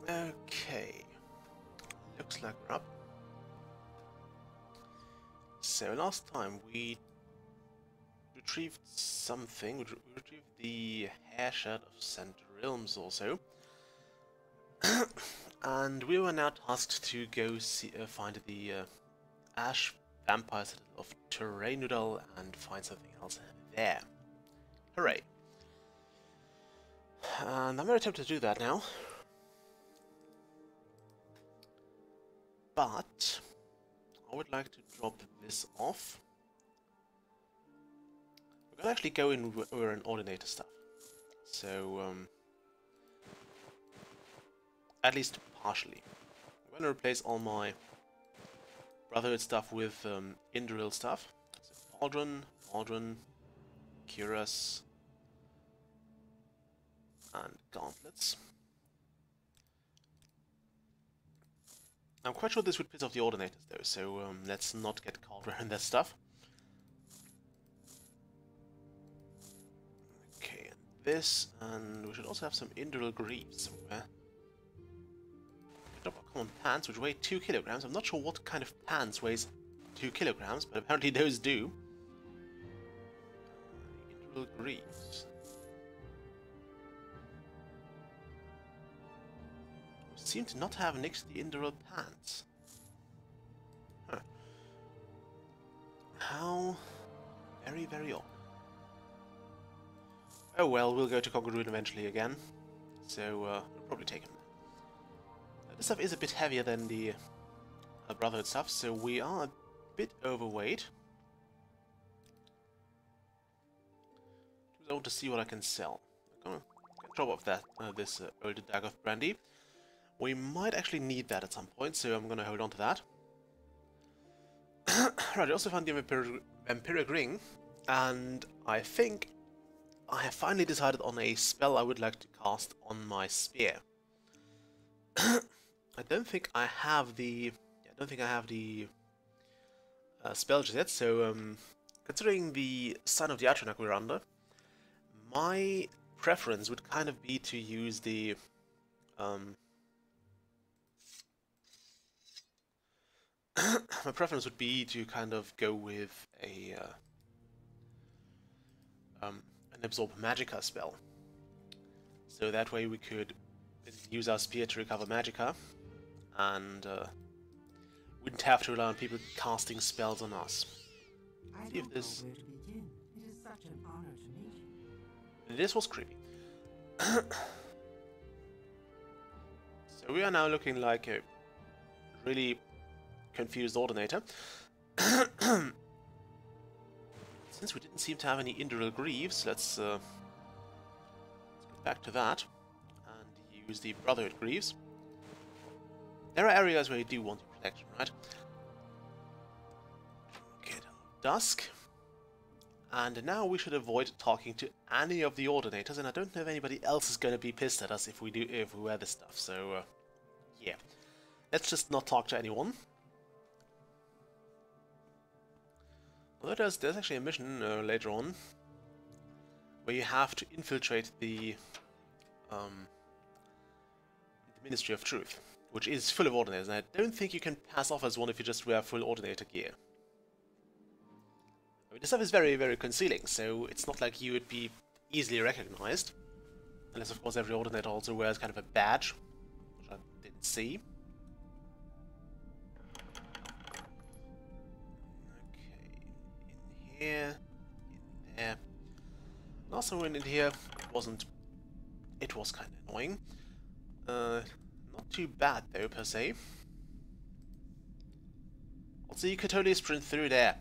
Okay, looks like we're up. So last time we retrieved something. We retrieved the hair shard of Center Realms also. And we were now tasked to go find the Ash Vampire Citadel of Terrainudal and find something else there. Hooray! And I'm very tempted to do that now. But I would like to drop this off. We're gonna actually go in over an ordinator stuff. So, at least partially. I'm gonna replace all my Brotherhood stuff with Indril stuff. So Pauldron, Cuirass, and Gauntlets. I'm quite sure this would piss off the Ordinators though, so let's not get caught wearing that stuff. Okay, and this, and we should also have some Indril Greaves somewhere. Drop our common pants, which weigh 2 kilograms. I'm not sure what kind of pants weighs 2 kilograms, but apparently those do. Indril Greaves. Seem to not have next to the Indril pants. Huh. How very, very odd. Oh well, we'll go to Conqueror eventually again, so we'll probably take him. This stuff is a bit heavier than the Brotherhood stuff, so we are a bit overweight. I want to see what I can sell. I'm gonna drop off that this old dagger of brandy. We might actually need that at some point, so I'm gonna hold on to that. Right, I also found the Vampiric Ring, and I think I have finally decided on a spell I would like to cast on my spear. I don't think I have the spell just yet. So considering the Sign of the Atronach we're under, my preference would kind of be to use the my preference would be to kind of go with a an Absorb Magicka spell. So that way we could use our spear to recover Magicka, and wouldn't have to rely on people casting spells on us. See if this... Where to begin. It is such an honor to meet you. This was creepy. So we are now looking like a really confused Ordinator. Since we didn't seem to have any Indril Greaves, let's get back to that and use the Brotherhood Greaves. There are areas where you do want protection, right? Get Dusk. And now we should avoid talking to any of the Ordinators, and I don't know if anybody else is going to be pissed at us if we wear this stuff, so yeah. Let's just not talk to anyone. Although there's actually a mission later on where you have to infiltrate the Ministry of Truth, which is full of Ordinators, and I don't think you can pass off as one if you just wear full Ordinator gear. I mean, this stuff is very, very concealing, so it's not like you would be easily recognized. Unless, of course, every Ordinator also wears kind of a badge, which I didn't see. Here, in there. Last time we went in here, it was kind of annoying. Not too bad though, per se. Also, you could totally sprint through there.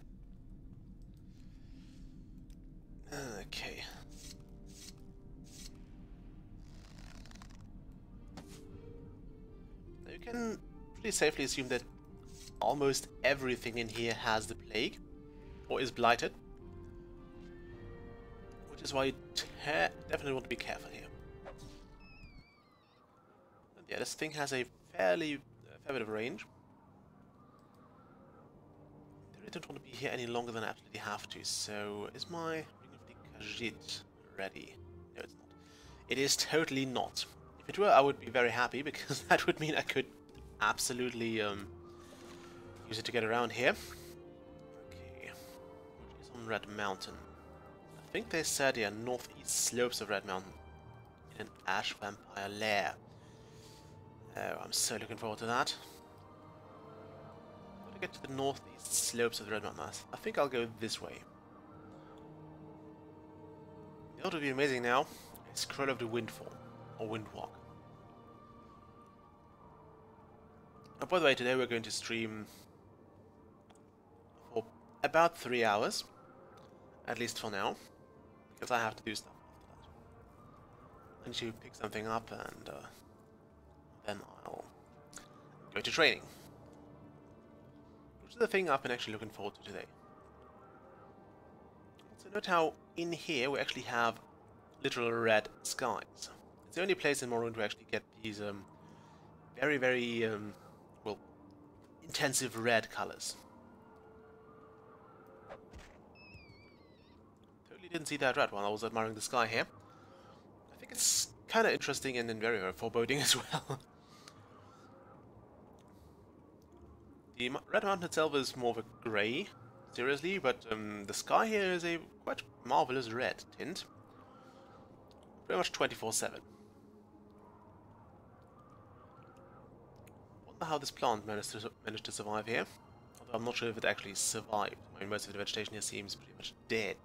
Okay. Now you can pretty safely assume that almost everything in here has the plague. Or is blighted, which is why you definitely want to be careful here. And yeah, this thing has a fair bit of range. I really don't want to be here any longer than I absolutely have to, so is my Ring of the Khajiit ready? No, it's not. It is totally not. If it were, I would be very happy, because that would mean I could absolutely use it to get around here. Okay, what is on Red Mountain? I think they said, yeah, northeast slopes of Red Mountain in an ash vampire lair. Oh, I'm so looking forward to that. I'm gonna get to the northeast slopes of the Red Mountain. I think I'll go this way. You know what would be amazing now? A scroll of the Windfall, or Windwalk. Oh, by the way, today we're going to stream for about 3 hours, at least for now, because I have to do stuff after that. I need to pick something up, and then I'll go to training, which is the thing I've been actually looking forward to today. Also note how in here we actually have literal red skies. It's the only place in Morrowind to actually get these very, very well, intensive red colors. Totally didn't see that red while I was admiring the sky here. I think it's kind of interesting and then very, very foreboding as well. The Red Mountain itself is more of a grey, seriously, but the sky here is a quite marvelous red tint. Pretty much 24/7. Wonder how this plant managed to survive here. Although I'm not sure if it actually survived. I mean, most of the vegetation here seems pretty much dead.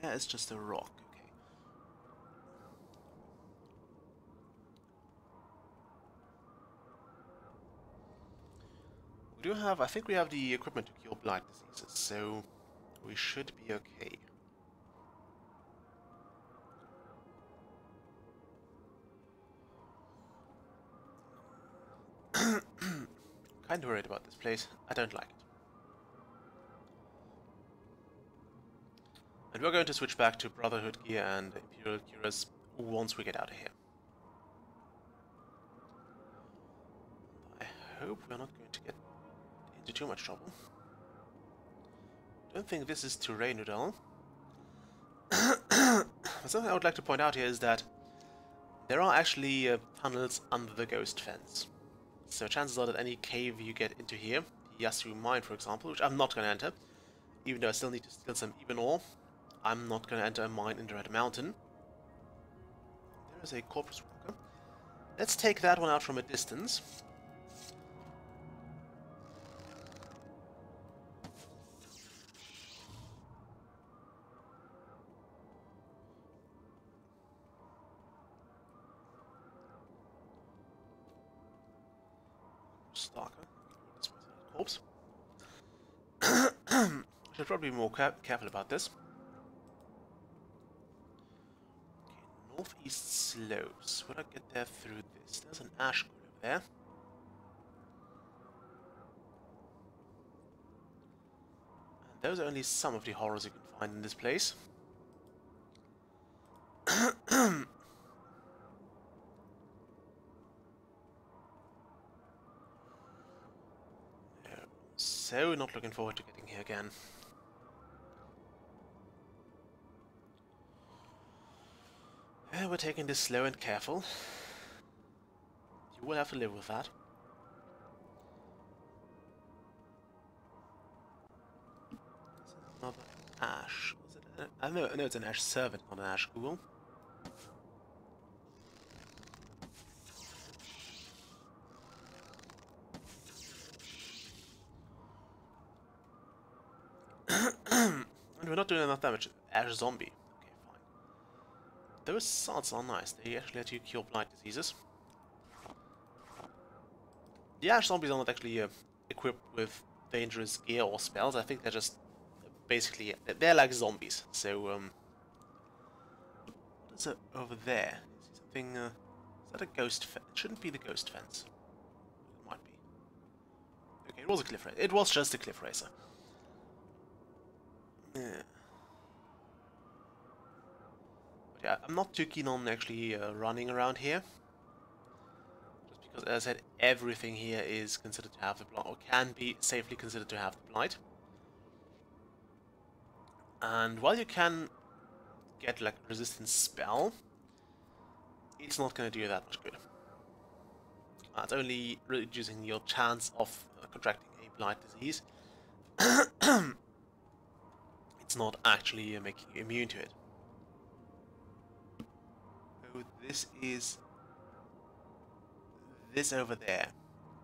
There is just a rock. Okay. We do have, I think we have the equipment to cure blight diseases, so we should be okay. Kind of worried about this place. I don't like it. And we're going to switch back to Brotherhood gear and Imperial Cuirass once we get out of here. I hope we're not going to get into too much trouble. Don't think this is terrain at all. Something I would like to point out here is that there are actually tunnels under the ghost fence. So chances are that any cave you get into here, the Yasu mine for example, which I'm not going to enter, even though I still need to steal some even ore, I'm not going to enter a mine in the Red Mountain. There is a corpus walker. Let's take that one out from a distance. Stalker. Corpse. Should probably be more careful about this. Okay, northeast slopes. Would I get there through this? There's an ash grid over there. And those are only some of the horrors you can find in this place. So not looking forward to getting here again. We're taking this slow and careful. You will have to live with that. Another ash. Was it I know it's an ash servant, not an ash ghoul. And we're not doing enough damage. Ash zombie. Okay, fine. Those swords are nice. They actually let you cure blight diseases. The ash zombies are not actually equipped with dangerous gear or spells. I think they're just basically they're like zombies. So what is it over there? Is something? Is that a ghost fence? It shouldn't be the ghost fence. It might be. Okay, it was a cliff racer. It was just a cliff racer. Yeah. But yeah, I'm not too keen on actually running around here. Just because, as I said, everything here is considered to have the blight, or can be safely considered to have the blight. And while you can get like a resistance spell, it's not going to do that much good. It's only reducing your chance of contracting a blight disease. It's not actually making you immune to it. So this over there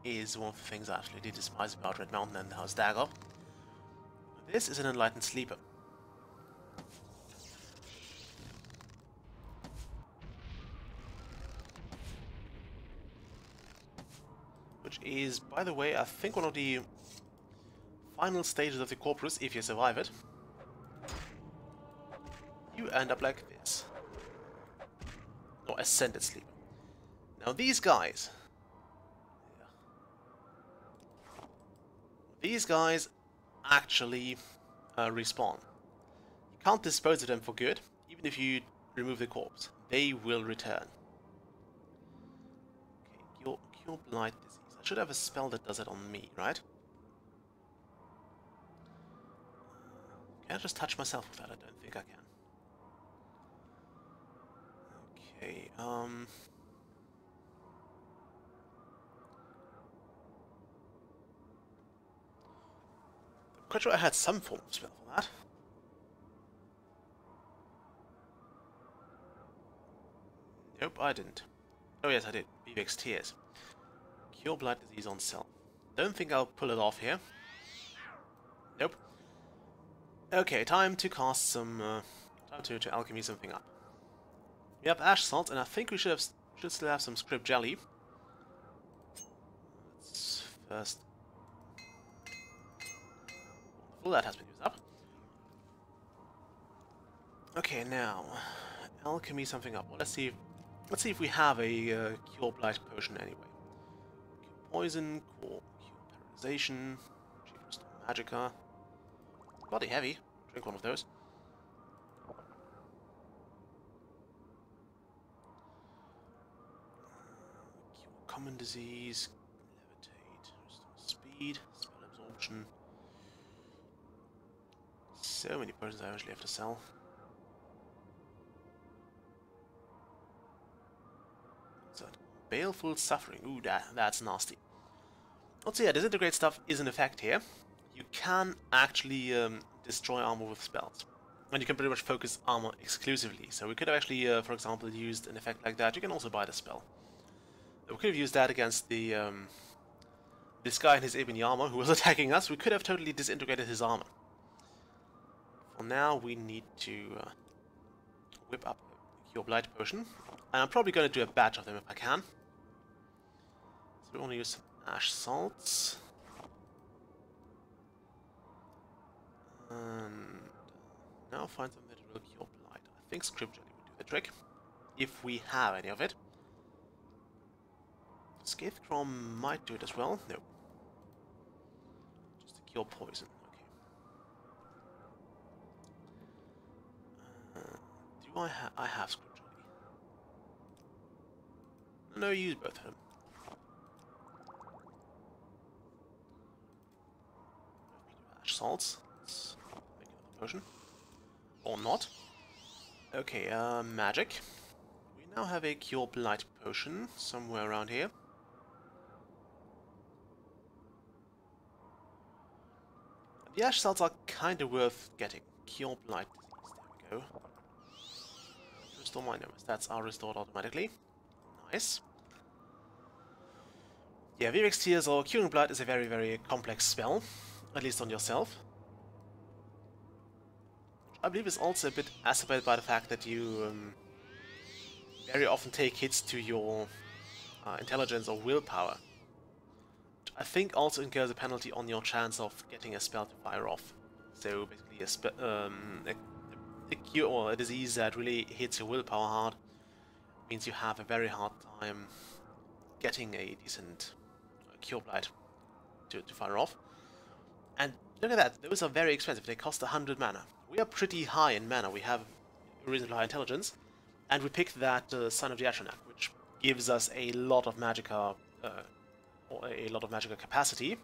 is one of the things I absolutely despise about Red Mountain and House Dagger. This is an enlightened sleeper. Which is, by the way, I think one of the final stages of the corpus, if you survive it. You end up like this. Or ascended sleeper. Now these guys... These guys actually respawn. You can't dispose of them for good, even if you remove the corpse. They will return. Okay, cure blight disease. I should have a spell that does it on me, right? Can I just touch myself with that? I don't think I can. Okay, I'm quite sure I had some form of spell for that. Nope, I didn't. Oh yes, I did. Vivek's Tears. Cure blight disease on self. Don't think I'll pull it off here. Nope. Okay, time to cast some... time to alchemy something up. We have ash salt, and I think we should still have some script jelly. Let's first... Well, that has been used up. Okay, now alchemy something up. Well, let's see if we have a cure blight potion anyway. Cure poison, cure paralyzation, cheap restore magicka. Bloody heavy. Drink one of those. Cure common disease, levitate, restore speed, spell absorption. So many potions I actually have to sell. What's that? Baleful suffering. Ooh, that's nasty. Also, yeah, disintegrate stuff is an effect here. You can actually destroy armor with spells. And you can pretty much focus armor exclusively. So we could have actually, for example, used an effect like that. You can also buy the spell. We could have used that against the this guy in his ebony armor who was attacking us. We could have totally disintegrated his armor. For now, we need to whip up a Cure Blight potion. And I'm probably going to do a batch of them if I can. So we want to use some ash salts. And now find something that will cure blight. I think script jelly would do the trick. If we have any of it. Scathe might do it as well. No. Just to cure poison. Okay. Do I have script jelly? No, use both of them. Ash salts. Let's make another potion. Or not. Okay, magic. We now have a Cure Blight potion somewhere around here. The ash salts are kind of worth getting. Cure Blight disease. There we go. Restore my numbers. That's are restored automatically. Nice. Yeah, Vivek's Tears or Curing Blight is a very, very complex spell. At least on yourself. I believe is also a bit exacerbated by the fact that you very often take hits to your intelligence or willpower. Which I think also incurs a penalty on your chance of getting a spell to fire off. So basically a cure or a disease that really hits your willpower hard means you have a very hard time getting a decent Cure Blight to fire off. And look at that, those are very expensive, they cost 100 mana. We are pretty high in mana, we have reasonably high intelligence, and we picked that Son of the Atronach, which gives us a lot of magicka, or a lot of magicka capacity.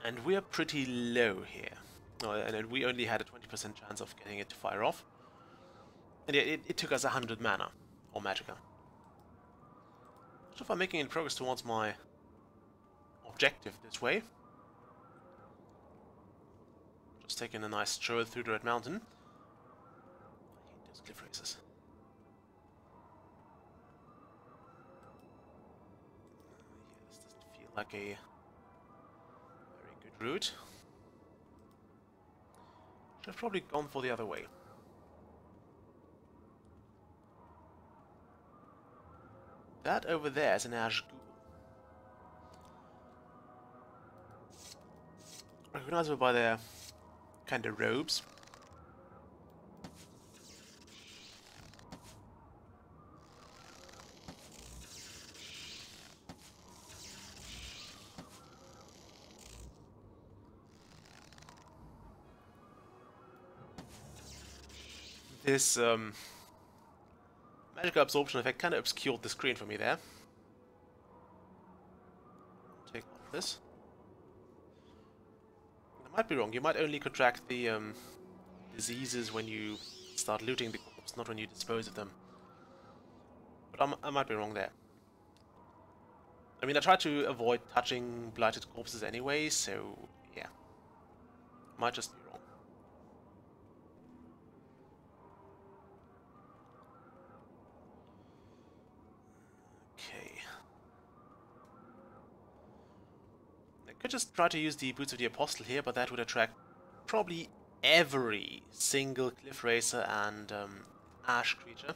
And we are pretty low here. and we only had a 20% chance of getting it to fire off. And yeah, it took us 100 mana, or magicka. Not sure if I'm making any progress towards my objective this way. Just taking a nice stroll through the Red Mountain. I hate those cliff races. Yeah, this doesn't feel like a very good route. Should have probably gone for the other way. That over there is an ash ghoul. Recognizable by their kind of robes. This magic absorption effect kind of obscured the screen for me there. Take off this. I might be wrong. You might only contract the diseases when you start looting the corpse, not when you dispose of them. But I might be wrong there. I mean, I try to avoid touching blighted corpses anyway, so yeah. Might just be wrong. Could just try to use the Boots of the Apostle here, but that would attract probably every single Cliff Racer and Ash creature.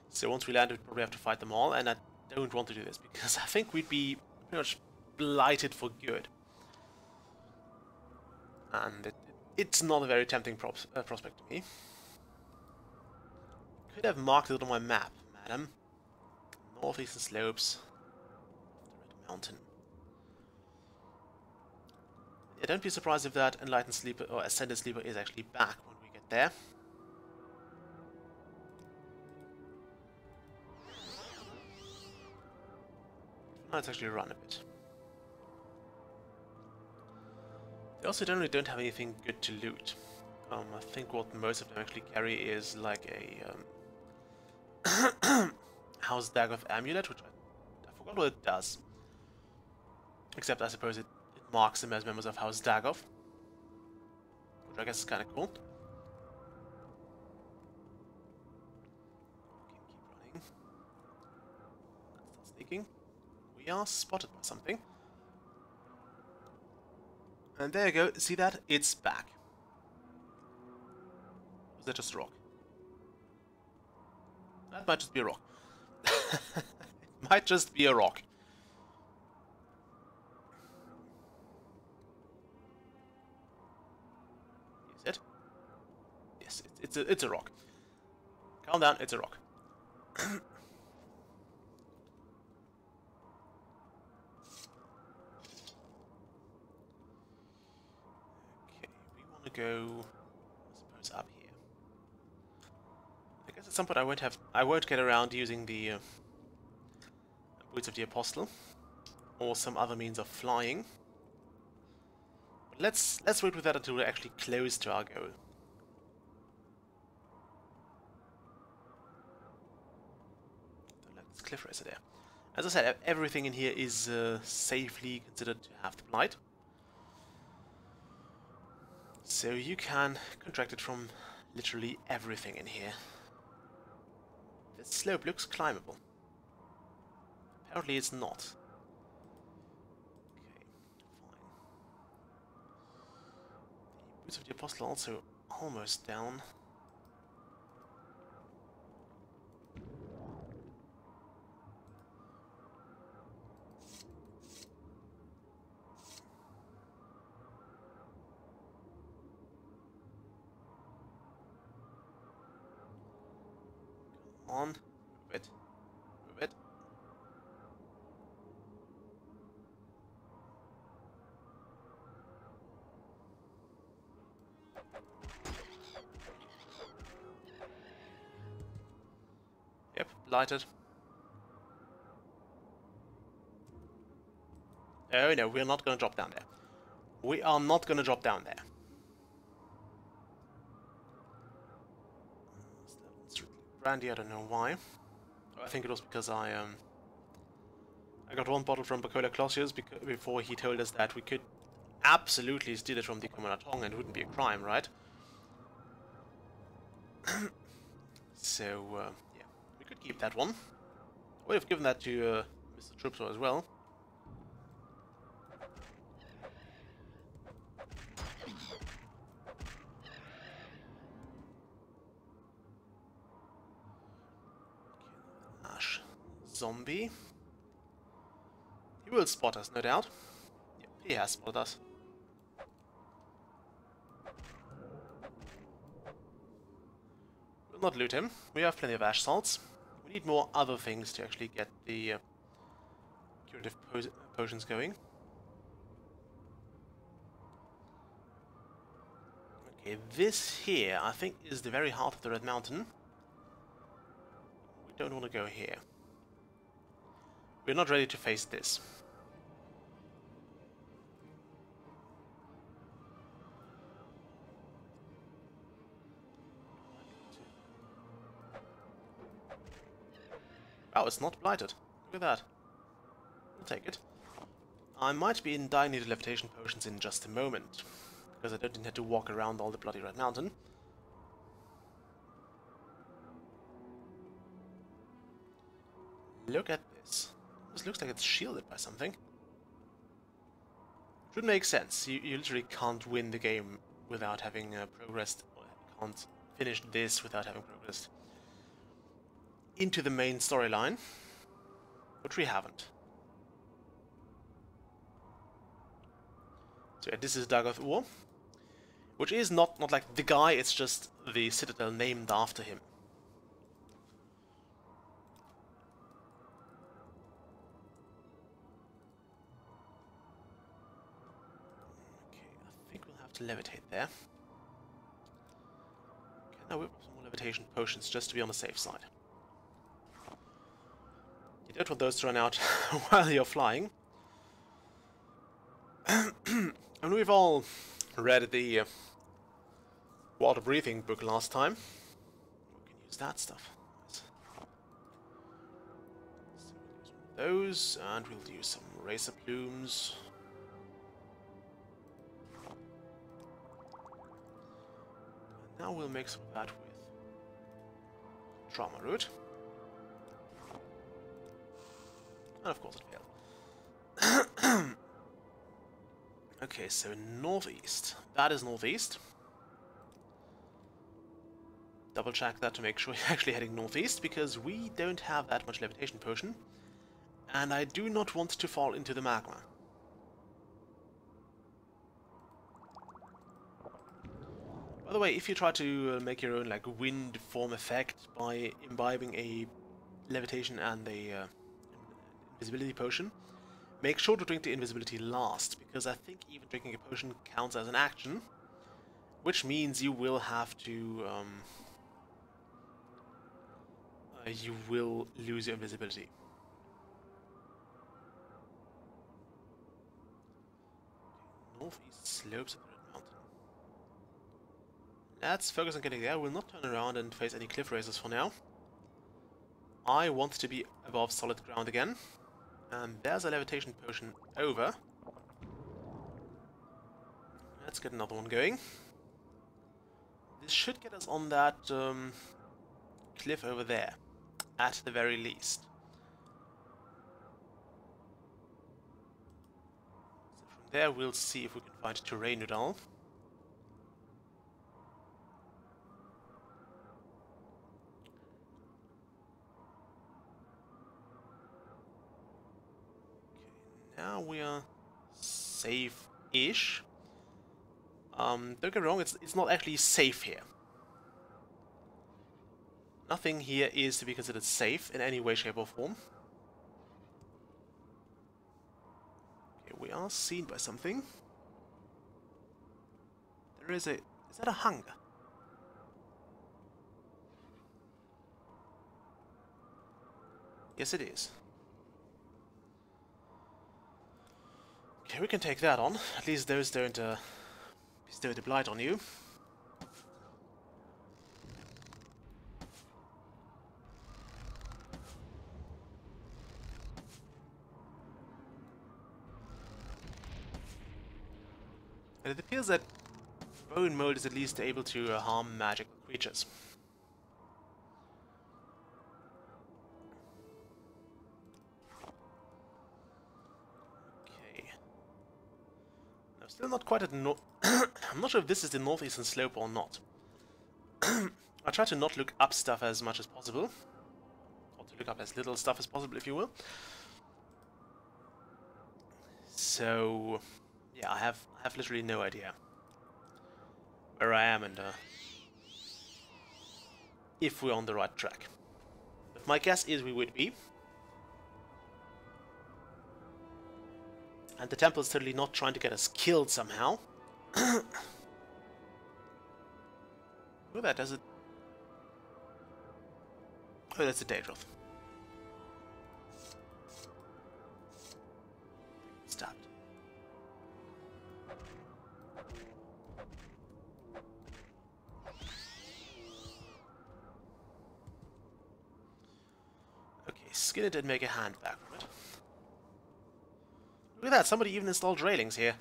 So once we land, we'd probably have to fight them all, and I don't want to do this, because I think we'd be pretty much blighted for good. And it's not a very tempting prospect to me. Could have marked it on my map, madam. Northeastern slopes of the Red Mountain. Yeah, don't be surprised if that Enlightened Sleeper or Ascended Sleeper is actually back when we get there. Now let's actually run a bit. They also generally don't have anything good to loot. I think what most of them actually carry is like a House Dagoth Amulet, which I forgot what it does. Except I suppose it marks them as members of House Dagoth, which I guess is kind of cool. Keep running. Start sneaking. We are spotted by something. And there you go. See that? It's back. Was that just a rock? That might just be a rock. It might just be a rock. It's a rock. Calm down, it's a rock. Okay, we want to go, I suppose, up here. I guess at some point I won't get around using the Boots of the Apostle or some other means of flying. But let's wait with that until we're actually close to our goal. Cliff Racer there. As I said, everything in here is safely considered to have the blight. So you can contract it from literally everything in here. This slope looks climbable. Apparently it's not. Okay, fine. The Boots of the Apostle also almost down. On, move it, move it. Yep, blighted. Oh no, we're not gonna drop down there. We are not gonna drop down there. brandy, I don't know why. I think it was because I got one bottle from Bacola Clausius before he told us that we could absolutely steal it from the Commonatong and it wouldn't be a crime, right? So, yeah, we could keep that one. I would have given that to Mr. Trupso as well. Ash. Zombie. He will spot us, no doubt. Yep, he has spotted us. We'll not loot him. We have plenty of ash salts. We need more other things to actually get the curative potions going. Okay, this here, I think, is the very heart of the Red Mountain. We don't want to go here. We're not ready to face this. Oh, it's not blighted. Look at that. We'll take it. I might be in dire need of levitation potions in just a moment, because I don't intend to walk around all the bloody Red Mountain. Look at this. This looks like it's shielded by something. Should make sense. You literally can't win the game without having progressed, or can't finish this without having progressed into the main storyline, which we haven't. So yeah, this is Dagoth Ur, which is not like the guy, it's just the citadel named after him. Okay, I think we'll have to levitate there. Okay, now we've got some more levitation potions just to be on the safe side. You don't want those to run out while you're flying. And we've all read the water breathing book last time. We can use that stuff. So we'll use those, and we'll use some razor plumes. And now we'll mix that with trauma root. And of course it failed. Okay, so northeast. That is northeast. Double check that to make sure you're actually heading northeast, because we don't have that much levitation potion. And I do not want to fall into the magma. By the way, if you try to make your own like wind form effect by imbibing a levitation and a invisibility potion, make sure to drink the invisibility last, because I think even drinking a potion counts as an action, which means you will have to you will lose your invisibility. Northeast slopes of the Red Mountain. Let's focus on getting there. We'll not turn around and face any cliff races for now. I want to be above solid ground again. And there's a levitation potion over. Let's get another one going. This should get us on that cliff over there, at the very least. So from there we'll see if we can find terrain noodle. Now we are safe-ish. Don't get me wrong, it's not actually safe here. Nothing here is to be considered safe in any way, shape or form. Okay, we are seen by something. There is a... is that a hunger? Yes, it is. Okay, we can take that on. At least those don't bestow the blight on you. But it appears that bone mold is at least able to harm magical creatures. Okay. I'm still not quite at no I'm not sure if this is the northeastern slope or not. I try to not look up stuff as much as possible. Or to look up as little stuff as possible, if you will. So, yeah, I have literally no idea where I am and if we're on the right track. But my guess is we would be. And the temple is certainly not trying to get us killed somehow. Oh, that does it. Oh, that's a Daedroth. Stabbed. Okay, skin it and make a hand back from it. Look at that, somebody even installed railings here.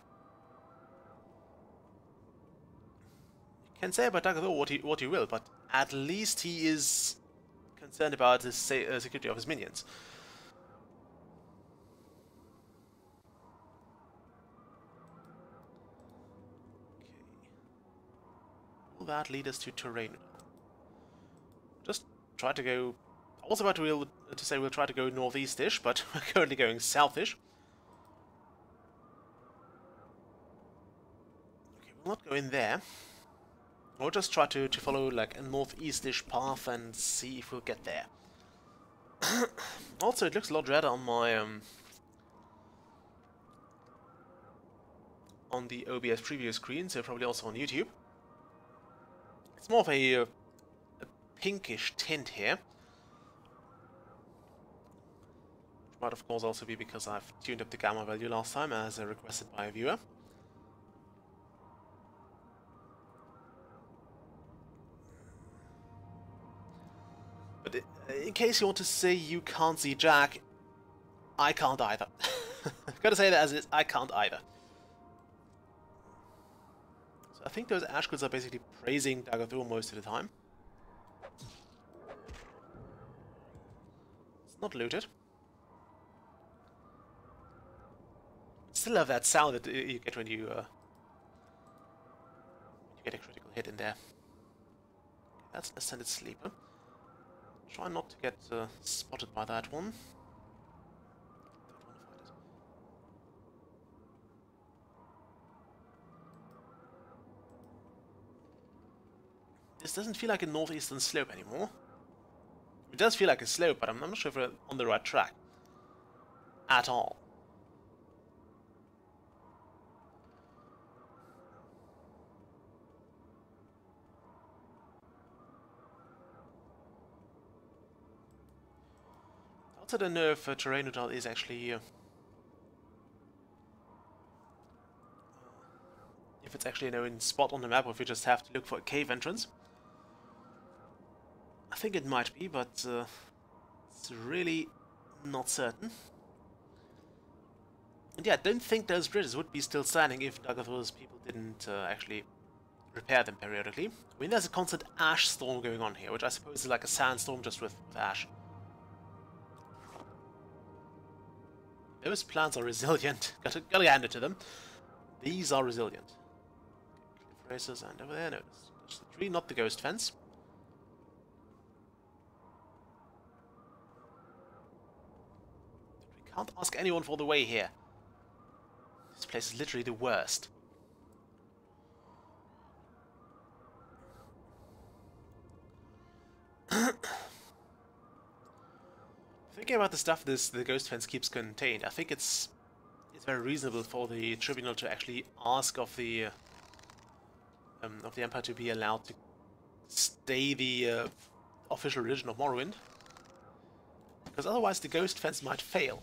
You can say about Daggerthor what you will, but at least he is concerned about the security of his minions. Okay. Will that lead us to terrain? Just try to go... I was about to say we'll try to go northeast-ish, but we're currently going south-ish. Okay, we'll not go in there. We'll just try to follow like a northeast-ish path and see if we'll get there. Also, it looks a lot redder on my on the OBS preview screen, so probably also on YouTube. It's more of a pinkish tint here. Which might of course also be because I've tuned up the gamma value last time as requested by a viewer. But in case you want to say you can't see Jack, I can't either. I've got to say that as it is, I can't either. So I think those ash goods are basically praising Daggerthor most of the time. It's not looted. Still have that sound that you get when you get a critical hit in there. Okay, that's an Ascended Sleeper. Try not to get spotted by that one. Don't want to fight it. This doesn't feel like a northeastern slope anymore. It does feel like a slope, but I'm not sure if we're on the right track. At all. I don't know if Terrainodal is actually if it's actually a known spot on the map, or if you just have to look for a cave entrance. I think it might be, but it's really not certain. And yeah, I don't think those bridges would be still standing if Daggerthor's people didn't actually repair them periodically. I mean, there's a constant ash storm going on here, which I suppose is like a sandstorm just with ash. Those plants are resilient. Gotta hand it to them. These are resilient. Cliff racers and over there, no, that's the tree, not the ghost fence. We can't ask anyone for the way here. This place is literally the worst. Thinking about the stuff the ghost fence keeps contained, I think it's very reasonable for the tribunal to actually ask of the Empire to be allowed to stay the official religion of Morrowind, because otherwise the ghost fence might fail,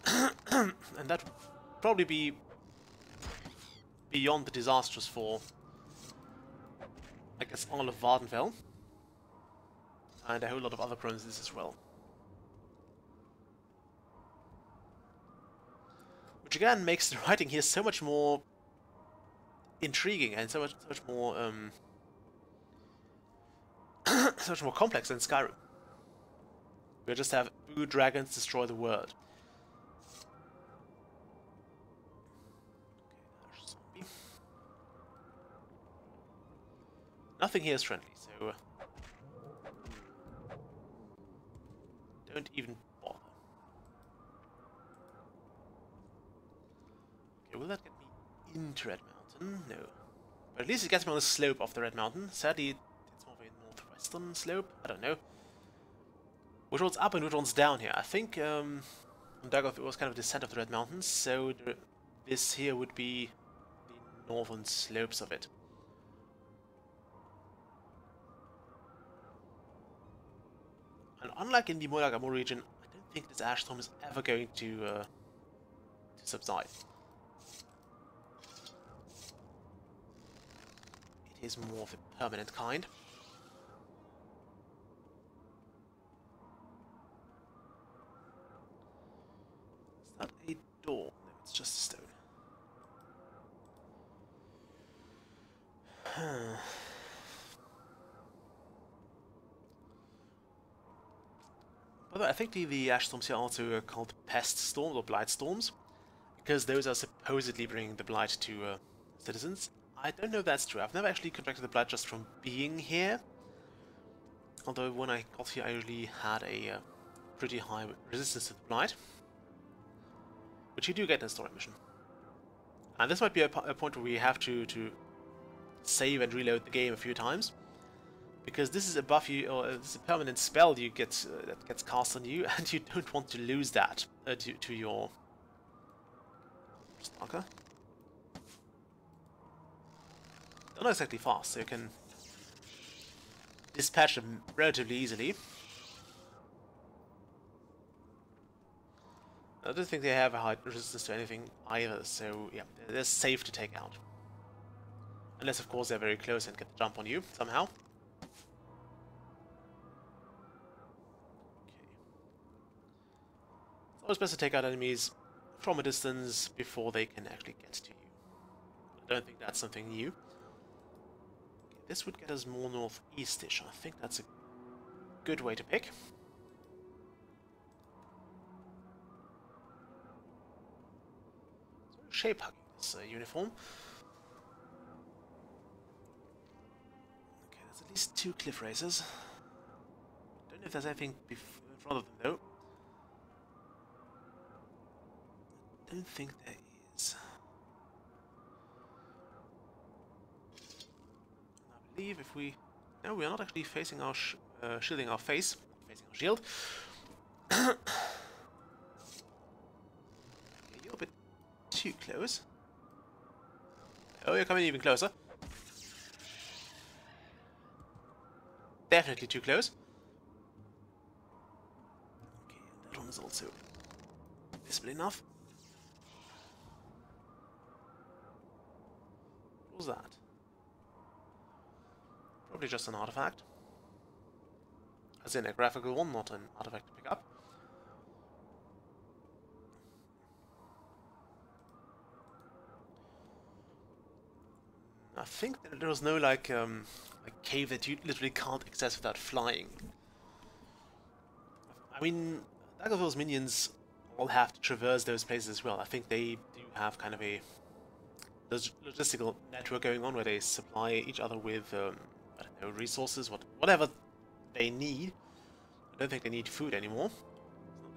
and that would probably be beyond the disastrous for, I guess, all of Vardenfell and a whole lot of other provinces as well. Which again makes the writing here so much more intriguing and so much more so much more complex than Skyrim. We just have blue dragons destroy the world. Okay, nothing here is friendly, so don't even bother. Okay, will that get me into Red Mountain? No. But at least it gets me on the slope of the Red Mountain. Sadly, it's more of a northwestern slope. I don't know. Which one's up and which one's down here? I think Dagoth was kind of the descent of the Red Mountains, so this here would be the northern slopes of it. And unlike in the Moragamor region, I don't think this ash storm is ever going to subside. It is more of a permanent kind. Is that a door? No, it's just a stone. By the way, I think the ash storms here are also called pest storms or blight storms, because those are supposedly bringing the blight to citizens. I don't know if that's true. I've never actually contracted the blight just from being here. Although when I got here I usually had a pretty high resistance to the blight. Which you do get in a story mission. And this might be a point where we have to save and reload the game a few times. Because this is a buff you, or this is a permanent spell you get that gets cast on you, and you don't want to lose that to your stalker. They're not exactly fast, so you can dispatch them relatively easily. I don't think they have a high resistance to anything either, so yeah, they're safe to take out. Unless, of course, they're very close and get the jump on you somehow. It's always best to take out enemies from a distance before they can actually get to you. I don't think that's something new. Okay, this would get us more northeastish. I think that's a good way to pick. Shape hugging this uniform. Okay, there's at least 2 cliff races. Don't know if there's anything in front of them though. Don't think there is. And I believe if we... No, we are not actually facing our shielding our face, facing our shield. Okay, you're a bit too close. Oh, you're coming even closer. Definitely too close. Okay, and that one is also visible enough. What was that? Probably just an artifact. As in a graphical one, not an artifact to pick up. I think that there was no like cave that you literally can't access without flying. I mean, Daggerfall's minions all have to traverse those places as well. I think they do have kind of a logistical network going on where they supply each other with I don't know, resources, whatever they need. I don't think they need food anymore.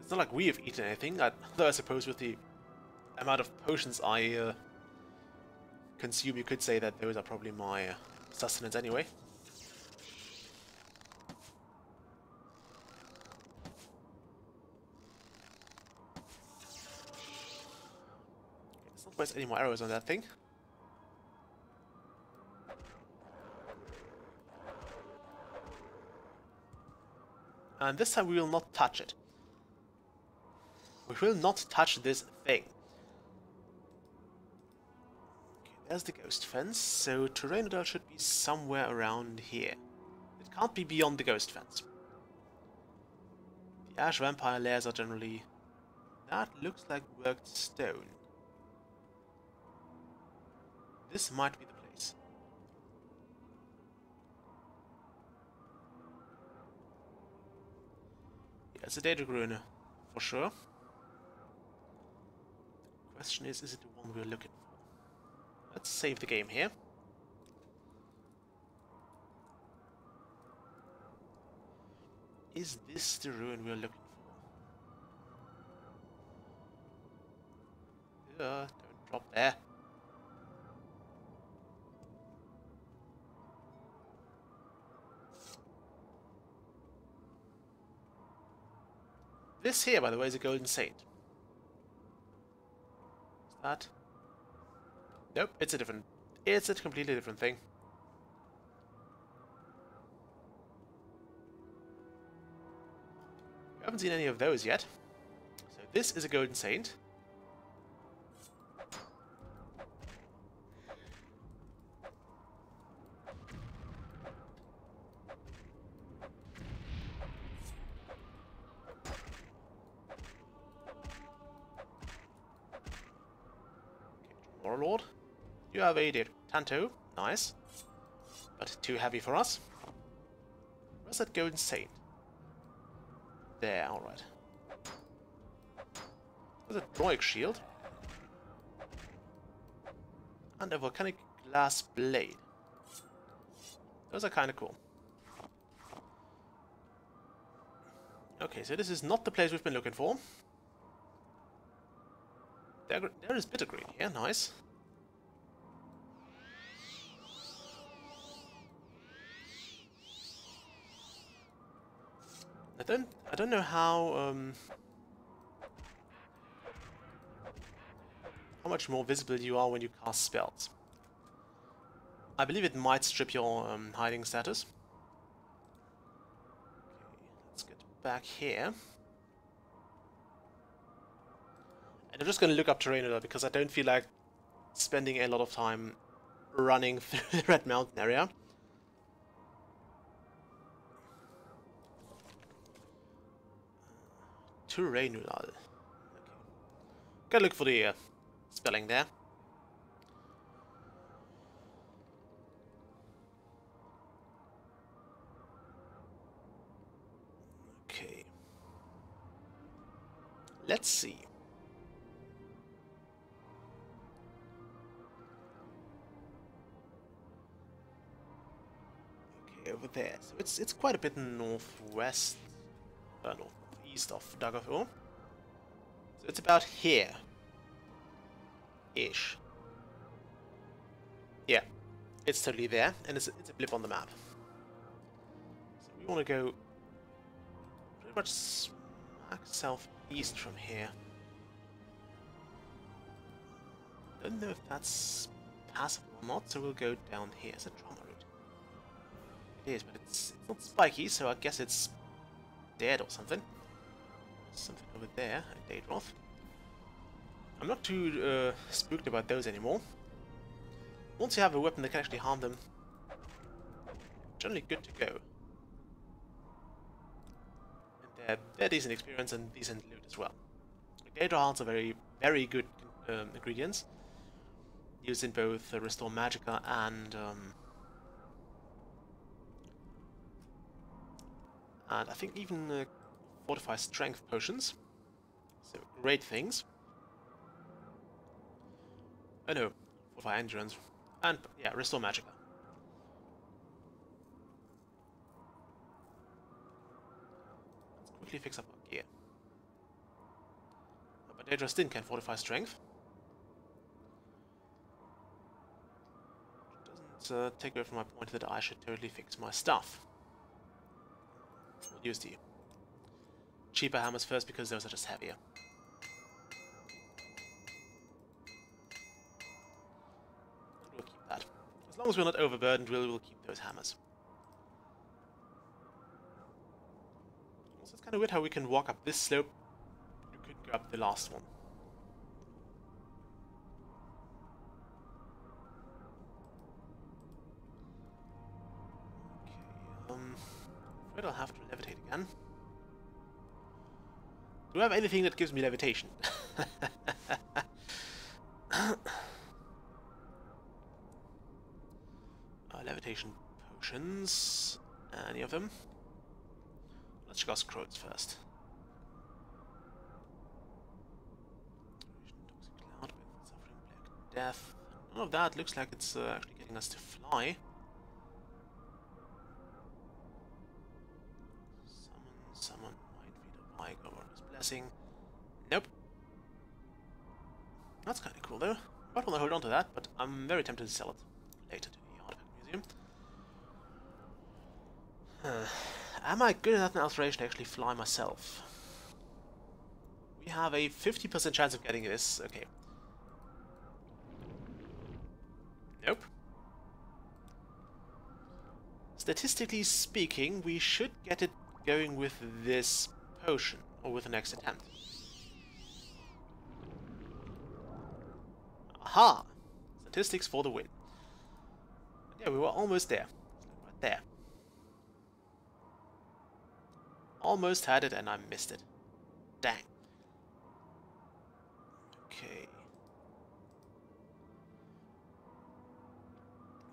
It's not like we have eaten anything, though I suppose with the amount of potions I consume, you could say that those are probably my sustenance anyway. Okay, let's not waste any more arrows on that thing. And this time we will not touch it. We will not touch this thing. There's the ghost fence, so Terranodal should be somewhere around here. It can't be beyond the ghost fence. The ash vampire lairs are generally... That looks like worked stone. This might be the It's a Daedric rune, for sure. The question is it the one we're looking for? Let's save the game here. Is this the rune we're looking for? Don't drop there. This here, by the way, is a golden saint. Is that? Nope, it's a completely different thing. We haven't seen any of those yet. So this is a golden saint. Warlord. You have a Tanto, nice. But too heavy for us. Where's that golden saint? There, alright. There's a Droic shield. And a volcanic glass blade. Those are kinda cool. Okay, so this is not the place we've been looking for. There is bittergreen here, nice. I don't know how much more visible you are when you cast spells. I believe it might strip your hiding status. Okay, let's get back here. And I'm just going to look up terrain because I don't feel like spending a lot of time running through the Red Mountain area. Terrainulal. Okay. Gotta look for the spelling there. Okay. Let's see. Over there, so it's quite a bit northwest, northeast of Daggerfall. So it's about here, ish. Yeah, it's totally there, and it's a blip on the map. So we want to go pretty much smack southeast from here. Don't know if that's passable or not, so we'll go down here. Is it trauma route? It is, but it's not spiky, so I guess it's dead or something. Something over there, a Daedroth. I'm not too spooked about those anymore. Once you have a weapon that can actually harm them, generally good to go. And they're decent experience and decent loot as well. Daedra hearts are very good ingredients, used in both Restore Magicka and I think even Fortify Strength potions. So great things. Oh no, Fortify Endurance. And yeah, Restore Magicka. Let's quickly fix up our gear. But Daedra Stin can Fortify Strength. Doesn't take away from my point that I should totally fix my stuff. We'll use the cheaper hammers first because those are just heavier. And we'll keep that. As long as we're not overburdened, we'll keep those hammers. Also, it's kind of weird how we can walk up this slope. You could go up the last one. I'll have to levitate again. Do I have anything that gives me levitation? Levitation potions. Any of them? Let's check out scrolls first. death. None of that looks like it's actually getting us to fly. Summon, Mindfeed of Mike over his blessing. Nope. That's kind of cool though. I might want to hold on to that, but I'm very tempted to sell it later to the Artifact Museum. Am I good enough in alteration to actually fly myself? We have a 50% chance of getting this. Okay. Nope. Statistically speaking, we should get it going with this potion, or with the next attempt. Aha! Statistics for the win. Yeah, we were almost there. Right there. Almost had it and I missed it. Dang. Okay.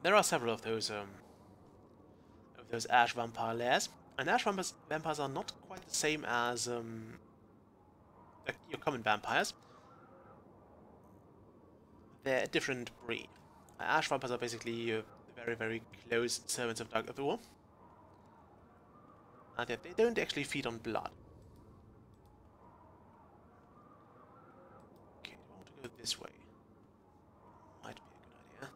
There are several of those ash vampire lairs, and ash vampires are not quite the same as your common vampires. They're a different breed. Ash vampires are basically very, very close servants of Dark War. And yet they don't actually feed on blood. Okay, I want to go this way. Might be a good idea.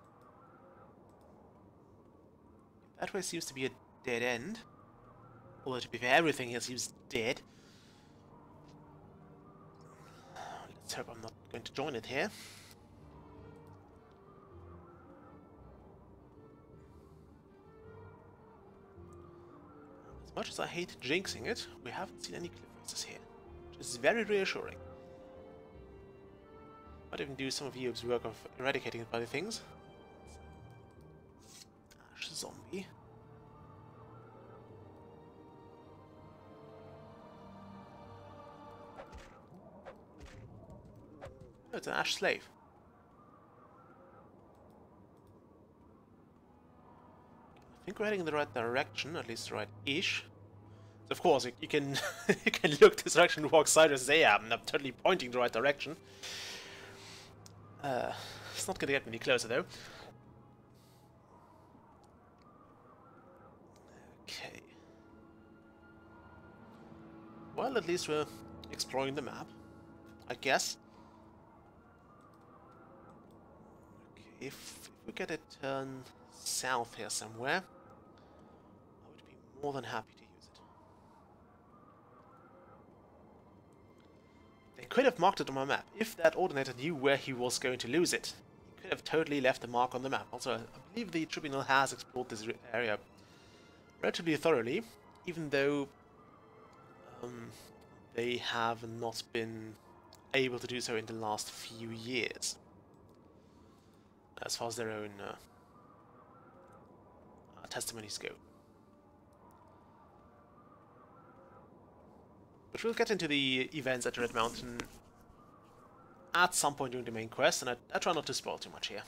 That way seems to be a dead end. Although to be fair, everything here seems dead. Let's hope I'm not going to join it here. As much as I hate jinxing it, we haven't seen any cliff faces here, which is very reassuring. Might even do some of Eob's work of eradicating bloody things. Ash zombie. Oh, it's an ash slave. I think we're heading in the right direction, at least right-ish. So of course, you can you can look this direction and walk sideways and say, yeah, I'm totally pointing the right direction. It's not going to get any closer, though. Okay. Well, at least we're exploring the map, I guess. Okay, if we get a turn south here somewhere, I would be more than happy to use it. They could have marked it on my map. If that Ordinator knew where he was going to lose it, he could have totally left a mark on the map. Also, I believe the Tribunal has explored this area relatively thoroughly, even though they have not been able to do so in the last few years, as far as their own testimonies go. But we'll get into the events at Red Mountain at some point during the main quest, and I try not to spoil too much here.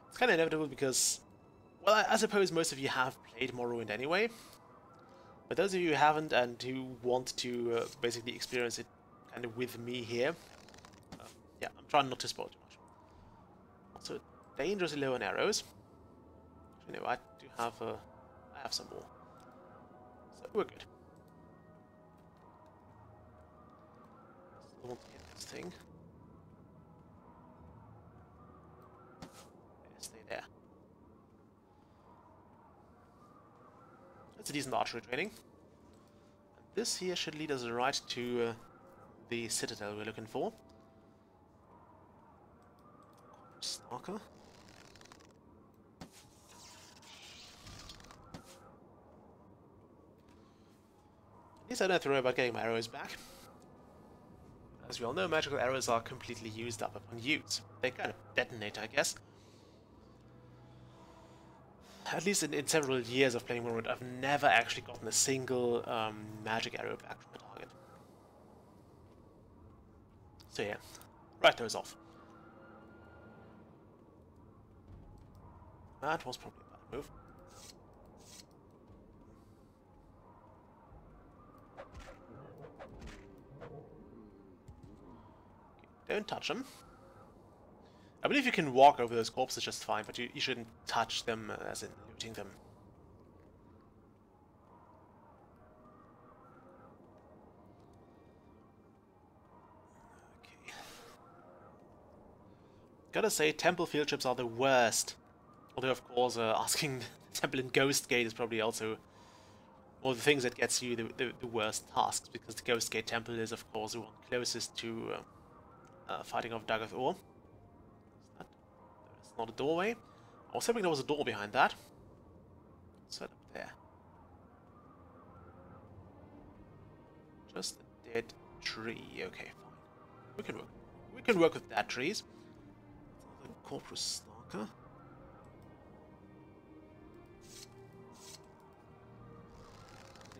It's kind of inevitable because, well, I suppose most of you have played Morrowind anyway. But those of you who haven't and who want to basically experience it kind of with me here, yeah, I'm trying not to spoil too much. Also, dangerously low on arrows. You know, I do have I have some more, so we're good. Still want to hit this thing. Yeah, stay there. That's a decent archery training. And this here should lead us right to the citadel we're looking for. Stalker. At least I don't have to worry about getting my arrows back. As we all know, magical arrows are completely used up upon use. They kind of detonate, I guess. At least in several years of playing Morrowind, I've never actually gotten a single magic arrow back from a target. So yeah, write those off. That was probably a bad move. Okay, don't touch them. I believe you can walk over those corpses just fine, but you shouldn't touch them, as in looting them. Okay. Gotta say, temple field trips are the worst. Although, of course, asking the temple in Ghost Gate is probably also one of the things that gets you the worst tasks, because the Ghost Gate temple is, of course, the one closest to fighting off Dagoth Ore. There's not a doorway. I was hoping there was a door behind that. What's that up there? Just a dead tree. Okay, fine. We can work with dead trees. The Corpus Snarker.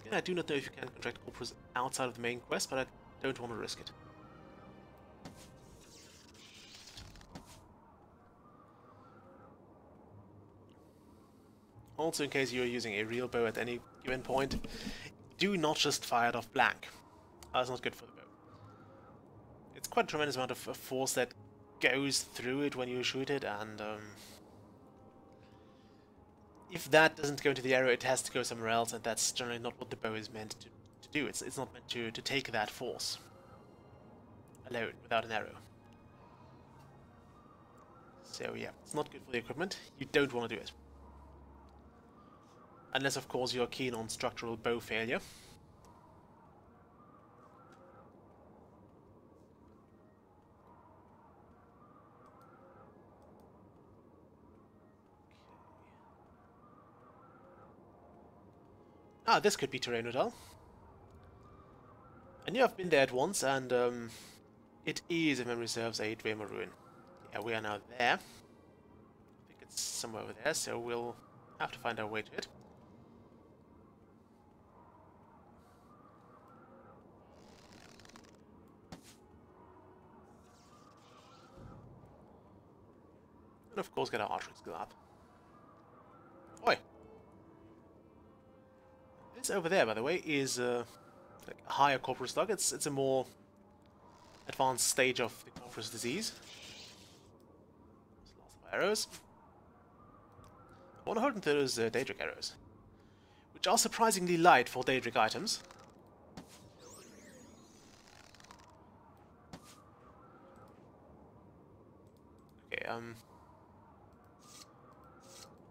Again, I do not know if you can contract Corpus outside of the main quest, but I don't want to risk it. Also, in case you are using a real bow at any given point, do not just fire it off blank. That's not good for the bow. It's quite a tremendous amount of force that goes through it when you shoot it, and if that doesn't go into the arrow, it has to go somewhere else, and that's generally not what the bow is meant to do. It's not meant to take that force alone, without an arrow. So yeah, it's not good for the equipment. You don't want to do it. Unless, of course, you're keen on structural bow failure. Ah, this could be Terranodal. I knew I've been there at once, and it is, if memory serves, a Dwemer ruin. Yeah, we are now there. I think it's somewhere over there, so we'll have to find our way to it. And of course get our archery skill up. Oi! This over there, by the way, is like a higher corporate slug. It's a more advanced stage of the corporate disease. There's lots of arrows. I want to hold into those Daedric arrows, which are surprisingly light for Daedric items. Okay,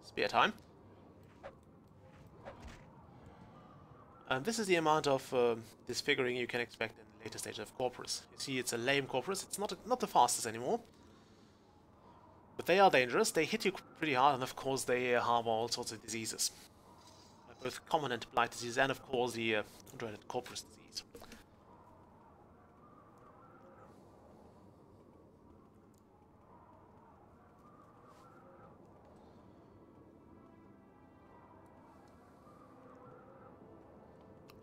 spear time. And this is the amount of disfiguring you can expect in the later stages of Corpus. You see, it's a lame Corpus. It's not the fastest anymore. But they are dangerous. They hit you pretty hard, and of course they harbor all sorts of diseases. Both common and blight disease, and of course the dreaded Corpus disease.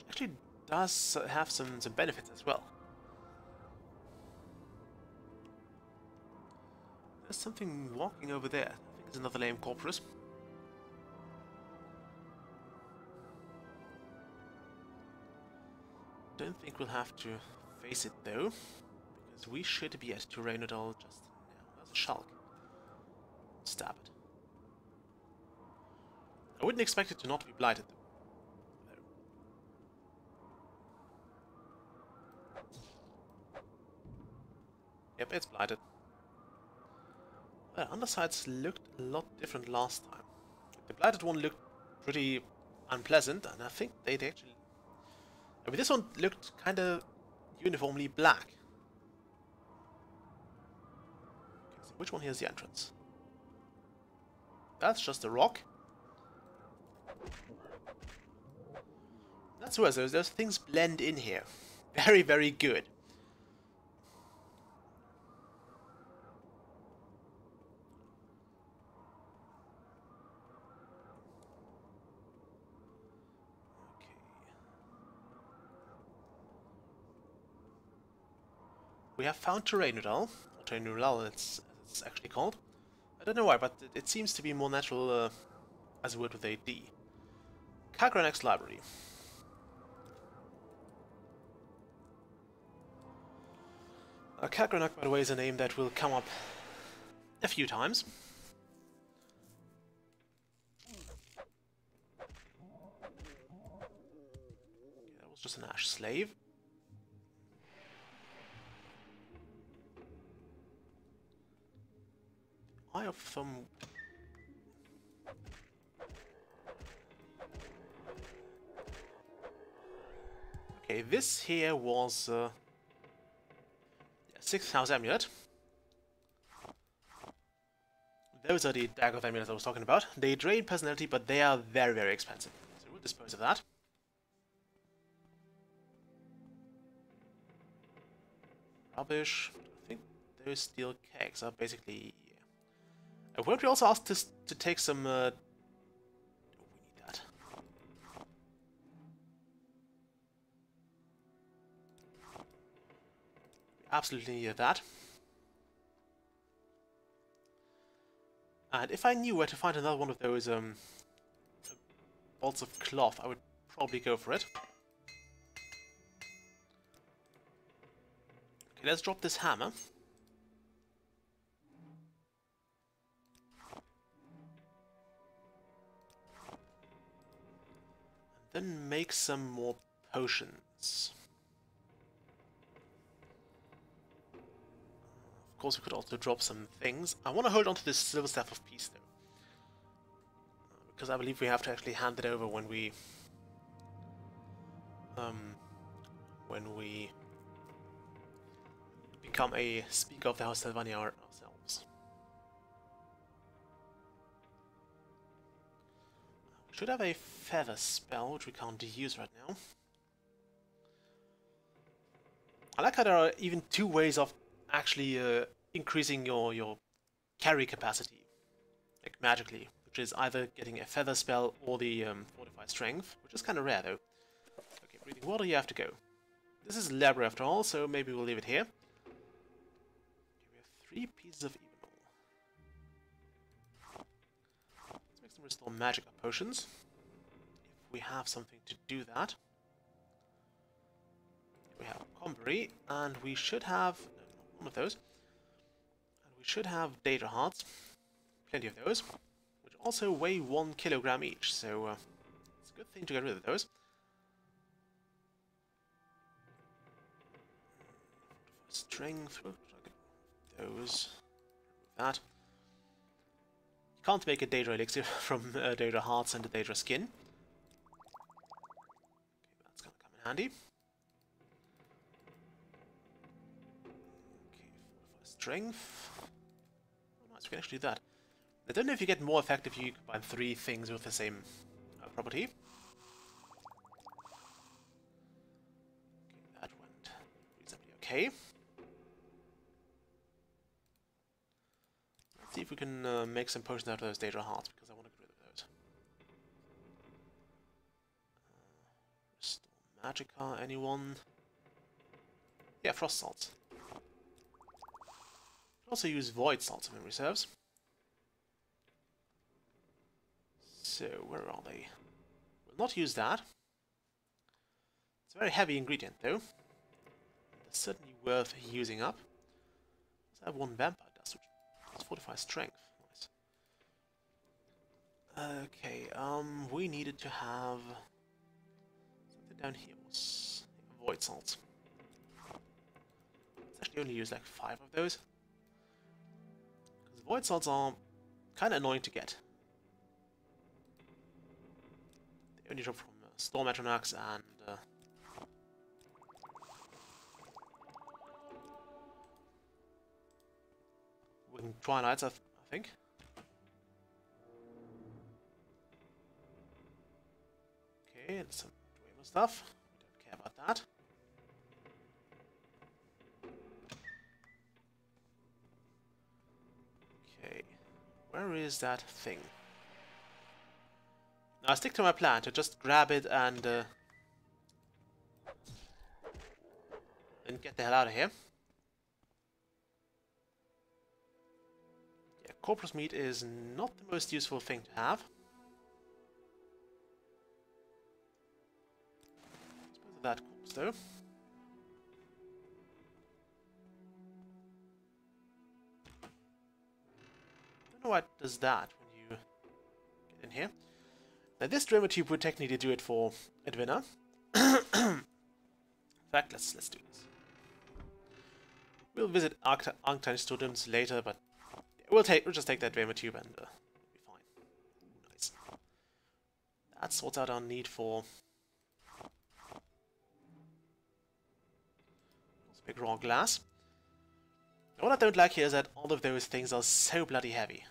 Actually does have some benefits as well. There's something walking over there. I think it's another lame Corpus. Don't think we'll have to face it though, because we should be at Terranodal just now. There's a Shulk. Stab it. I wouldn't expect it to not be blighted though. Yep, it's blighted. The undersides looked a lot different last time. The blighted one looked pretty unpleasant, and I think they actually... I mean, this one looked kind of uniformly black. Okay, so which one here is the entrance? That's just a rock. That's worse, those things blend in here. Very, very good. We have found Terranodal, or Terranodal it's actually called. I don't know why, but it seems to be more natural as a word with a D. Kagranak's library. Kagranak, by the way, is a name that will come up a few times. That was just an ash slave. Eye of Thumb. Okay, this here was 6th house amulet. Those are the Dagger of Amulets I was talking about. They drain personality, but they are very, very expensive. So we'll dispose of that. Rubbish. I think those steel kegs are basically... weren't we also asked to take some... we need that. We absolutely need that. And if I knew where to find another one of those bolts of cloth, I would probably go for it. Okay, let's drop this hammer. And then make some more potions. Of course, we could also drop some things. I want to hold on to this Silver Staff of Peace, though. Because I believe we have to actually hand it over when we... become a Speaker of the House Sylvania ourselves. We should have a Feather spell, which we can't use right now. I like how there are even two ways of actually increasing your carry capacity, like magically, which is either getting a Feather spell or the Fortify Strength, which is kind of rare though. Okay, breathing water, you have to go. This is Labra after all, so maybe we'll leave it here. Okay, we have 3 pieces of Evil. Let's make some Restore Magic potions, if we have something to do that. We have Comberry, and we should have one of those. And we should have Data Hearts, plenty of those, which also weigh 1 kilogram each, so it's a good thing to get rid of those. Strength, those, that. You can't make a Data Elixir from Data Hearts and a Data Skin. Okay, that's gonna come in handy. Strength. Oh, nice, we can actually do that. I don't know if you get more effect if you combine 3 things with the same property. Okay, that went reasonably okay. Let's see if we can make some potions out of those Data Hearts, because I want to get rid of those. Restore Magica, anyone? Yeah, Frost Salts. Also use Void Salts if memory serves. So, where are they? We'll not use that. It's a very heavy ingredient though. It's certainly worth using up. Let's have 1 Vampire Dust, which does Fortify Strength. Nice. Okay, we needed to have... something down here was Void Salts. Let's actually only use like 5 of those. Void Salts are kind of annoying to get. They only drop from Storm Atronachs and Winged Twilights, I think. Okay, and some Dwemer stuff. We don't care about that. Where is that thing? Now I stick to my plan to just grab it and get the hell out of here. Yeah, corpus meat is not the most useful thing to have. Dispose of that corpse though. don't know why it does that when you get in here. Now this Drama Tube would technically do it for Edwina. In fact, let's do this. We'll visit Arctine's totems later, but we'll just take that Drama Tube and it'll be fine. Ooh, nice. That sorts out our need for big raw glass. Now, what I don't like here is that all of those things are so bloody heavy.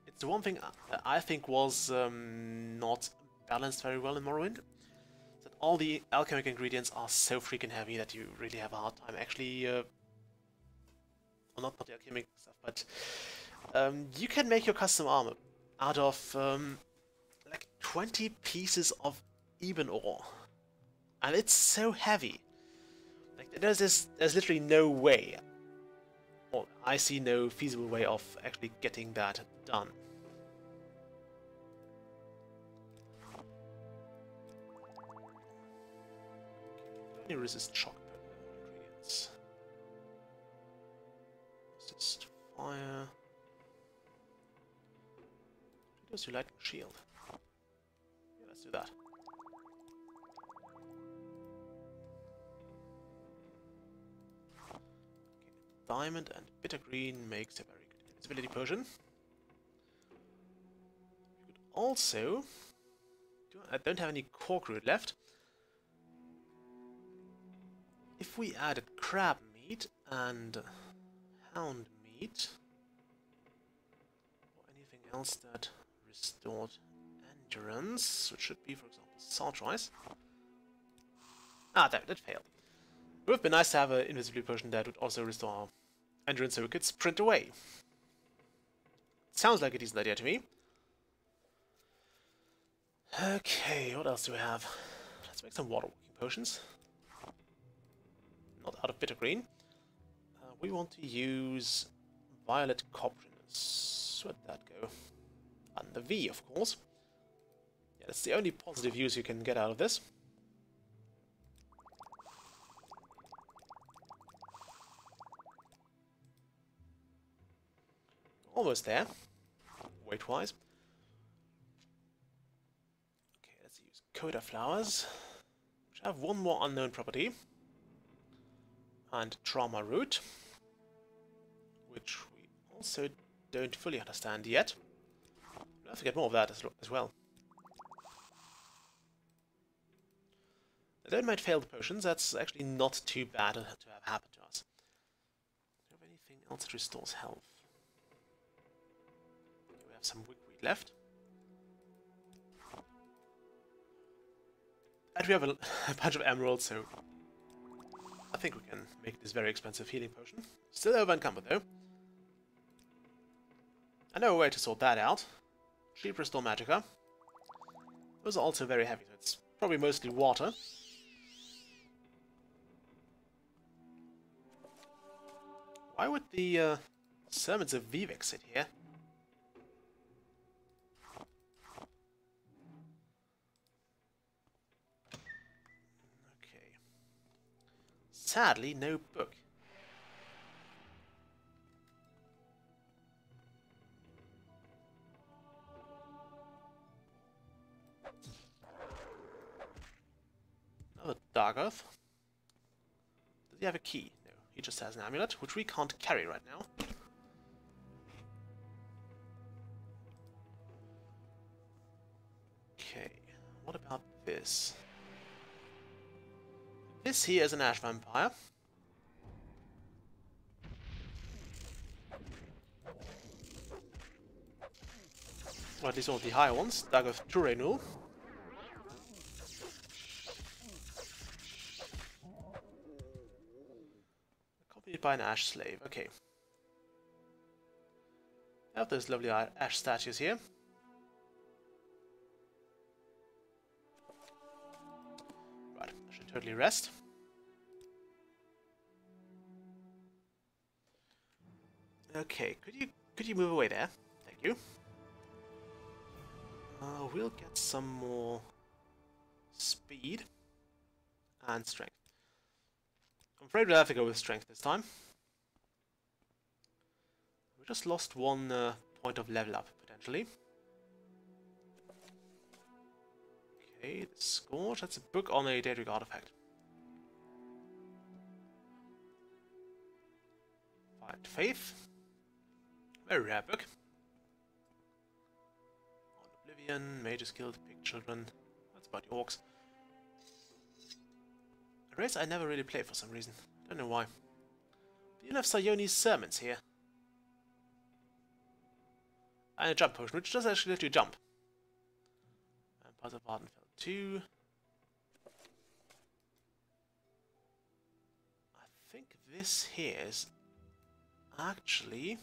It's the one thing that I think was not balanced very well in Morrowind. That all the alchemic ingredients are so freaking heavy that you really have a hard time actually... well, not the alchemic stuff, but you can make your custom armor out of like 20 pieces of ebon ore. And it's so heavy. Like, there's literally no way, or I see no feasible way of actually getting that done. Only resist shock ingredients. Resist fire. Does your lightning shield? Yeah, let's do that. Diamond and bitter green makes a very good invisibility potion. We could also... I don't have any cork root left. If we added crab meat and hound meat, or anything else that restored endurance, which should be, for example, salt rice. Ah, damn, that failed. It would have been nice to have an invisibility potion that would also restore our endurance so we could sprint away. Sounds like a decent idea to me. Okay, what else do we have? Let's make some water walking potions. Not out of bitter green. We want to use violet copriness. Where'd that go? And the V, of course. Yeah, that's the only positive use you can get out of this. Almost there, weight-wise. Okay, let's use Coda flowers, which have one more unknown property, and Trauma root, which we also don't fully understand yet. We'll have to get more of that as well. I don't mind failed potions. That's actually not too bad to have happen to us. Do we have anything else that restores health? Some wigweed left. And we have a bunch of emeralds, so I think we can make this very expensive healing potion. Still over encumbered though. I know a way to sort that out. Cheap restore magicka. Those are also very heavy, so it's probably mostly water. Why would the servants of Vivek sit here? Sadly, no book. Another Dark Earth. Does he have a key? No, he just has an amulet, which we can't carry right now. Okay, what about this? This here is an ash vampire. Or at least all the higher ones. Dagoth Turenul. Accompanied by an ash slave. Okay. I have those lovely ash statues here. Totally rest. Okay, could you move away there? Thank you. We'll get some more speed and strength. I'm afraid we'll have to go with strength this time. just lost one point of level up, potentially. Okay, the Scourge, that's a book on a Daedric artifact. Find Faith. Very rare book. On Oblivion, Mage's Guild, Pig Children. That's about the orcs. A race I never really played for some reason. Don't know why. But you have Sayoni's Sermons here. And a jump potion, which does actually let you jump. And Path of Ardenfell 2. I think this here is actually...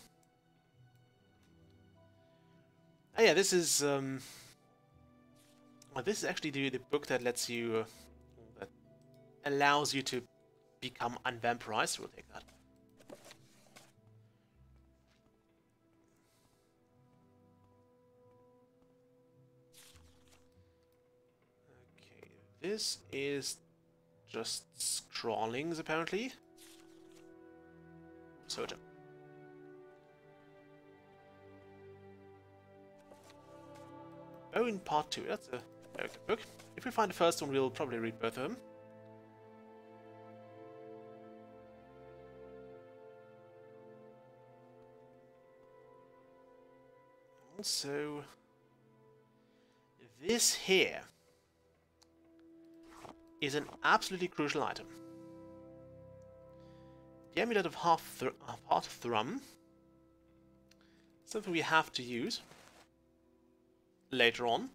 Oh yeah, this is well, this is actually the book that lets you that allows you to become unvampirized. We'll take that. Okay, this is just scrawlings apparently. Soja. In part 2, that's a very good book. If we find the first one, we'll probably read both of them. Also, this here is an absolutely crucial item. The Amulet of Heart Thrum. Something we have to use later on.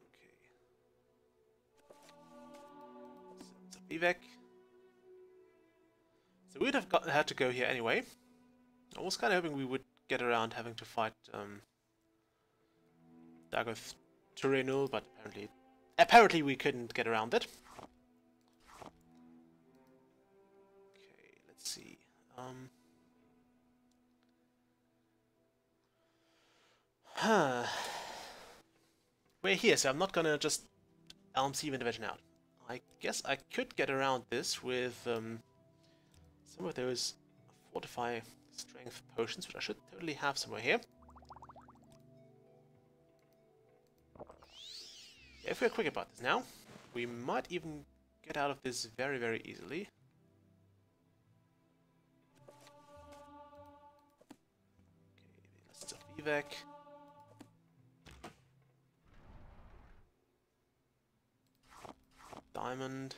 Okay. So Vivek. So we'd have had to go here anyway. I was kind of hoping we would get around having to fight Dagoth Turinul, but apparently we couldn't get around it. Okay, let's see. We're here, so I'm not gonna just Elm Sieve Division out. I guess I could get around this with some of those Fortify Strength potions, which I should totally have somewhere here. Yeah, if we're quick about this now, we might even get out of this very, very easily. Okay, let's just Vivek. Diamond.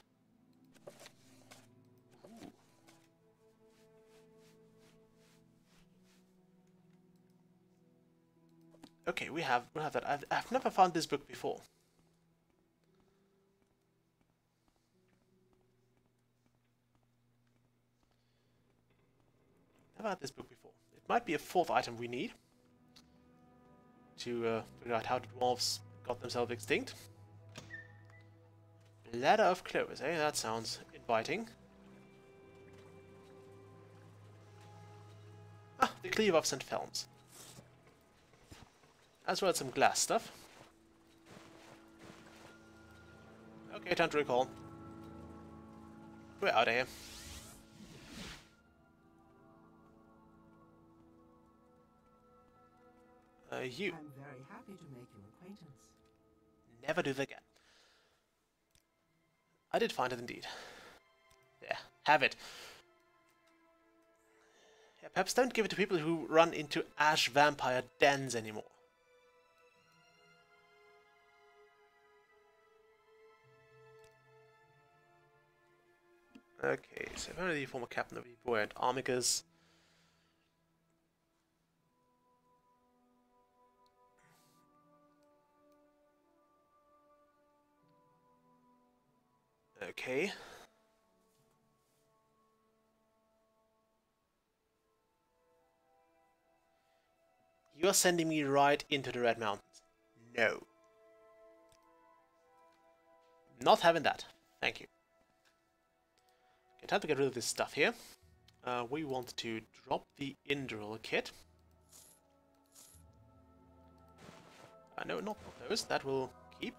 Ooh. Okay, we'll have that. I've never found this book before. Never had this book before. It might be a fourth item we need to figure out how the dwarves got themselves extinct. Ladder of Clovers, eh? That sounds inviting. Ah, the Cleave of St. Felms. As well as some glass stuff. Okay, time to recall. We're out of here. You. I'm very happy to make your acquaintance. Never do that again. I did find it indeed. There, have it. Yeah, perhaps don't give it to people who run into ash vampire dens anymore. Okay, so apparently the former captain of the buoyant Armicus. Okay. You're sending me right into the Red Mountains. No. Not having that. Thank you. Okay, time to get rid of this stuff here. We want to drop the Indral kit. No, not those. That will keep.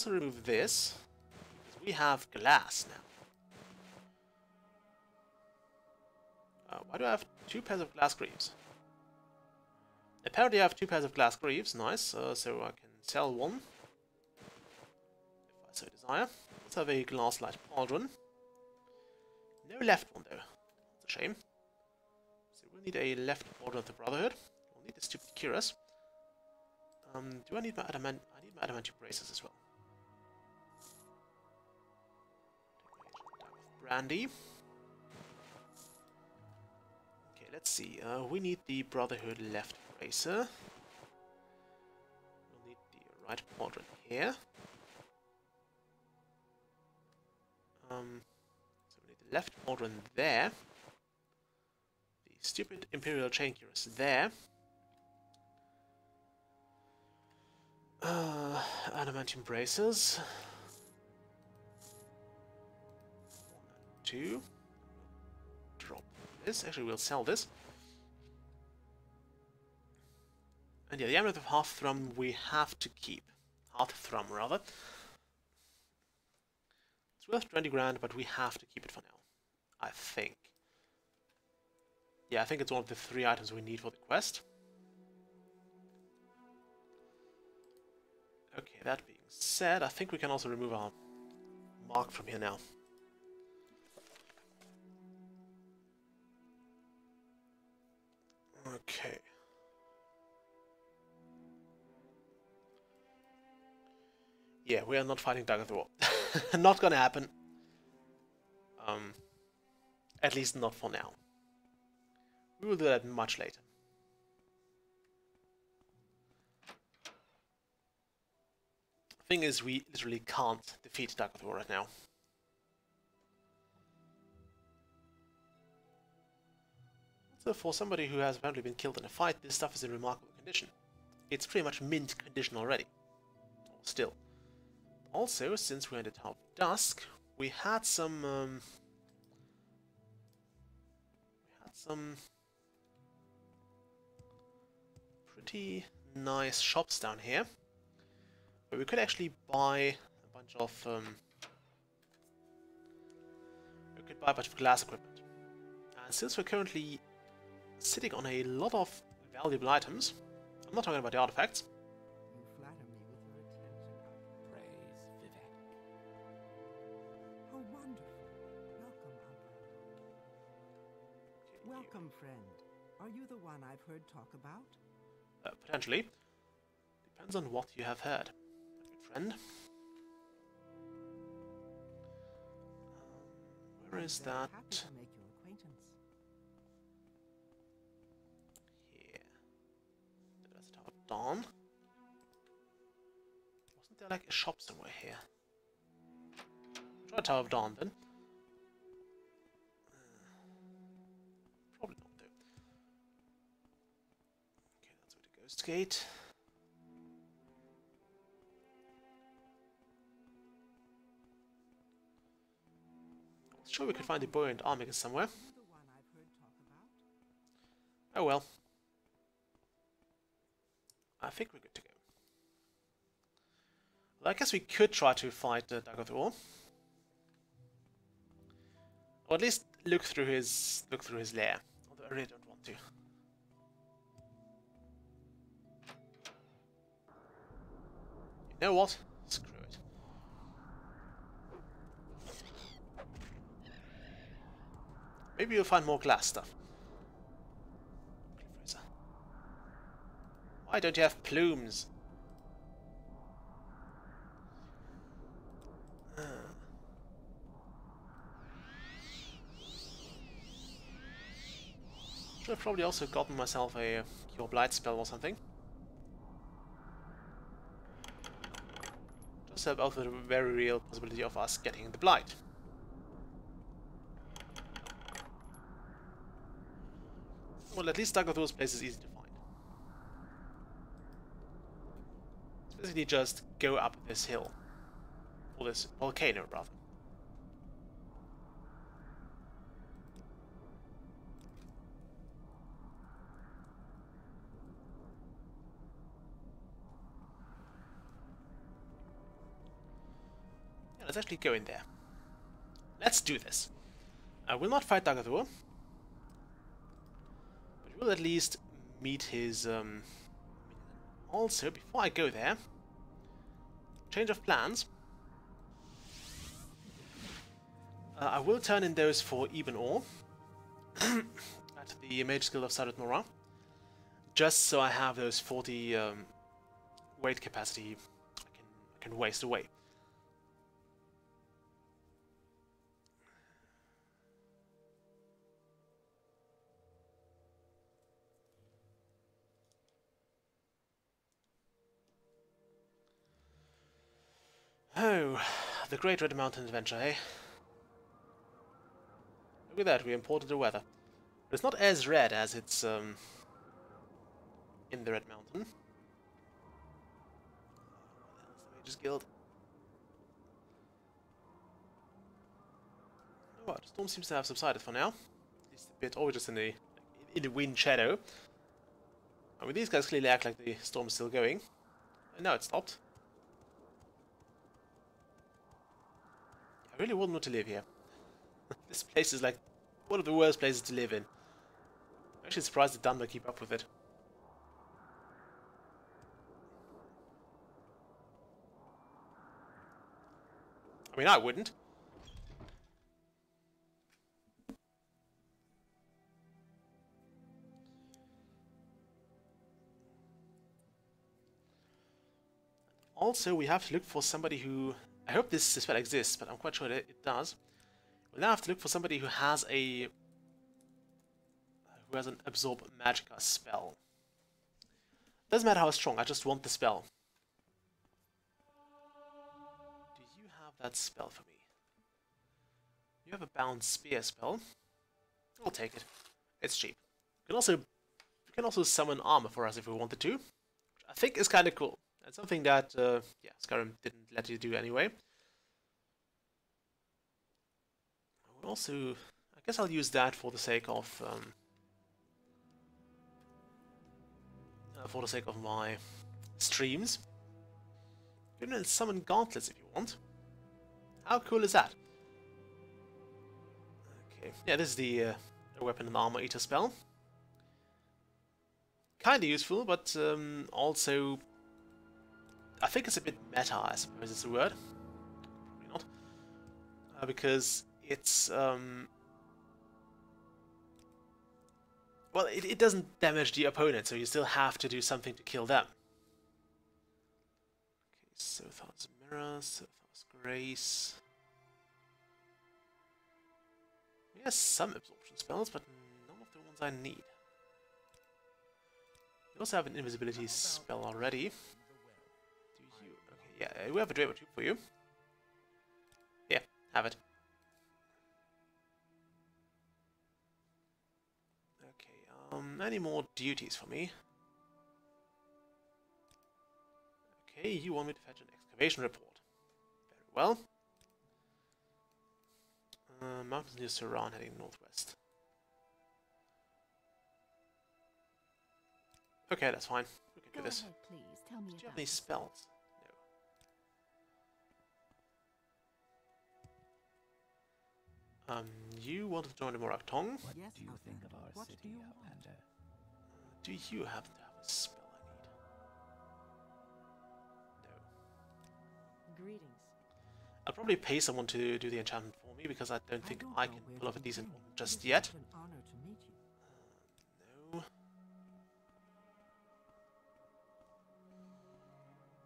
also remove this, because we have glass now. Why do I have 2 pairs of glass greaves? Apparently I have 2 pairs of glass greaves, nice, so I can sell one, if I so desire. Let's have a glass light pauldron. No left one though, that's a shame. So we'll need a left pauldron of the Brotherhood. We'll need the stupid cuirass. Do I need my adamant? I need my adamantium braces as well. Take my brandy. Okay, let's see. We need the Brotherhood left bracer. We'll need the right quadrant here. So we need the left quadrant there. The stupid Imperial chain cuirass there. Adamantium braces. 1 and 2. Drop this. Actually, we'll sell this. And yeah, the Amulet of Hearththrum we have to keep. Hearththrum, rather. It's worth 20 grand, but we have to keep it for now. I think. Yeah, I think it's one of the 3 items we need for the quest. Okay, that being said, I think we can also remove our mark from here now. Okay. Yeah, we are not fighting Dagger War. Not gonna happen. At least not for now. We will do that much later. Thing is, we literally can't defeat Dagger War right now. So for somebody who has apparently been killed in a fight, this stuff is in remarkable condition. It's pretty much mint condition already. Still. Also, since we're in the Tower of Dusk, we had some pretty nice shops down here, where we could actually buy a bunch of glass equipment. And since we're currently sitting on a lot of valuable items, I'm not talking about the artifacts. You flatter me with your attention. Praise Vivek. How wonderful. Welcome, Umbra. Welcome, friend. Are you the one I've heard talk about? Potentially. Depends on what you have heard, my good friend. Where is that? Happy to make your acquaintance. Here. That's the Tower of Dawn. Wasn't there like a shop somewhere here? Try Tower of Dawn then. Probably not though. Okay, that's where the Ghost Gate. Sure, we could find the buoyant armigers somewhere. You the one I've heard talk about? Oh well. I think we're good to go. Well, I guess we could try to fight Dagger War. Or at least look through his lair. Although I really don't want to. You know what? Screw it. Maybe you'll find more glass stuff. Why don't you have plumes? Should have probably also gotten myself a Cure Blight spell or something. Just have out the very real possibility of us getting the Blight. Well, at least Dagger Thor's place is easy to find. It's basically just go up this hill. Or this volcano, rather. let's actually go in there. Let's do this. I will not fight Dagathur, but we will at least meet his... Also, before I go there, change of plans. I will turn in those for even ore at the Mage Guild of Sarat Nora, just so I have those 40 weight capacity I can waste away. Oh, the Great Red Mountain Adventure, eh? Look at that, we imported the weather. But it's not as red as it's in the Red Mountain. What the hell is the Mages Guild? Oh, the storm seems to have subsided for now. At least a bit, or just in the wind shadow. I mean, these guys clearly act like the storm is still going. And now it stopped. I really wouldn't want to live here. This place is like one of the worst places to live in. I'm actually surprised the Thunder keep up with it. I mean, I wouldn't. Also, we have to look for somebody who... I hope this spell exists, but I'm quite sure that it does. We'll now have to look for somebody who has a... who has an Absorb Magicka spell. Doesn't matter how strong, I just want the spell. Do you have that spell for me? You have a Bound Spear spell. I'll take it. It's cheap. We can also summon armor for us if we wanted to, which I think is kind of cool. That's something that, yeah, Skyrim didn't let you do anyway. I would also... I guess I'll use that for the sake of... my streams. You can summon gauntlets if you want. How cool is that? Okay, yeah, this is the weapon and armor eater spell. Kinda useful, but also... I think it's a bit meta, I suppose it's a word. Probably not. Because it's... well, it doesn't damage the opponent, so you still have to do something to kill them. Okay, Sothar's Mirror, Sothar's Grace... He has some absorption spells, but none of the ones I need. You also have an invisibility spell already. Yeah, we have a Draper Tube for you. Yeah, have it. Okay, any more duties for me? Okay, you want me to fetch an excavation report. Very well. Mountains near Saran heading northwest. Okay, that's fine. We can do this. Go ahead, please. Tell me Do you have about any it. spells? You want to join the Morak Tong? What Yes, do you think of our what do city, you want? Outlander? Do you happen to have a spell I need? No. Greetings. I'll probably pay someone to do the enchantment for me, because I don't think I can pull off a decent one just yet. It's an honor to meet you. No.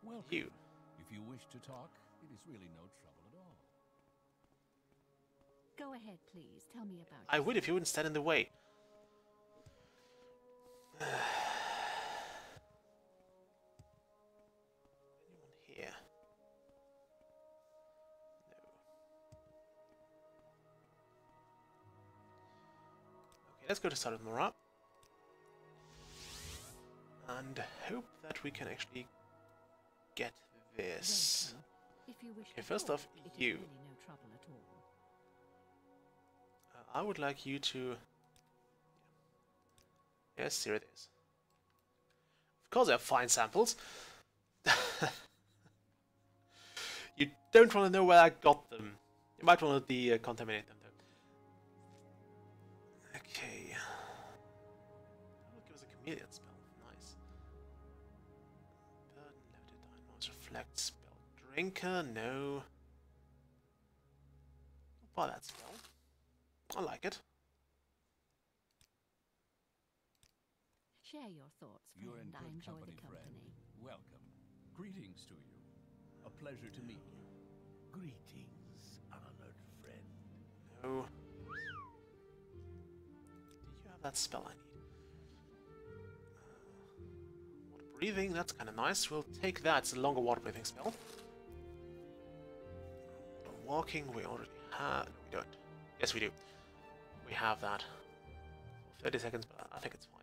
Welcome. You. If you wish to talk, it is really no trouble at all. Go ahead, please. Tell me about I it. would if you wouldn't stand in the way. Anyone here? No. Okay, let's go to Sarat Nora. And hope that we can actually get this. If you wish Okay, to first talk, off, it is you. really no trouble at all. I would like you to... Yes, here it is. Of course I have fine samples. You don't want to know where I got them. You might want to decontaminate them though. Okay. Oh, give us a chameleon spell. Nice. Burden, limited dynamos, reflect spell. Drinker, no. I'll buy that spell. I like it. Share your thoughts, You're in friend. I good enjoy the company, friend. company. Welcome. Greetings to you. A pleasure to meet you. Greetings, honored friend. No. Do you have that spell I need? Water breathing, that's kind of nice. We'll take that. It's a longer water breathing spell. Walking, we already have. No, we don't. Yes, we do. We have that. For 30 seconds, but I think it's fine.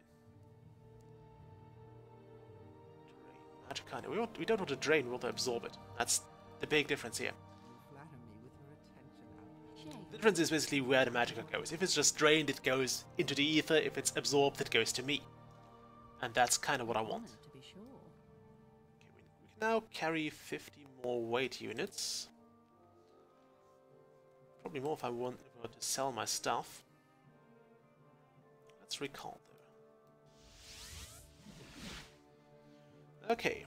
Drain magic. No, we don't want to drain, we want to absorb it. That's the big difference here. You flatter me with your attention, Albert. Share The your difference is basically where the magic goes. If it's just drained, it goes into the ether. If it's absorbed, it goes to me. And that's kind of what I want. honor, to be sure. Okay, we can now carry 50 more weight units. Probably more if I want to sell my stuff. Let's recall though. Okay.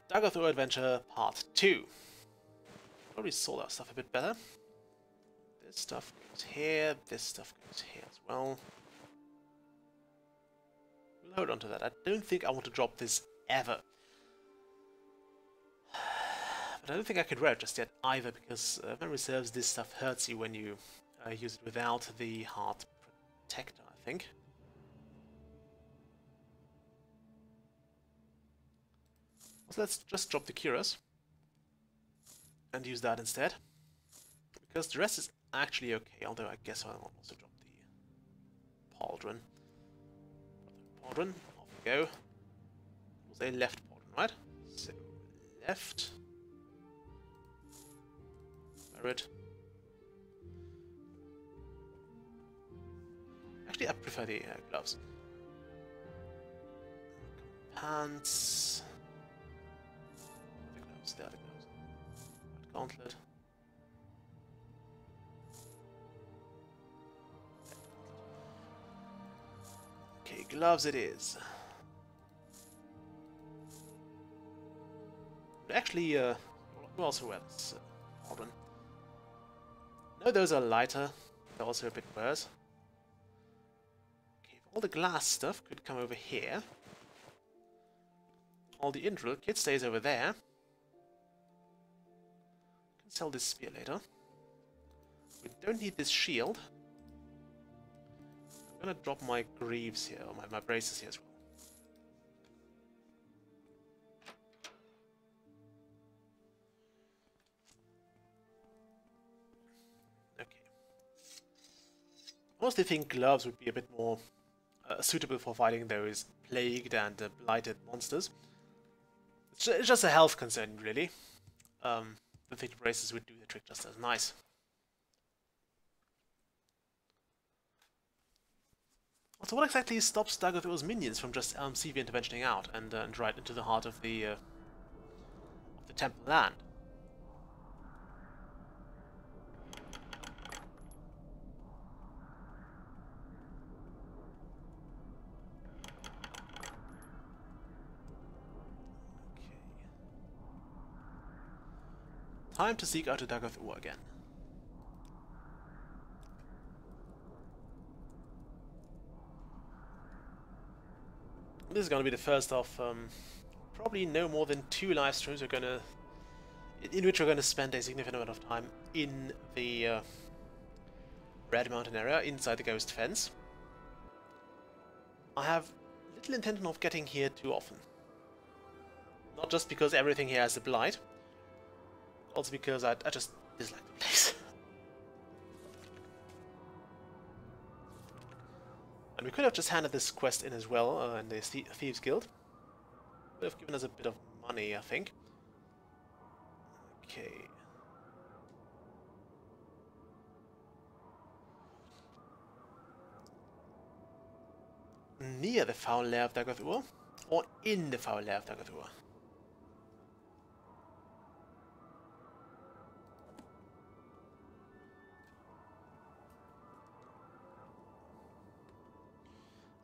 Dagger Through Adventure Part 2. Probably sold our stuff a bit better. This stuff goes here, this stuff goes here as well. We'll hold on to that. I don't think I want to drop this ever. But I don't think I could wear it just yet either, because if memory serves, this stuff hurts you when you use it without the heart protector, I think. So let's just drop the cuirass and use that instead, because the rest is actually okay, although I guess I'll also drop the pauldron. Pauldron, off we go. It was a left pauldron, right? So, left. It. Actually, I prefer the gloves. Pants. The gloves, there are the gloves. Right, gauntlet. Okay, gloves it is. Actually, we'll also wear this pauldron. No, those are lighter. They're also a bit worse. Okay, all the glass stuff could come over here. All the Indril kit stays over there. Can sell this spear later. We don't need this shield. I'm gonna drop my greaves here, or my braces here as well. I mostly think gloves would be a bit more suitable for fighting those plagued and blighted monsters. It's just a health concern, really. I think braces would do the trick just as nice. So what exactly stops Daggerthor's minions from just CV interventioning out and right into the heart of the temple land? Time to seek out a Daggerthor again. This is going to be the first of probably no more than 2 live streams in which we're going to spend a significant amount of time in the Red Mountain area, inside the Ghost Fence. I have little intention of getting here too often. Not just because everything here has a blight, also because I just dislike the place. And we could have just handed this quest in as well, in the Thieves Guild. Would have given us a bit of money, I think. Okay. Near the foul lair of Daggerthor. or in the far left Dagathua?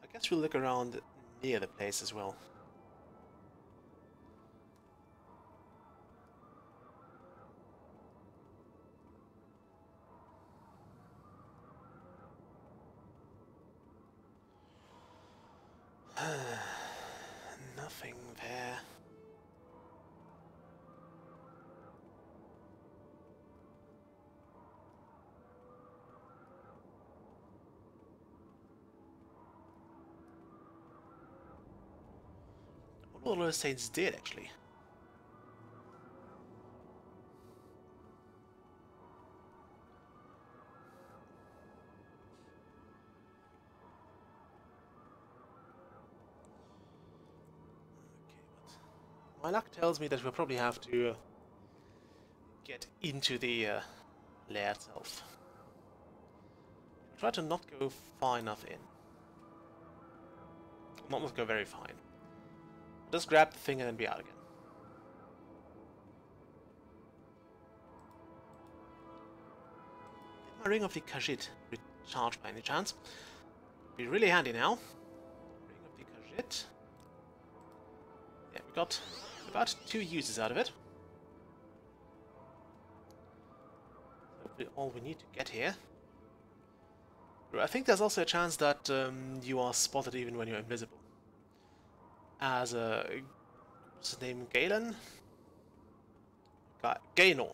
I guess we'll look around near the place as well. Nothing there. What all those saints did actually. My luck tells me that we'll probably have to get into the lair itself. Try to not go far enough in. Not go very fine. Just grab the thing and then be out again. Did my Ring of the Khajiit recharge by any chance? Be really handy now. Ring of the Khajiit. Yeah, we got about 2 uses out of it. Hopefully all we need to get here. I think there's also a chance that you are spotted even when you're invisible. As what's his name? Galen? Gaynor.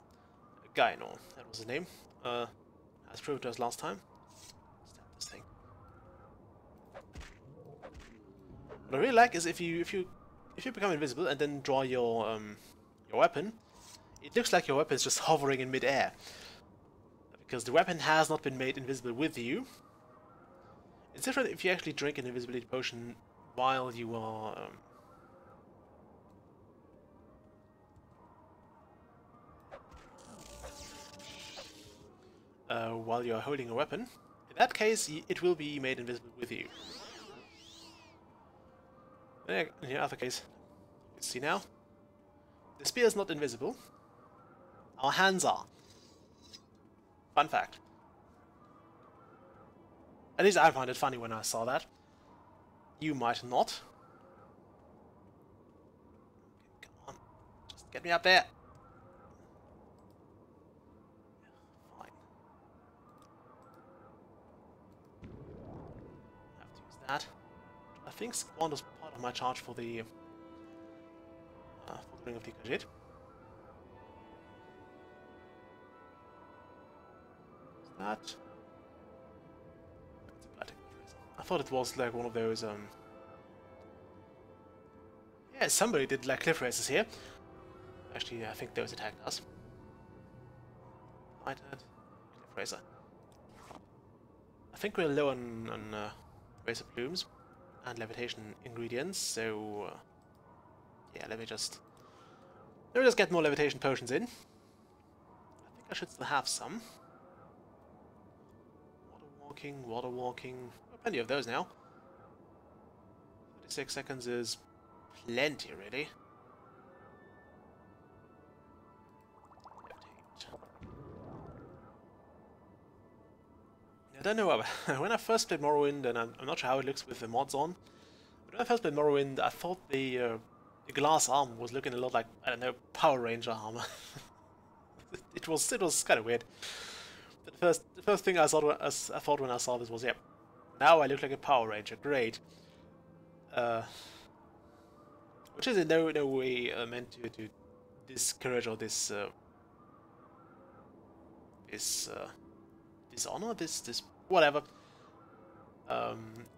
Gaynor, that was his name. As proved to us last time. Stab this thing. What I really like is if you become invisible and then draw your weapon, it looks like your weapon is just hovering in mid-air. Because the weapon has not been made invisible with you. It's different if you actually drink an invisibility potion while you are while you are holding a weapon. In that case, it will be made invisible with you. In the other case, you see now, the spear is not invisible. Our hands are. Fun fact. At least I found it funny when I saw that. You might not. Come on, just get me up there. Fine. Have to use that. I think spawn was part of my charge for the Ring of the Khajiit. That. I thought it was like one of those yeah, somebody did like cliff races here. Actually, I think those attacked us. Cliff racer. I think we're low on racer plumes and levitation ingredients, so yeah, let me just get more levitation potions in. I think I should still have some. Water walking. Plenty of those now. 36 seconds is plenty, really. I don't know, when I first played Morrowind, and I'm not sure how it looks with the mods on, but when I first played Morrowind, I thought the glass armor was looking a lot like, I don't know, Power Ranger armor. it was kind of weird. The first thing I thought when I saw this was, yeah, now I look like a Power Ranger. Great. Which is in no way meant to discourage or dishonor this whatever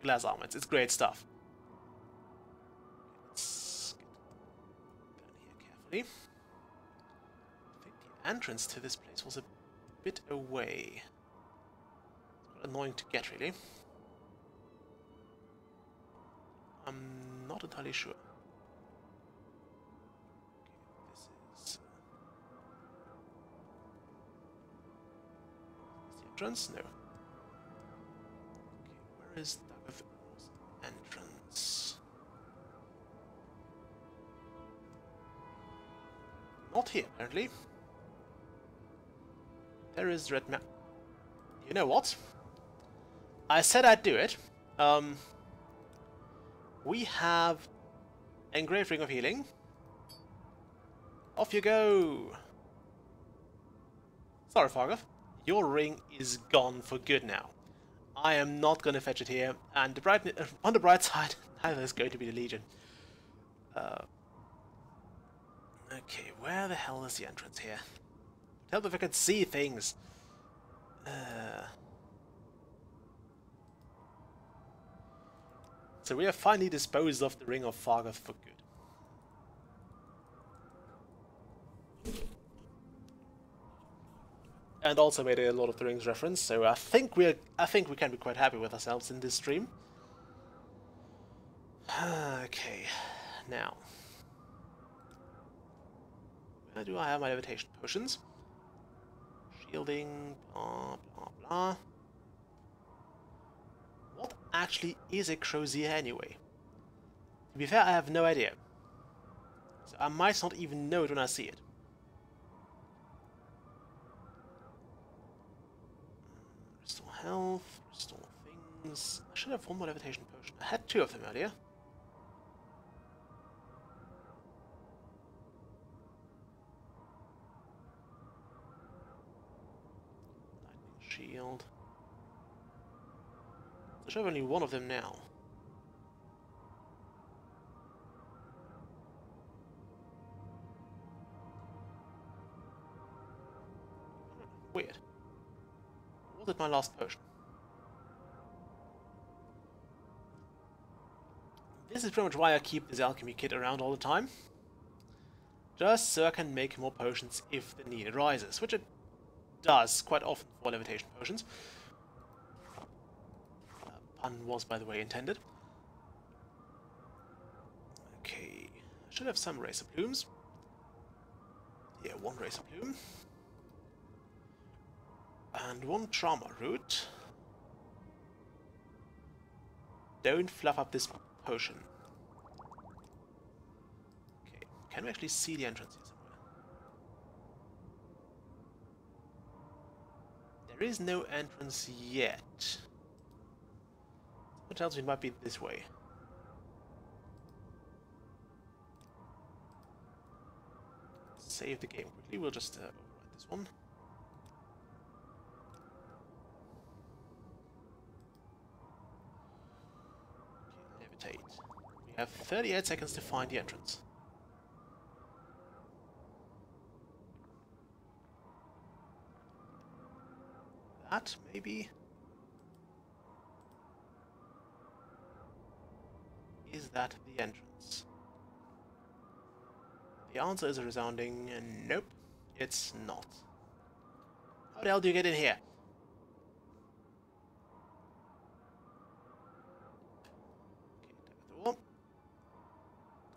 glass armor. It's great stuff. Let's get down here carefully. I think the entrance to this place was a bit away. It's quite annoying to get, really. I'm not entirely sure. Okay, this is the entrance? No. Okay, where is Dagger's entrance? not here, apparently. There is red map. You know what? I said I'd do it. We have engraved ring of healing. Off you go! Sorry, Fargoth. Your ring is gone for good now. I am not going to fetch it here, and on the bright side, neither is going to be the Legion. Okay, where the hell is the entrance here? Tell me if I can see things. So we have finally disposed of the Ring of Fargoth for good. And also made a Lord of the Rings reference, so I think we can be quite happy with ourselves in this stream. Okay, now where do I have my levitation potions? Shielding, blah blah blah. What actually is a crozier anyway? To be fair, I have no idea. So I might not even know it when I see it. Restore health, restore things. I should have one more levitation potion. I had 2 of them earlier. Lightning shield. I should have only 1 of them now. Weird. Was it my last potion? This is pretty much why I keep this alchemy kit around all the time. Just so I can make more potions if the need arises, which it does quite often for levitation potions. Pun was, by the way, intended. Okay, I should have some Racer Plumes. Yeah, 1 Racer Plume. And 1 Trauma Root. Don't fluff up this potion. Okay, can we actually see the entrance here somewhere? There is no entrance yet. What tells me it might be this way? Save the game quickly. We'll just override this one. Okay, levitate. We have 38 seconds to find the entrance. That maybe. Is that the entrance? The answer is a resounding nope, it's not. How the hell do you get in here? Okay, door.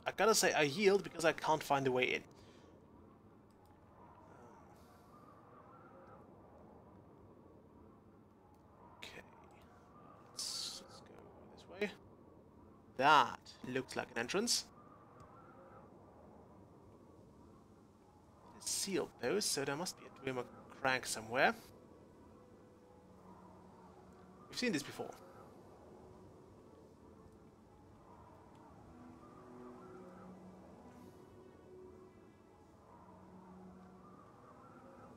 I gotta say I yield because I can't find the way in. Okay, let's go this way. That looks like an entrance. It's sealed though, so there must be a Dwemer crank somewhere. We've seen this before.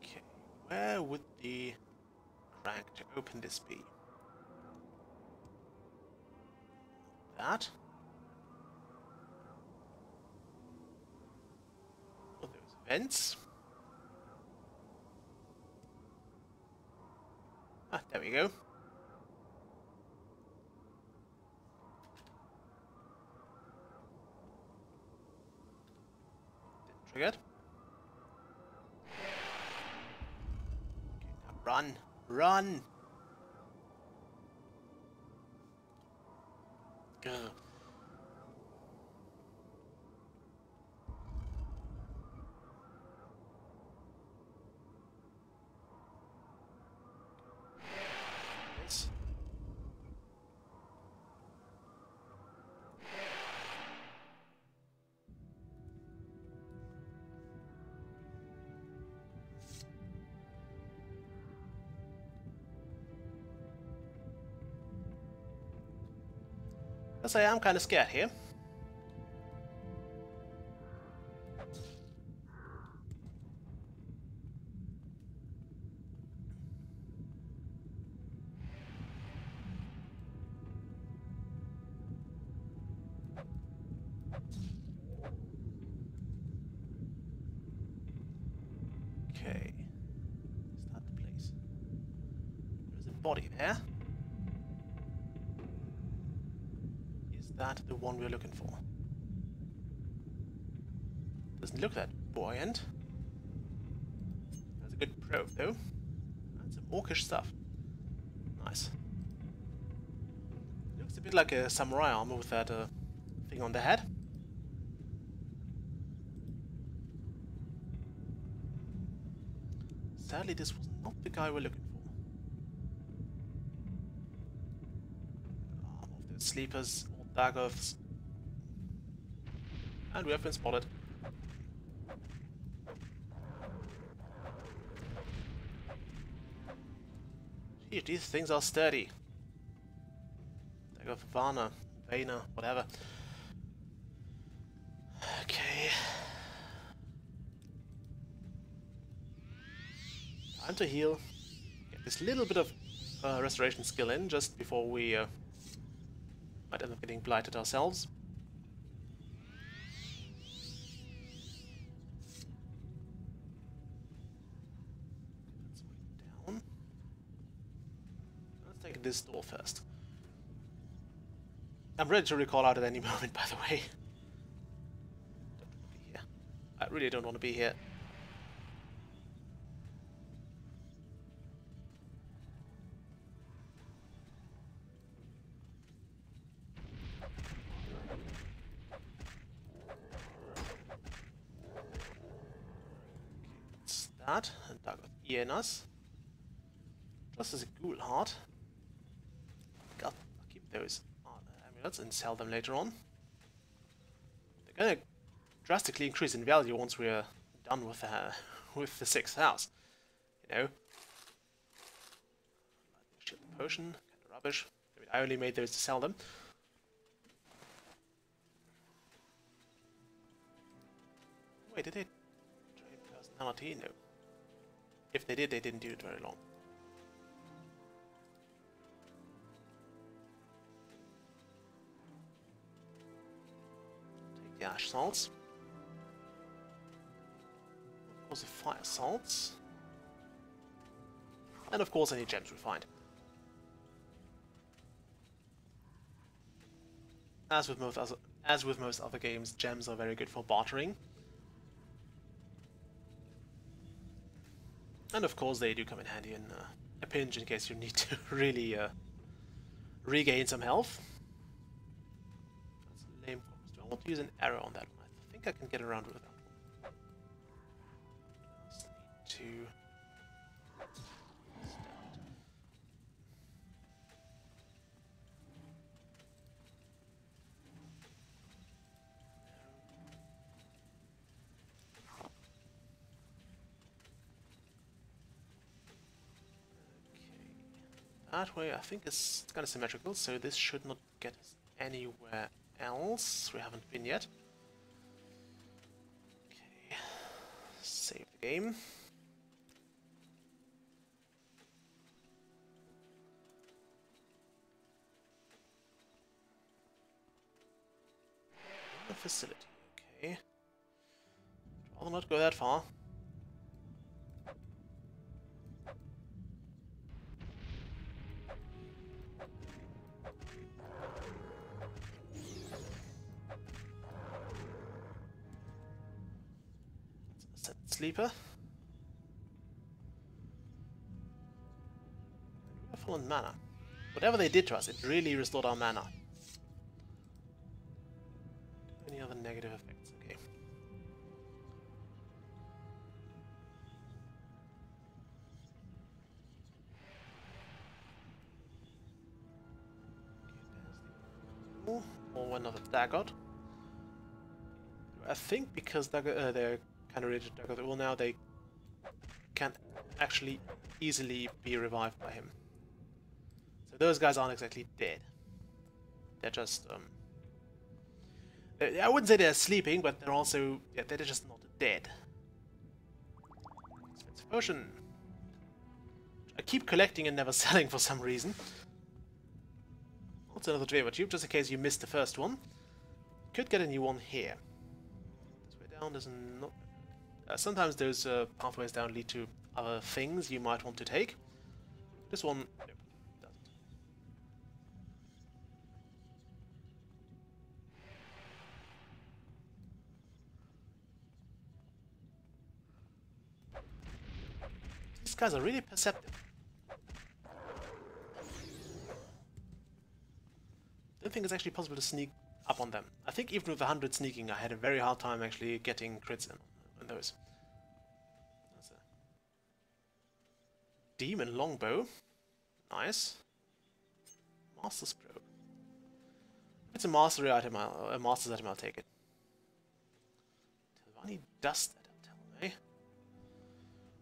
Okay, where would the crank to open this be? That. Oh, those vents. Ah, there we go. Didn't trigger it. Okay, now run! Run! Go. Yes. Because I am kind of scared here. Okay. Start the place. There's a body there. Is that the one we're looking for? Doesn't look that buoyant. That's a good probe, though. That's some orcish stuff. Nice. Looks a bit like a samurai armor with that thing on the head. Sadly, this was not the guy we're looking for. Arm of the sleepers or daggers. And we have been spotted. Gee, these things are sturdy. Dagger of Vana, Vana, whatever. Okay. Time to heal. Get this little bit of restoration skill in just before we might end up getting blighted ourselves. Down. Let's take this door first. I'm ready to recall out at any moment, by the way. Don't want to be here. I really don't want to be here. That, and Dark with Ienas. Just as a ghoul heart. God, I'll keep those amulets and sell them later on. They're gonna drastically increase in value once we're done with the 6th house. You know? Shield potion, kind of rubbish. I mean, I only made those to sell them. Wait, did they trade personality? No. If they did, they didn't do it very long. Take the ash salts. Of course, the fire salts. And of course, any gems we find. As with most other games, gems are very good for bartering. And of course they do come in handy in a pinch in case you need to really regain some health. That's a lame focus. Do I want to use an arrow on that one? I think I can get around with that one. Just need to... That way, I think it's kind of symmetrical, so this should not get us anywhere else. We haven't been yet. Okay, save the game. The facility, okay. I'd rather not go that far. Sleeper. We're full on mana. Whatever they did to us, it really restored our mana. Any other negative effects? Okay. Or another dagger. I think because dagger, they're kind of related to Dagger Will now, they can actually easily be revived by him. So those guys aren't exactly dead. They're just I wouldn't say they're sleeping, but they're also, yeah, they're just not dead. Expensive potion. I keep collecting and never selling for some reason. What's another Draver tube, just in case you missed the first one. Could get a new one here. This way down does not. Sometimes those pathways down lead to other things you might want to take. This one, nope, doesn't. These guys are really perceptive. I don't think it's actually possible to sneak up on them. I think even with 100 sneaking, I had a very hard time actually getting crits in on those. That's a demon longbow. Nice. Master's probe. If it's a mastery item, a master's item, I'll take it. Telvanni dust adapter, eh?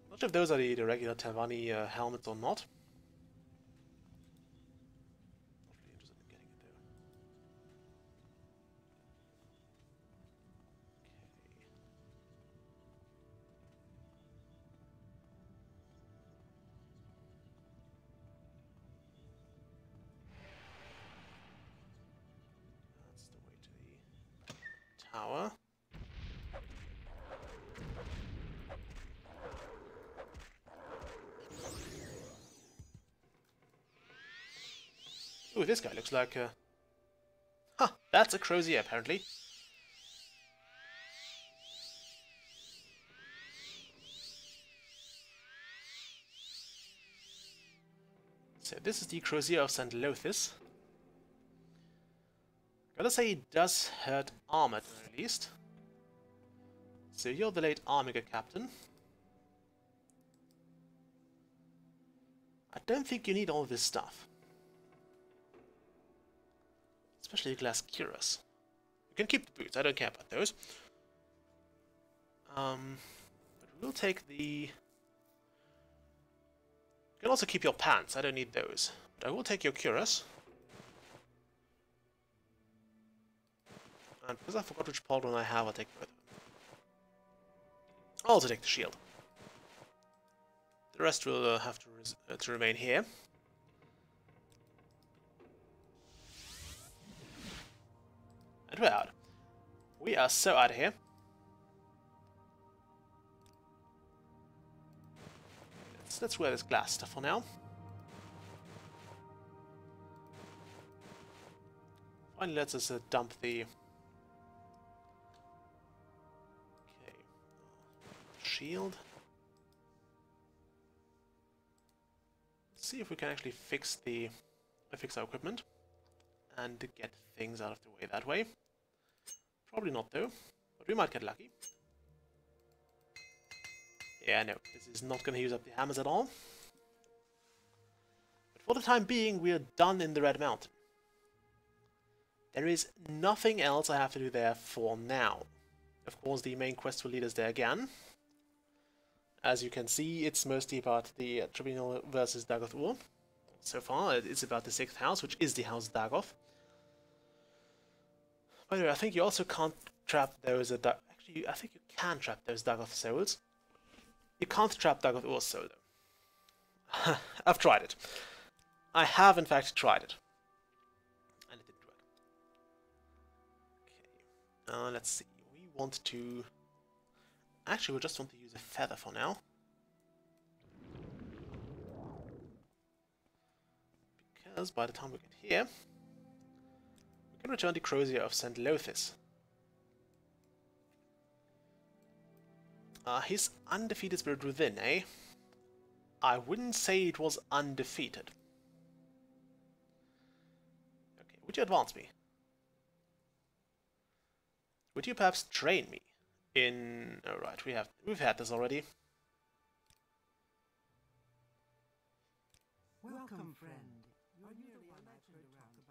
Not sure if those are the regular Telvanni helmets or not. Tower. Ooh, this guy looks like a... Huh, that's a crozier apparently. So this is the crozier of St. Lothis. Gotta say, it does hurt armor at the very least. So you're the late Armiger captain. I don't think you need all this stuff. Especially a glass cuirass. You can keep the boots, I don't care about those. But we'll take the... You can also keep your pants, I don't need those. But I will take your cuirass. And because I forgot which pauldron I have, I'll take both. I'll also take the shield. The rest will have to remain here. And we're out. We are so out of here. Let's wear this glass stuff for now. Finally, let's just dump the... shield. Let's see if we can actually fix our equipment and get things out of the way that way. Probably not though, but we might get lucky. Yeah, no, this is not going to use up the hammers at all. But for the time being, we're done in the Red Mountain. There is nothing else I have to do there for now. Of course, the main quest will lead us there again. As you can see, it's mostly about the Tribunal versus Dagoth Ur. So far, it's about the 6th house, which is the House Dagoth. By the way, I think you also can't trap those... Actually, I think you can trap those Dagoth souls. You can't trap Dagoth Ur's soul, though. I've tried it. I have, in fact, tried it. And it didn't work. Okay. Let's see. We want to... Actually, we just want to use a feather for now. Because by the time we get here, we can return the crozier of St. Lothis. His undefeated spirit within, eh? I wouldn't say it was undefeated. Okay, would you advance me? Would you perhaps train me? Oh right, we've had this already. Welcome, friend.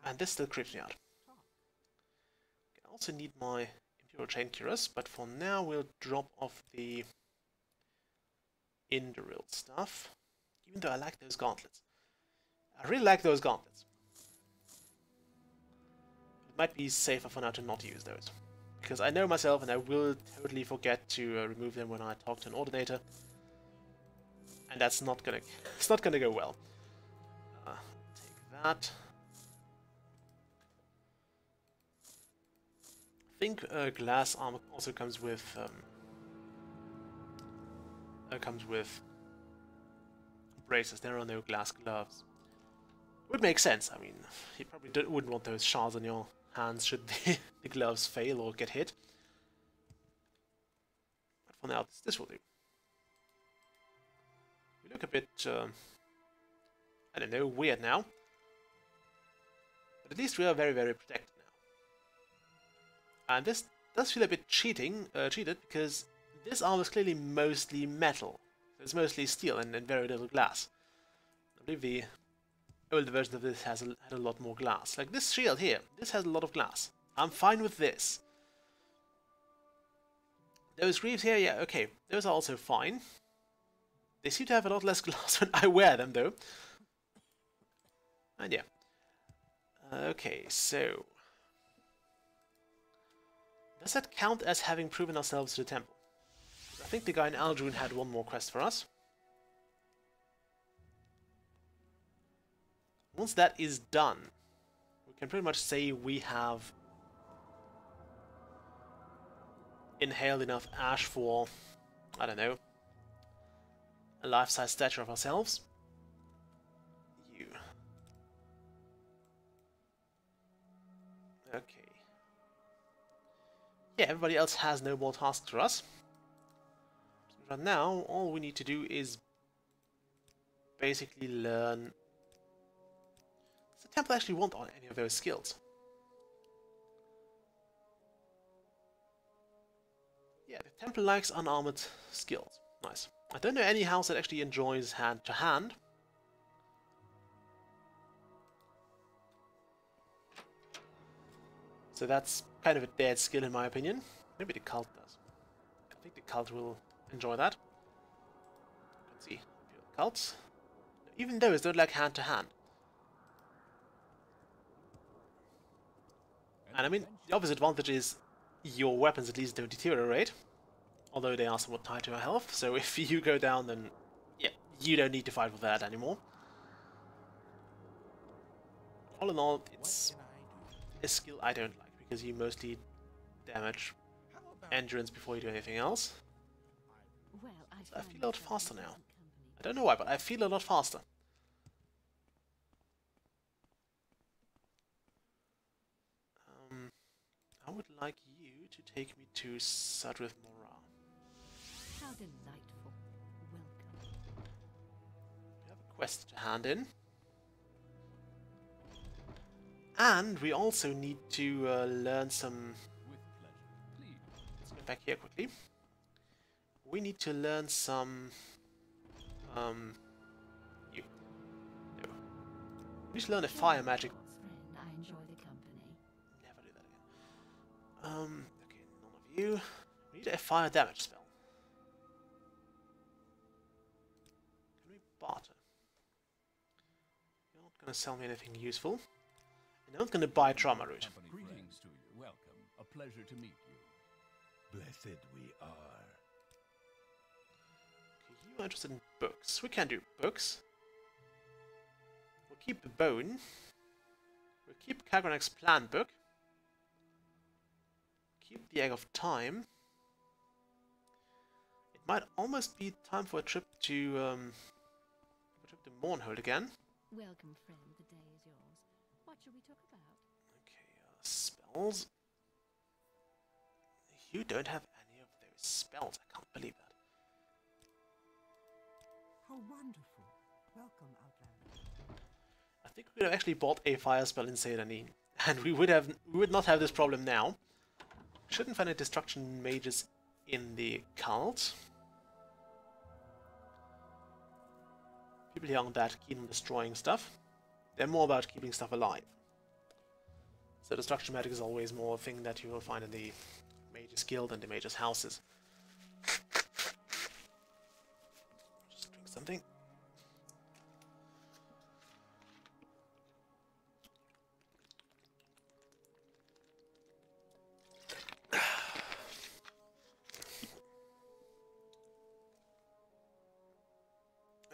And this still creeps me out. I also need my Imperial Chain Cuirass, but for now we'll drop off the Indoril stuff. Even though I like those gauntlets. I really like those gauntlets. might be safer for now to not use those. Because I know myself and I will totally forget to remove them when I talk to an ordinator. And that's not gonna, it's not gonna go well. Take that. I think glass armor also comes with braces. There are no glass gloves. Would make sense. I mean, you probably wouldn't want those shards on your hands should the gloves fail or get hit. But for now, this will do. We look a bit, I don't know, weird now. But at least we are very, very protected now. And this does feel a bit cheated because this armor is clearly mostly metal. It's mostly steel and very little glass. I believe the older version of this had a lot more glass. Like this shield here, this has a lot of glass. I'm fine with this. Those greaves here, yeah, okay, those are also fine. They seem to have a lot less glass when I wear them, though. And yeah. Okay, so... does that count as having proven ourselves to the temple? I think the guy in Aldrune had one more quest for us. Once that is done, we can pretty much say we have inhaled enough ash for, I don't know, a life-size statue of ourselves. You. Okay. Yeah, everybody else has no more tasks for us. So right now, all we need to do is basically learn... does the temple actually want any of those skills? Yeah, the temple likes unarmored skills. Nice. I don't know any house that actually enjoys hand-to-hand. So that's kind of a dead skill in my opinion. Maybe the cult does. I think the cult will enjoy that. Let's see. Cults. Even those don't like hand-to-hand. And I mean, the obvious advantage is your weapons at least don't deteriorate. Although they are somewhat tied to our health, so if you go down, then yeah, you don't need to fight with that anymore. All in all, it's a skill I don't like, because you mostly damage endurance before you do anything else. Well, I feel a lot faster now. I don't know why, but I feel a lot faster. I would like you to take me to Sadrith Morrowind. How delightful. Welcome. We have a quest to hand in. And we also need to learn some... With pleasure. Please. let's go back here quickly. We need to learn some... No. We need to learn a fire magic. Friend, I enjoy the company. Never do that again. Okay, none of you. We need a fire damage spell. Can we barter? You're not going to sell me anything useful. And I'm not going to buy trauma root. Greetings to you. Welcome. A pleasure to meet you. Blessed we are. Okay, you are interested in books. We can do books. We'll keep the bone. We'll keep Kagranak's plan book. Keep the Egg of Time. It might almost be time for a trip to Mournhold again. Welcome, friend. The day is yours. What shall we talk about? Okay, spells. You don't have any of those spells. I can't believe that. How wonderful. Welcome, Outlander. I think we could have actually bought a fire spell in Sedanin, and we would not have this problem now. Shouldn't find any destruction mages in the cult. People here aren't that keen on destroying stuff. They're more about keeping stuff alive. So destruction magic is always more a thing that you will find in the Mages Guild and the Mages Houses. Just drink something.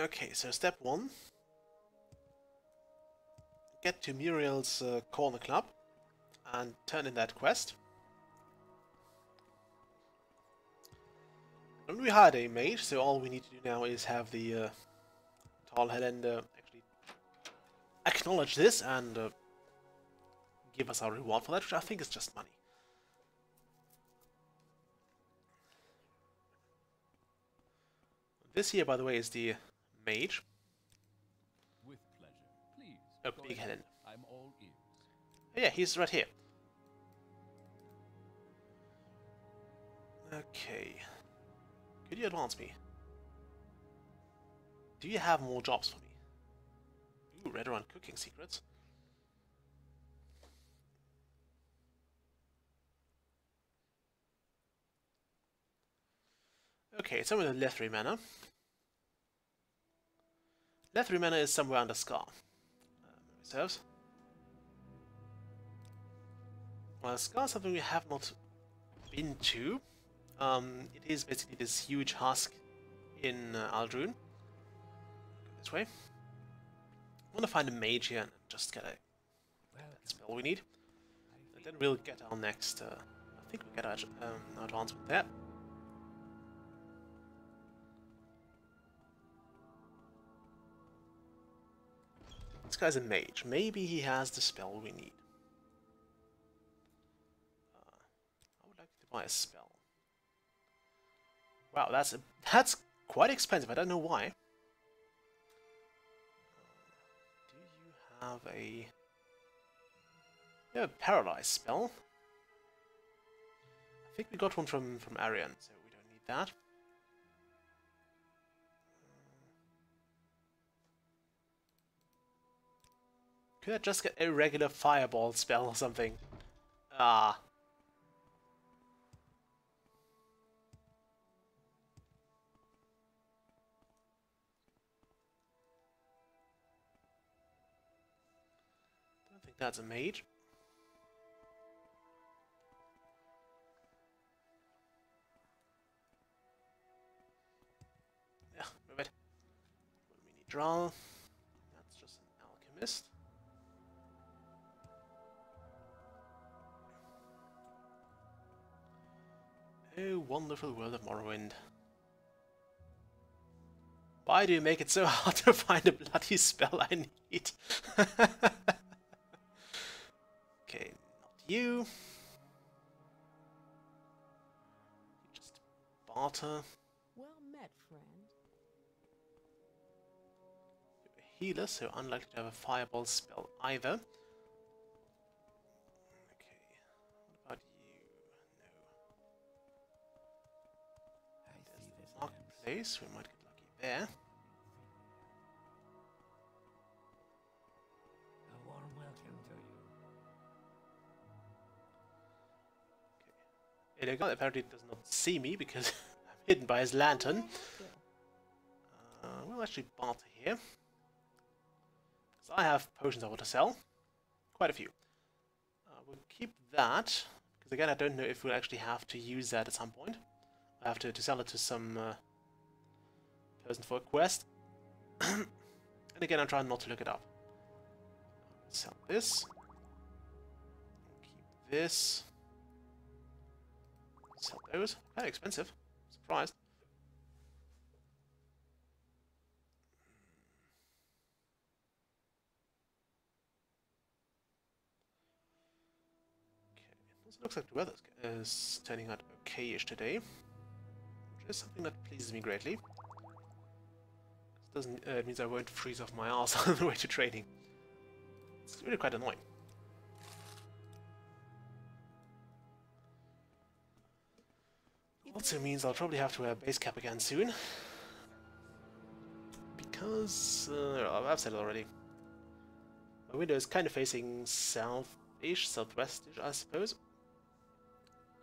Okay, so step 1. Get to Muriel's Corner Club and turn in that quest. And we hired a mage, so all we need to do now is have the Tall Highlander actually acknowledge this and give us our reward for that, which I think is just money. This here, by the way, is the mage. With pleasure. Please. Oh, go Big ahead. Helen. I'm all ears. Oh, yeah, he's right here. Okay. Could you advance me? Do you have more jobs for me? Ooh, read around cooking secrets. Okay, it's somewhere in Lethry Manor. Lethry Manor is somewhere under Scar. Serves. Well, Scar is something we have not been to. It is basically this huge husk in Aldrune. Go this way. I want to find a mage here and just get that spell we need. And then we'll get our next. I think we'll get our advancement there. This guy's a mage. Maybe he has the spell we need. I would like to buy a spell. Wow, that's quite expensive. I don't know why. Do you have a paralyzed spell? I think we got one from Arian, so we don't need that. Could I just get a regular fireball spell or something? Ah. Don't think that's a mage. Yeah, move it. What do we need? Draw. That's just an alchemist. Oh, wonderful world of Morrowind. Why do you make it so hard to find a bloody spell I need? Okay, not you. Just barter. Well met, friend. You're a healer, so unlikely to have a fireball spell either. Place. We might get lucky there. A warm welcome to you. Okay. Illegal apparently does not see me because I'm hidden by his lantern. We'll actually barter here. Because I have potions I want to sell. Quite a few. We'll keep that. Because again, I don't know if we'll actually have to use that at some point. I have to sell it to some person for a quest. And again, I'm trying not to look it up. Sell this. Keep this. Sell those. Kind of expensive. Surprised. Okay. Also looks like the weather is turning out okay-ish today, which is something that pleases me greatly. It means I won't freeze off my arse on the way to training. It's really quite annoying. Also means I'll probably have to wear a base cap again soon. Because, I've said it already. My window is kind of facing south-ish, southwest-ish, I suppose.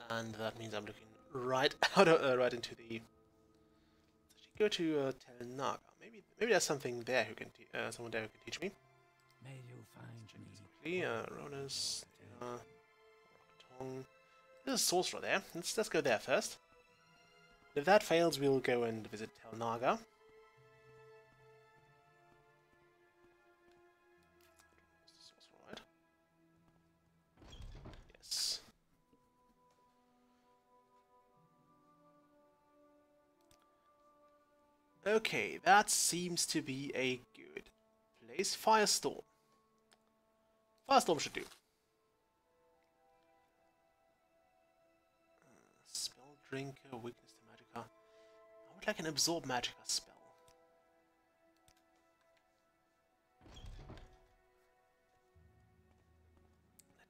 And that means I'm looking right out of, right into the... Let's actually go to Tel Naga. Maybe there's something there who can someone there who can teach me. May you find me. Quickly, Ronas, there's a sorcerer there. Let's go there first. If that fails, we'll go and visit Tel Naga. Okay, that seems to be a good place. Firestorm. Firestorm should do. Spell Drinker, Weakness to Magicka. I would like an Absorb Magicka spell.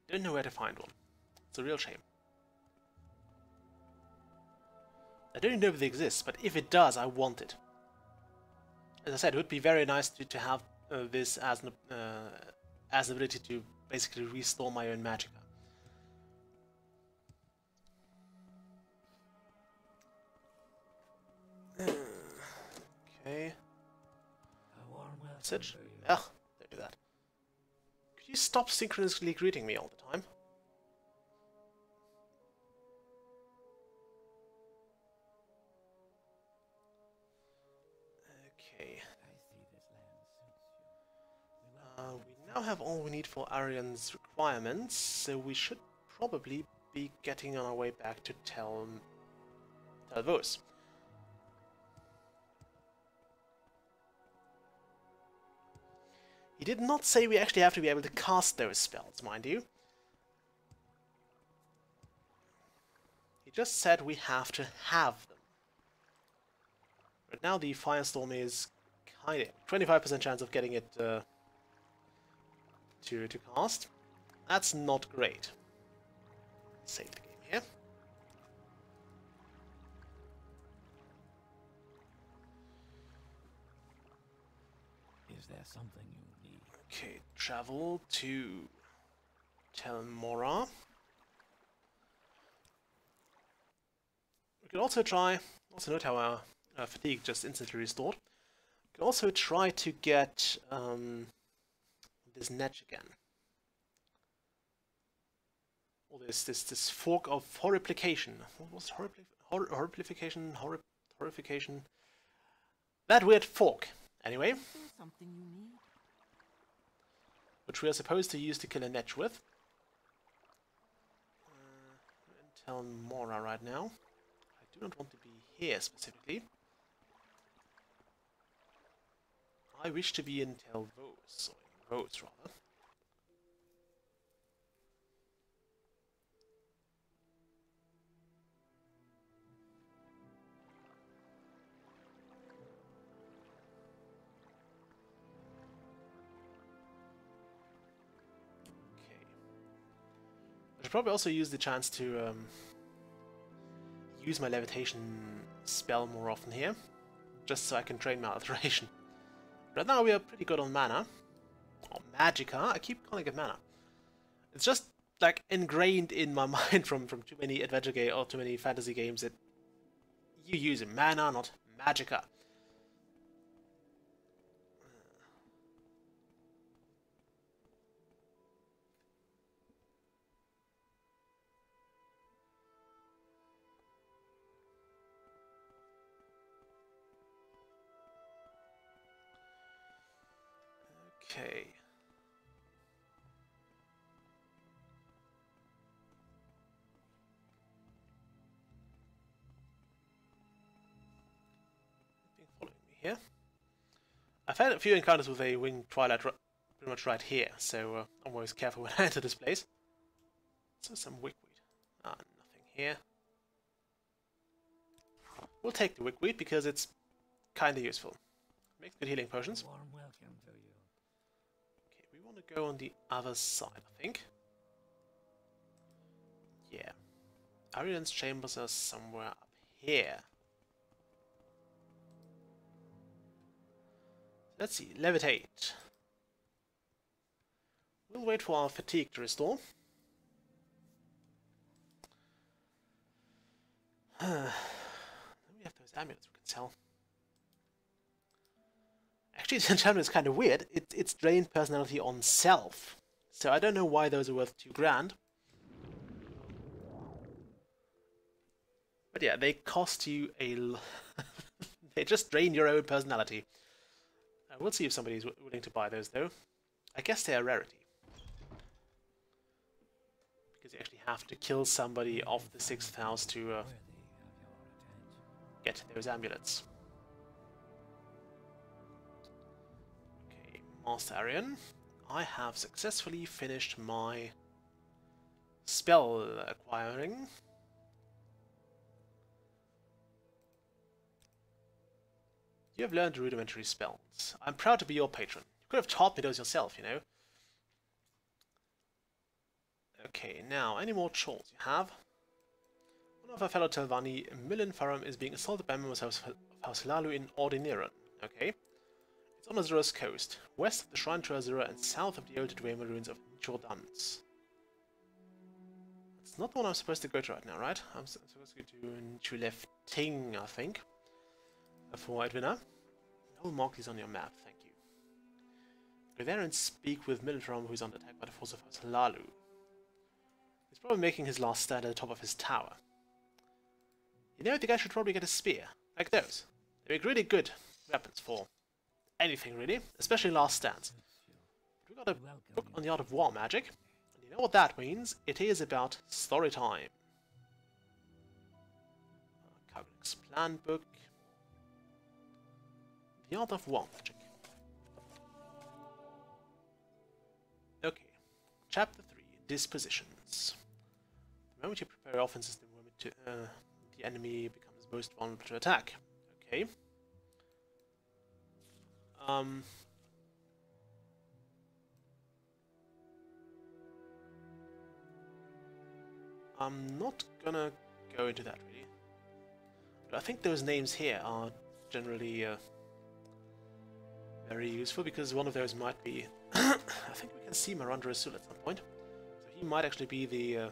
I don't know where to find one. It's a real shame. I don't know if it exists, but if it does, I want it. As I said, it would be very nice to have this as an ability to basically restore my own magicka. Okay. A warm welcome Message. to you. Ugh, don't do that. Could you stop synchronously greeting me all the time? Okay. I see this land suits you. We now have all we need for Arian's requirements, so we should probably be getting on our way back to Telvos. He did not say we actually have to be able to cast those spells, mind you. He just said we have to have them. Right now the Firestorm is kind of 25% chance of getting it to cast. That's not great. Save the game here. Is there something you need? Okay, travel to Telmora. We could also note how our fatigue just instantly restored. We could also try to get this Netch again. Or this fork of horriplication. What was horriplication? Horrification? That weird fork. Anyway. Is there something you need? Which we are supposed to use to kill a Netch with. We're in Telmora right now. I do not want to be here specifically. I wish to be in Telvos, or in Vos rather. I should probably also use the chance to use my levitation spell more often here, just so I can train my alteration. Right now we are pretty good on mana. Or magicka, I keep calling it mana. It's just like ingrained in my mind from too many adventure games or too many fantasy games that you use mana, not magicka. Okay. Following me here. I've had a few encounters with a winged twilight pretty much right here, so I'm always careful when I enter this place. So some wickweed. Ah, nothing here. We'll take the wickweed because it's kind of useful. Makes good healing potions. A warm welcome to you. Okay, we want to go on the other side, I think. Yeah. Arian's chambers are somewhere up here. Let's see, levitate. We'll wait for our fatigue to restore. Then we have those amulets we can sell. Actually, this enchantment is kind of weird. It's drained personality on self. So I don't know why those are worth 2 grand. But yeah, they cost you a they just drain your own personality. We'll see if somebody's willing to buy those, though. I guess they are rarity. Because you actually have to kill somebody off the 6th house to Worthy of your attention. get those amulets. Master Arian, I have successfully finished my spell acquiring. You have learned rudimentary spells. I'm proud to be your patron. You could have taught me those yourself, you know. Okay, now, any more chores you have? One of our fellow Telvanni, Millen Farum, is being assaulted by members of House Lalu in Ordiniran. Okay. It's on Azura's coast, west of the Shrine to Azura and south of the old Dwemer ruins of Jordans. That's not the one I'm supposed to go to right now, right? I'm supposed to go to Lefting, I think. For Edwina. I'll mark these on your map, thank you. Go there and speak with Millen Farum, who is under attack by the force of House Lalu. He's probably making his last stand at the top of his tower. You know, the guy should probably get a spear, like those. They make really good weapons for anything, really, especially last stands. But we got a book on the art of war magic, and you know what that means? It is about story time. Kaglik's plan book. The art of war magic. Okay, chapter 3, dispositions. The moment you prepare your offenses, the moment the enemy becomes most vulnerable to attack. Okay. I'm not gonna go into that really, but I think those names here are generally very useful because one of those might be I think we can see Miranda Rasul at some point, so he might actually be the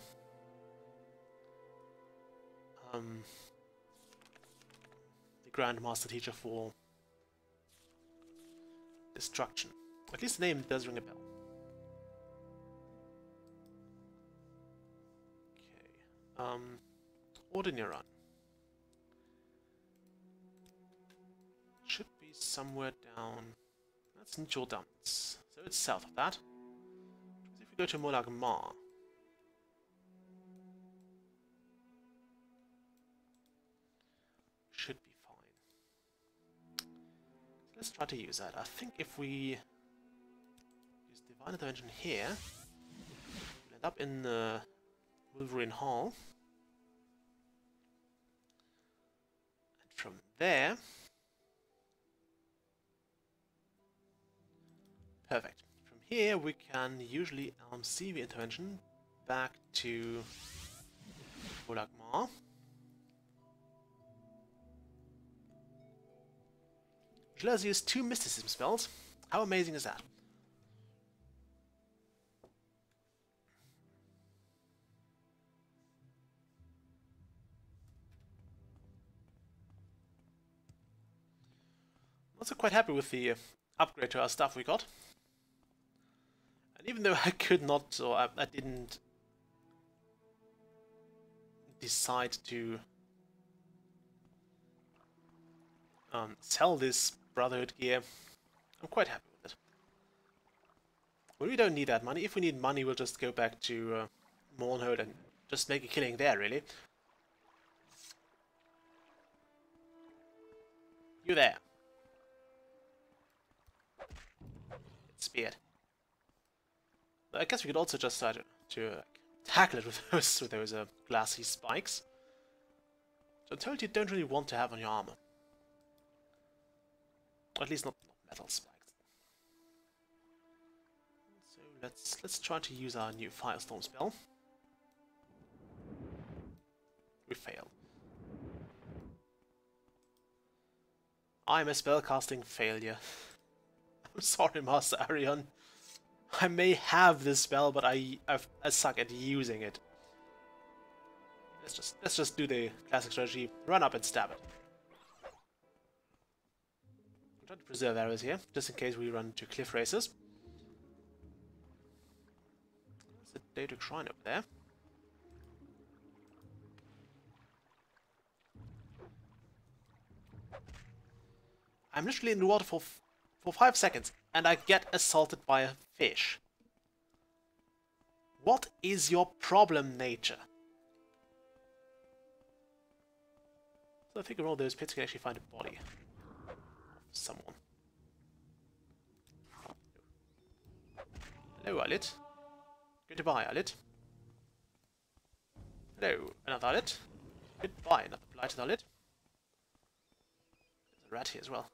Grand Master Teacher for Destruction. At least the name does ring a bell. Okay. Ordiniran. Should be somewhere down. That's in Jordans. So it's south of that. If we go to Molag Mar. Should be fine. So let's try to use that. I think if we use Divine Intervention here, we'll end up in Wolverine Hall. And from there... Perfect. From here we can usually see the intervention back to Molag Mar. Which allows you to use 2 mysticism spells. How amazing is that? I'm also quite happy with the upgrade to our stuff we got. And even though I could not, or I didn't decide to sell this Brotherhood gear, I'm quite happy with it. Well, we don't need that money. If we need money, we'll just go back to Mournhold and just make a killing there, really. You there. Get speared. I guess we could also just try to tackle it with those glassy spikes. So I'm told you don't really want to have on your armor. Or at least not metal spikes. So let's try to use our new Firestorm spell. We failed. I'm a spellcasting failure. I'm sorry, Master Arian. I may have this spell, but I suck at using it. Let's just do the classic strategy. Run up and stab it. I'm trying to preserve arrows here, just in case we run into cliff races. There's a Daedric Shrine over there. I'm literally in the water for 5 seconds, and I get assaulted by a fish. What is your problem, nature? So I think around those pits you can actually find a body of someone. Hello, Alit. Goodbye, Alit. Hello, another Alit. Goodbye, another blighted Alit. There's a rat here as well.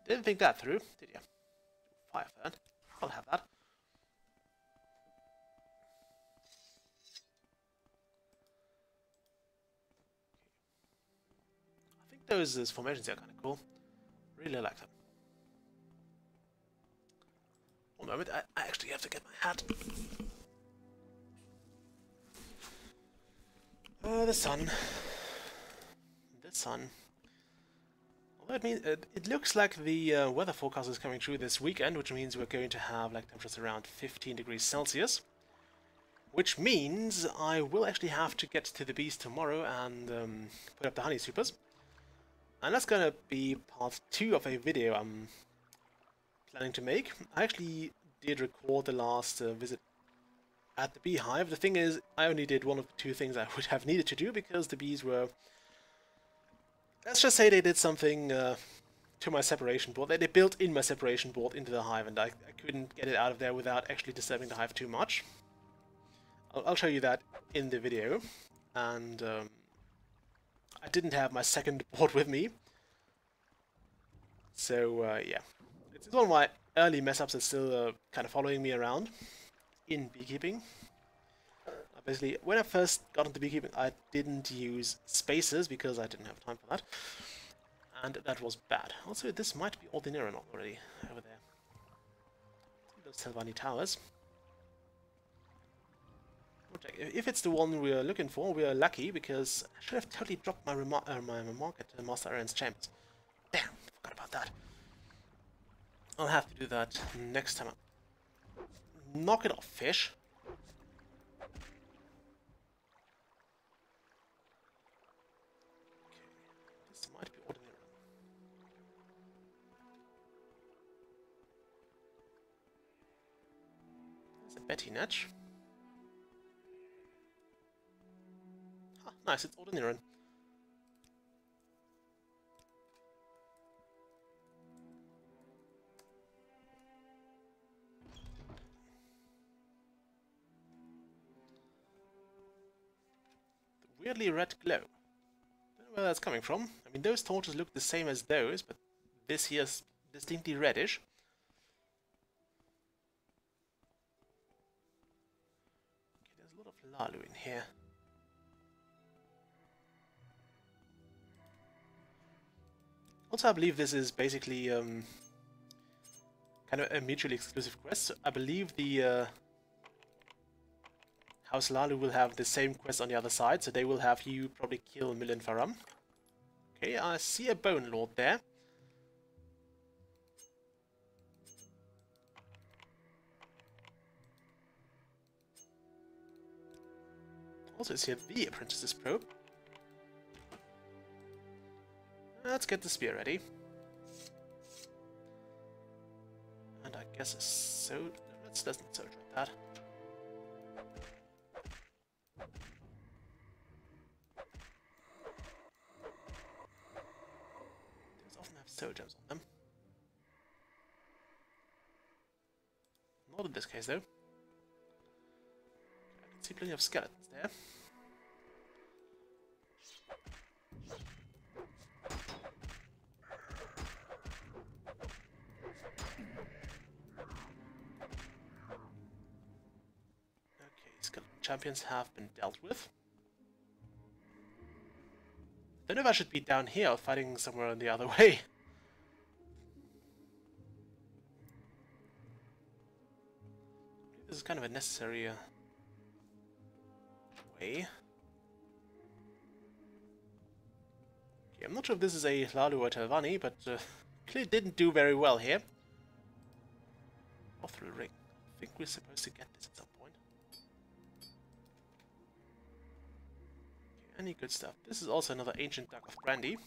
Didn't think that through, did you? Fire fan. I'll have that. I think those formations are kind of cool. Really like them. One moment, I actually have to get my hat. The sun. The sun. Although it looks like the weather forecast is coming true this weekend, which means we're going to have like temperatures around 15 degrees Celsius. Which means I will actually have to get to the bees tomorrow and put up the honey supers. And that's gonna be part 2 of a video I'm planning to make. I actually did record the last visit at the beehive. The thing is, I only did one of the 2 things I would have needed to do because the bees were... Let's just say they did something to my separation board. They built in my separation board into the hive, and I couldn't get it out of there without actually disturbing the hive too much. I'll show you that in the video. And I didn't have my second board with me. So, yeah. It's one of my early mess-ups that's still kind of following me around in beekeeping. Basically, when I first got into beekeeping, I didn't use spacers because I didn't have time for that. And that was bad. Also, this might be ordinary already over there. Those Telvanni towers. If it's the one we are looking for, we are lucky because I should have totally dropped my remark at Master Aaron's chambers. Damn, forgot about that. I'll have to do that next time. Knock it off, fish. Might be ordinary. There's a Betty Natch. Ah, nice, it's ordinary. The weirdly red glow. Where that's coming from. I mean, those torches look the same as those, but this here's distinctly reddish. Okay, there's a lot of Lalu in here. Also, I believe this is basically kind of a mutually exclusive quest. So I believe the House Lalu will have the same quest on the other side, so they will have you probably kill Milan Faram. Okay, I see a Bone Lord there. Also see the Apprentice's Probe. Let's get the spear ready. And I guess a sword. Let's not sword like that. Soul gems on them. Not in this case, though. I can see plenty of skeletons there. Okay, skeleton champions have been dealt with. I don't know if I should be down here or fighting somewhere on the other way. This is kind of a necessary way. Okay, I'm not sure if this is a Lalu or Telvanni, but clearly didn't do very well here. Off-through ring. I think we're supposed to get this at some point. Okay, any good stuff. This is also another ancient duck of brandy.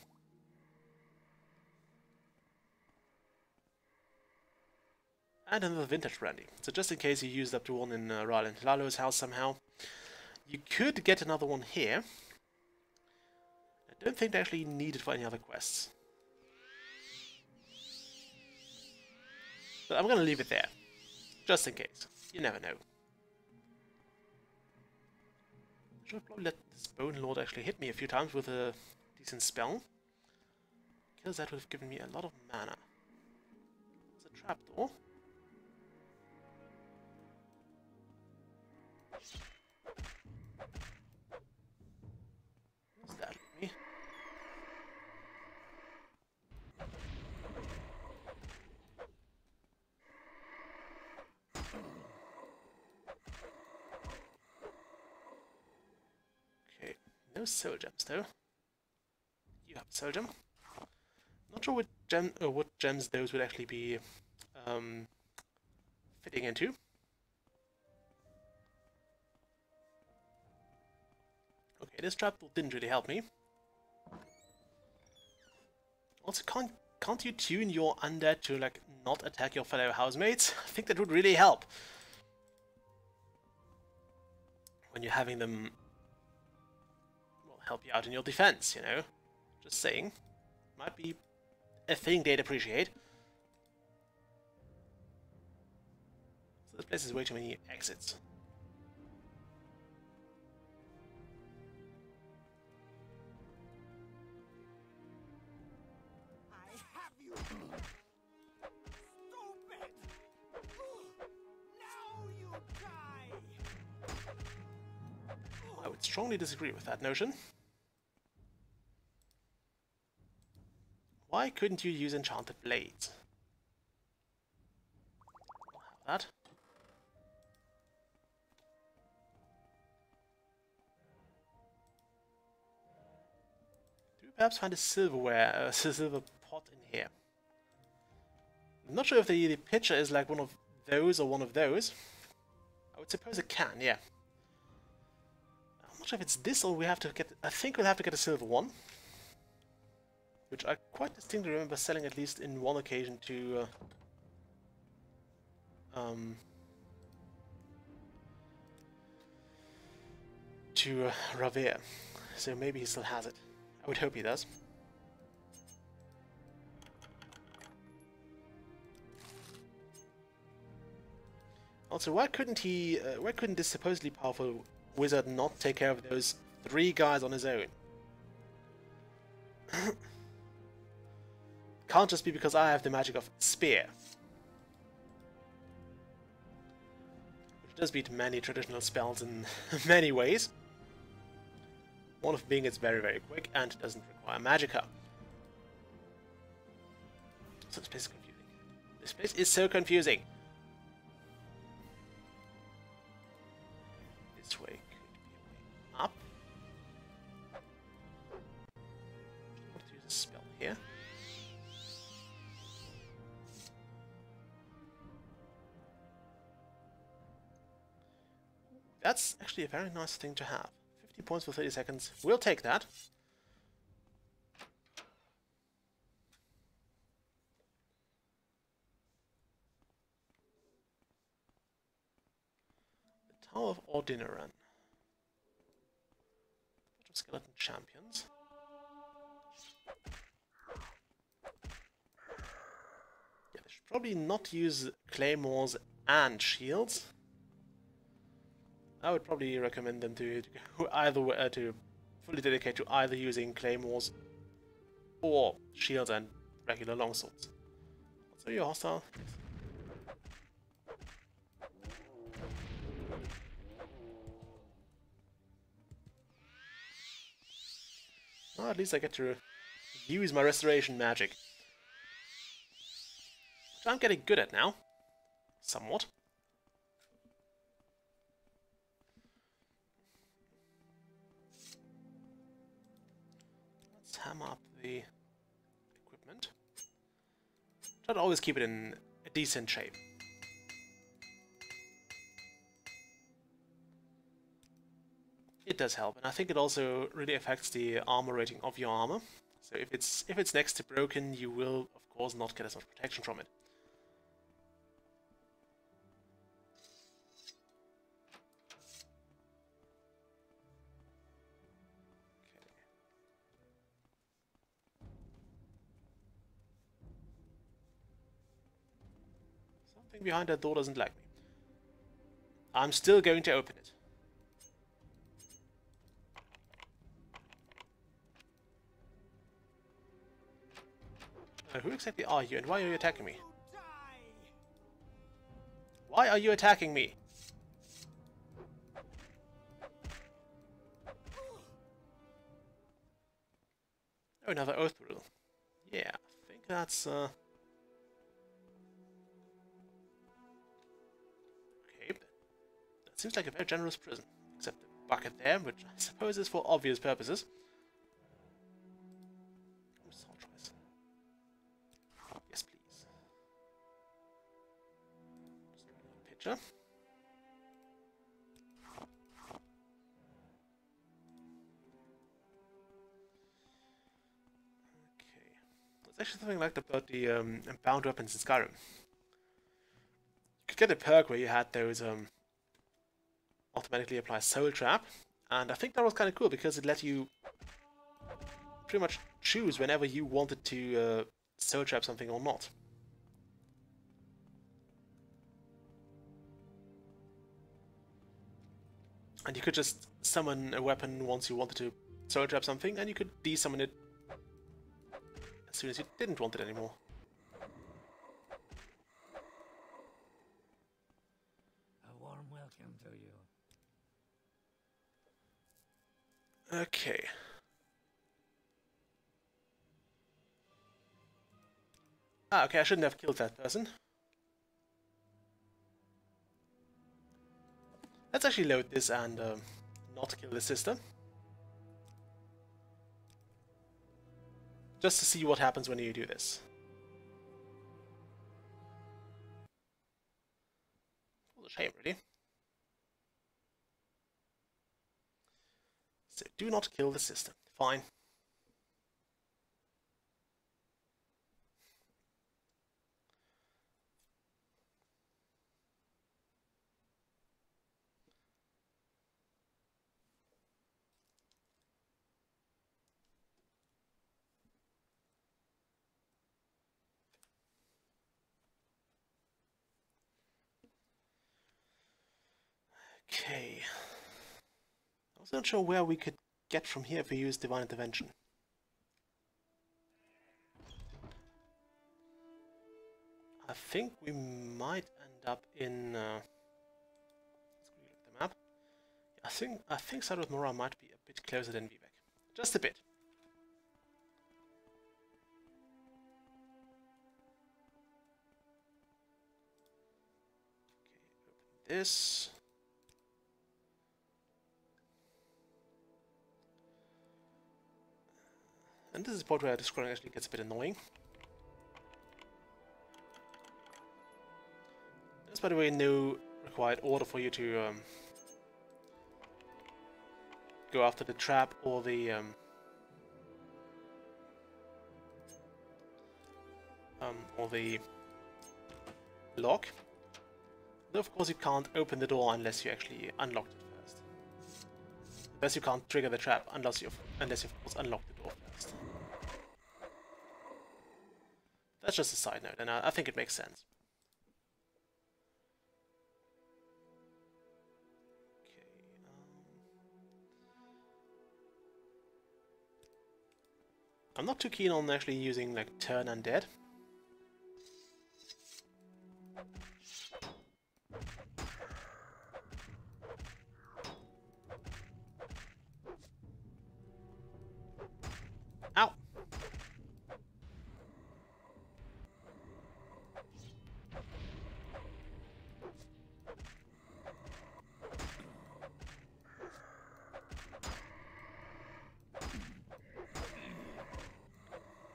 And another vintage brandy. So just in case you used up the one in Ryland Lalu's house somehow, you could get another one here. I don't think they actually need it for any other quests. But I'm gonna leave it there, just in case. You never know. Should probably let this Bone Lord actually hit me a few times with a decent spell. Because that would have given me a lot of mana. It's a trapdoor. What's that with me? Okay, no soul gems though. You have a soul gem. Not sure what gems those would actually be fitting into. Okay, this trapdoor didn't really help me. Also, can't you tune your undead to like not attack your fellow housemates? I think that would really help. When you're having them, well, help you out in your defense, you know? Just saying. Might be a thing they'd appreciate. So this place has way too many exits. I have you! Stupid! Now you die! I would strongly disagree with that notion. Why couldn't you use enchanted blades? I'll have that. Do we perhaps find a silver pot in here? I'm not sure if the pitcher is like one of those or one of those. I would suppose it can, yeah. I'm not sure if it's this or we have to get... I think we'll have to get a silver one. Which I quite distinctly remember selling at least in one occasion to Ravir. So maybe he still has it. I would hope he does. Also, why couldn't this supposedly powerful wizard not take care of those 3 guys on his own? Can't just be because I have the magic of spear. Which does beat many traditional spells in many ways. One of being it's very, very quick and doesn't require magicka. So this place is confusing. This place is so confusing. This way could be a way up. I want to use a spell here. That's actually a very nice thing to have. 50 points for 30 seconds. We'll take that. The Tower of Ordinaran. Skeleton champions. Yeah, they should probably not use claymores and shields. I would probably recommend them to go either way, to fully dedicate to either using claymores or shields and regular longswords. So you're hostile. Well, at least I get to use my restoration magic, which I'm getting good at now, somewhat. Hammer up the equipment. Try to always keep it in a decent shape. It does help, and I think it also really affects the armor rating of your armor. So if it's next to broken, you will of course not get as much protection from it. Something behind that door doesn't like me. I'm still going to open it. Who exactly are you, and why are you attacking me? Why are you attacking me? Oh, another oath rule. Yeah, I think that's okay. That seems like a very generous prison, except the bucket there, which I suppose is for obvious purposes. Yes, please. Picture. Okay. There's actually something like that about the bound weapons in Skyrim. You could get a perk where you had those automatically apply soul trap, and I think that was kind of cool because it let you pretty much choose whenever you wanted to soul trap something or not. And you could just summon a weapon once you wanted to soul trap something, and you could desummon it as soon as you didn't want it anymore. A warm welcome to you. Okay. Ah, okay, I shouldn't have killed that person. Let's actually load this and not kill the sister. Just to see what happens when you do this. What a shame, really. So, do not kill the sister. Fine. Okay. I was not sure where we could get from here if we use Divine Intervention. I think we might end up in. Let's quickly look at the map. I think South Morrowind might be a bit closer than Vivek. Just a bit. Okay, open this. And this is the part where the scrolling actually gets a bit annoying. There's, by the way, no required order for you to go after the trap or the lock. Though of course you can't open the door unless you actually unlocked it first. Unless you can't trigger the trap unless you of course unlock the door first. That's just a side note, and I think it makes sense. Okay. I'm not too keen on actually using like turn undead. Ow!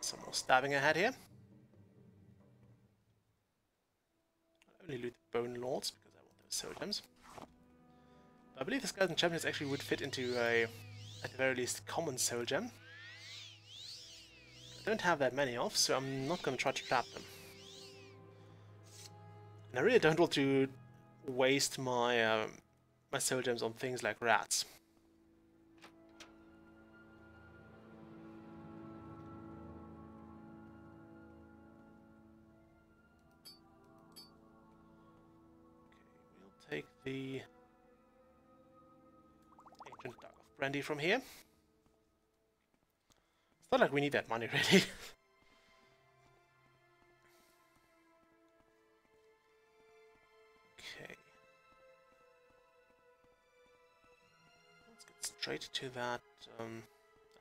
Some more stabbing ahead here. I'll only loot the Bone Lords because I want those soul gems. I believe the Skeleton Champions actually would fit into a, at the very least, common soul gem. I don't have that many of, so I'm not going to try to trap them. And I really don't want to waste my my soul gems on things like rats. take the Ancient Dark of Brandy from here. It's not like we need that money, really. Okay. Let's get straight to that. I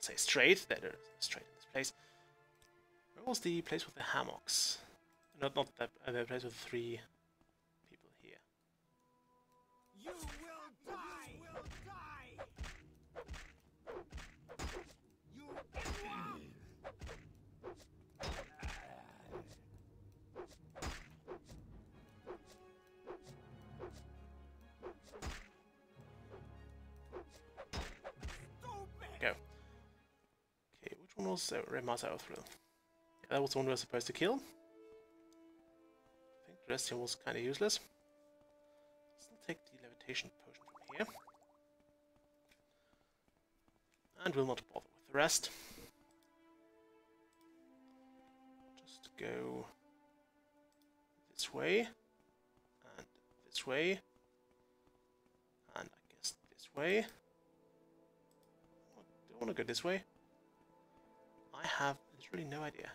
say straight. There it is, straight in this place. Where was the place with the hammocks? Not that. The place with 3 people here. You will die! You will die! You Go. Okay, which one was Remazo through? Yeah, that was the one we were supposed to kill. I think the rest here was kind of useless. Still take the levitation potion from here. And we'll not bother with the rest. Just go this way. And this way. And I guess this way. Do I want to go this way? I have literally no idea.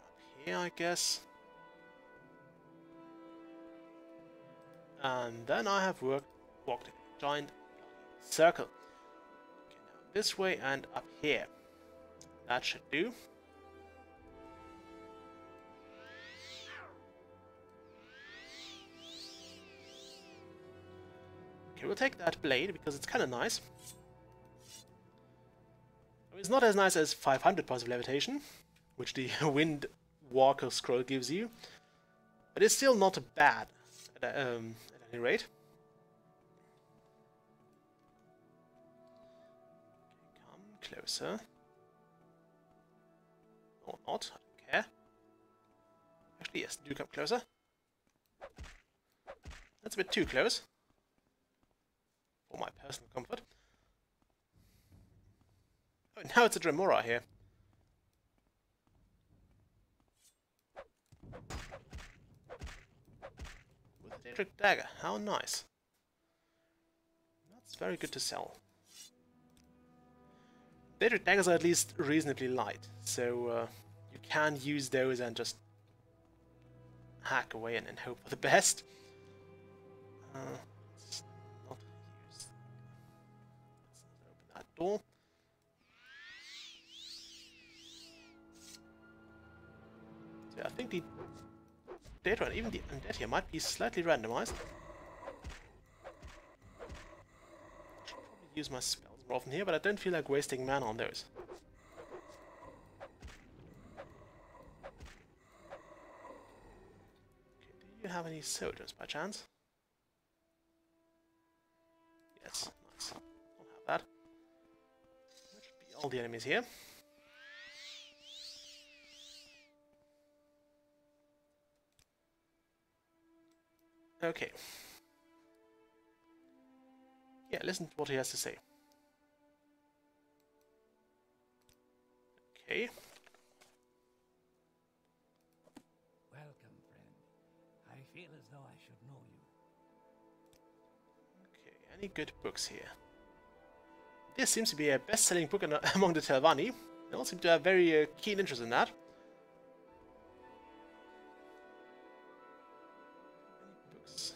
Up here, I guess. And then I have walked in a giant circle. Okay, now this way and up here. That should do. Okay, we'll take that blade because it's kind of nice. I mean, it's not as nice as 500 points of levitation, which the Wind Walker scroll gives you, but it's still not bad at any rate. Okay, come closer. Or not, I don't care. Actually, yes, do come closer. That's a bit too close. For my personal comfort. Oh, now it's a Dremora here. With a Daedric Dagger, how nice. That's very good to sell. Daedric Daggers are at least reasonably light, so you can use those and just hack away and hope for the best. Let's not use. Let's open that door. So I think the data and even the undead here might be slightly randomized. Should probably use my spells more often here, but I don't feel like wasting mana on those. Okay, do you have any soldiers by chance? Yes, nice. I'll have that. That should be all the enemies here. Okay. Yeah, listen to what he has to say. Okay. Welcome, friend. I feel as though I should know you. Okay, any good books here? This seems to be a best-selling book among the Telvanni. They all seem to have very keen interest in that. Any books?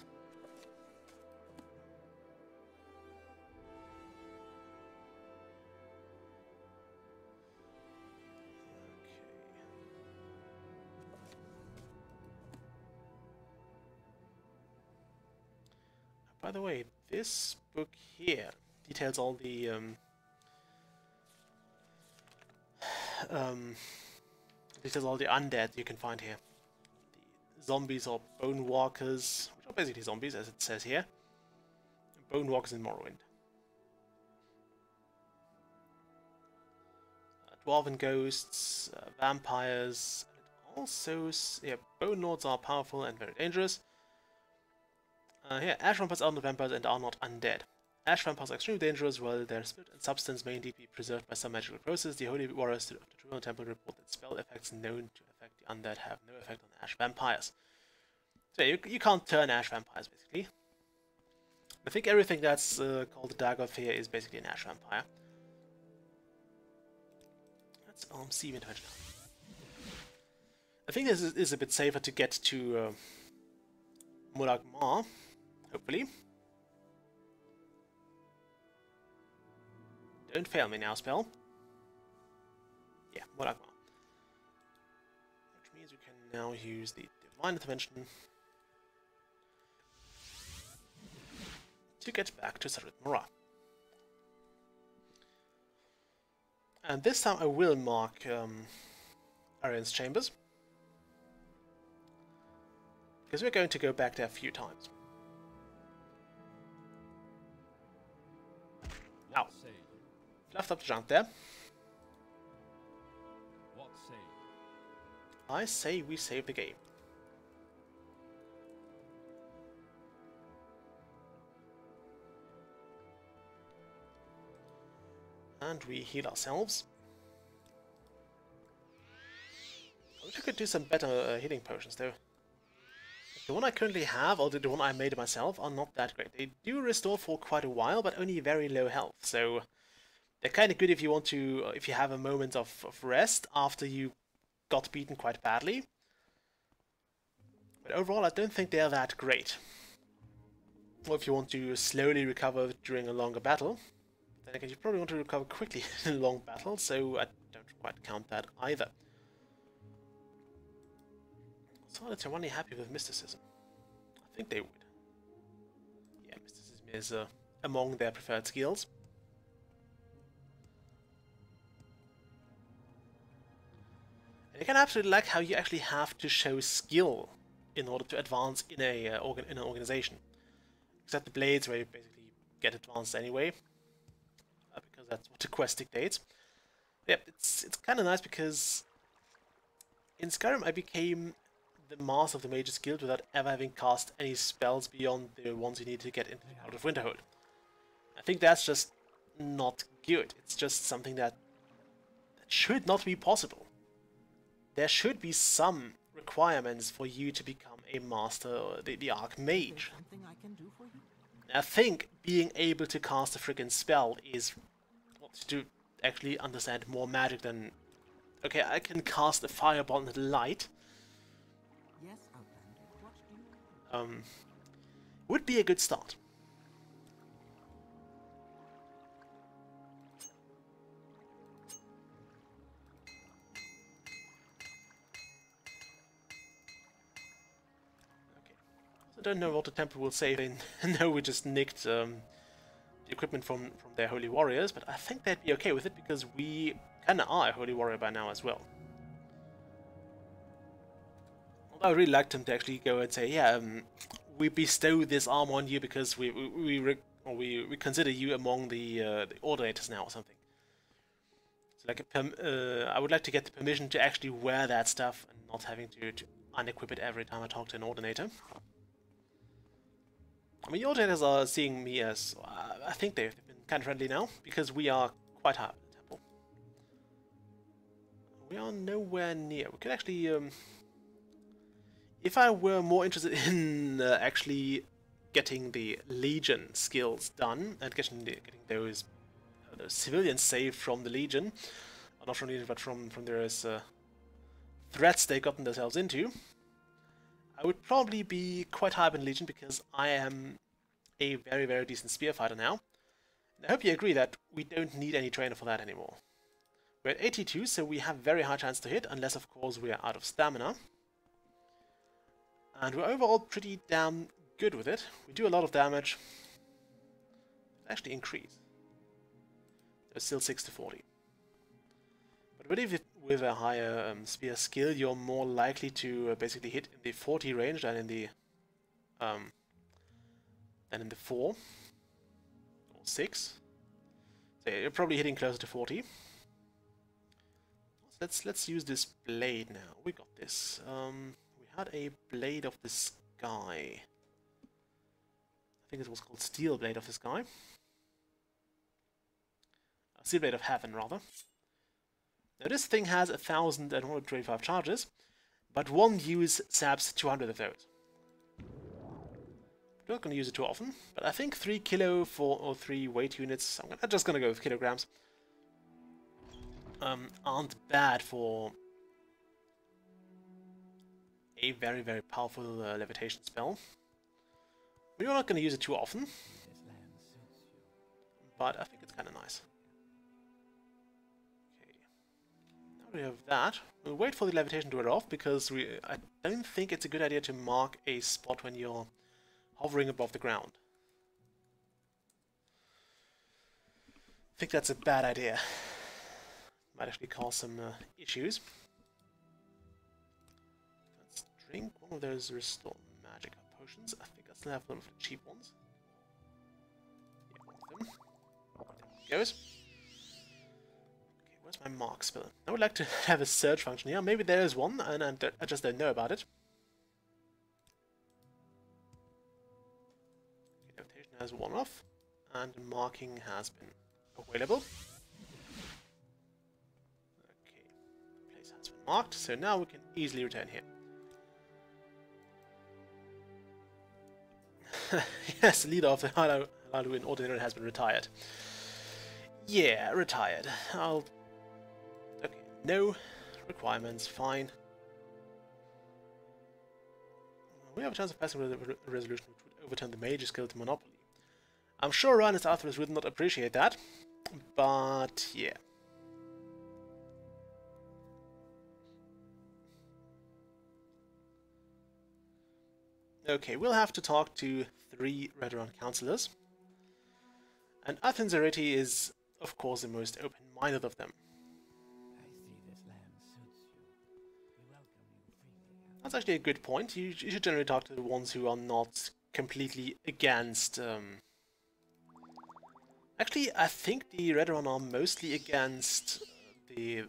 By the way, this book here details all the undead you can find here. The zombies or bone walkers, which are basically zombies as it says here. Bone walkers in Morrowind. Dwarven ghosts, vampires, and also bone lords are powerful and very dangerous. Here, ash vampires are not vampires and are not undead. Ash vampires are extremely dangerous, while their spirit and substance may indeed be preserved by some magical process. The holy warriors of the True Temple report that spell effects known to affect the undead have no effect on ash vampires. So you can't turn Ash Vampires, basically. I think everything that's called the Dagger of Fear is basically an Ash Vampire. Let's see intervention. I think this is a bit safer to get to Mulag Ma, hopefully. Don't fail me now, spell. Yeah, Mulag Ma. Which means we can now use the Divine Intervention to get back to Sarit Mora. And this time I will mark Arian's Chambers, because we're going to go back there a few times. Now, left up the jump there. What say you? I say we save the game. And we heal ourselves. I wish I could do some better healing potions though. The one I currently have, or the one I made myself, are not that great. They do restore for quite a while, but only very low health. So they're kind of good if you want to, if you have a moment of rest after you got beaten quite badly. But overall, I don't think they're that great. Or if you want to slowly recover during a longer battle. Then again, you probably want to recover quickly in a long battle, so I don't quite count that either. So that they're only happy with mysticism. I think they would. Yeah, mysticism is among their preferred skills. And I can absolutely like how you actually have to show skill in order to advance in a in an organization. Except the blades, where you basically get advanced anyway, because that's what the quest dictates. Yep, it's kind of nice because in Skyrim I became the master of the Mage's Guild without ever having cast any spells beyond the ones you need to get out of Winterhold. I think that's just not good. It's just something that should not be possible. There should be some requirements for you to become a master, or the Archmage. Something I can do for you? I think being able to cast a friggin' spell is to actually understand more magic than, okay, I can cast a fireball in the light. Yes, Outlander. What do you want? Would be a good start. I don't know what the temple will say. They know we just nicked the equipment from their holy warriors, but I think they'd be okay with it because we kinda are a holy warrior by now as well. Although I really liked them to actually go and say, yeah, we bestow this armor on you because we consider you among the ordinators now or something. So like I would like to get the permission to actually wear that stuff and not having to unequip it every time I talk to an ordinator. I mean, the ordinators are seeing me as, I think they've been kind of friendly now, because we are quite high up in the temple. We are nowhere near. We could actually, if I were more interested in actually getting the Legion skills done, and getting those civilians saved from the Legion, or not from the Legion, but from various threats they've gotten themselves into, I would probably be quite high up in Legion because I am a very, very decent spear fighter now. And I hope you agree that we don't need any trainer for that anymore. We're at 82, so we have very high chance to hit, unless of course we are out of stamina. And we're overall pretty damn good with it. We do a lot of damage. Actually increase. There's still 6 to 40. But I believe with a higher spear skill, you're more likely to basically hit in the 40 range than in the 4 or 6. So yeah, you're probably hitting closer to 40. So let's use this blade now. We got this. We had a blade of the sky. I think it was called Steel Blade of the Sky. Steel Blade of Heaven, rather. Now this thing has 1,125 charges, but one use saps 200 of those. I'm not going to use it too often, but I think 3 kilo for or 3 weight units, I'm just going to go with kilograms, aren't bad for a very, very powerful levitation spell. We're not going to use it too often, but I think it's kind of nice. Okay, now we have that. We'll wait for the levitation to wear off, because I don't think it's a good idea to mark a spot when you're hovering above the ground. I think that's a bad idea. Might actually cause some issues. Let's drink one of those Restore Magic potions. I think I still have one of the cheap ones. Yeah, one of them. There it goes. Okay, where's my mark spell? I would like to have a search function here. Maybe there is one, and I just don't know about it. Levitation has worn off, and marking has been available. Okay, place has been marked, so now we can easily return here. Yes, the leader of the Halalu in Ordinary has been retired. Yeah, retired. Okay, no requirements, fine. We have a chance of passing a resolution which would overturn the Mage's Guild monopoly. I'm sure Ryan's Arthurus would not appreciate that, but yeah. Okay, we'll have to talk to 3 Redoran councillors. And Athens Arete is, of course, the most open-minded of them. I see this land suits you. We welcome you freely. That's actually a good point. You should generally talk to the ones who are not completely against... Actually, I think the Redoran are mostly against the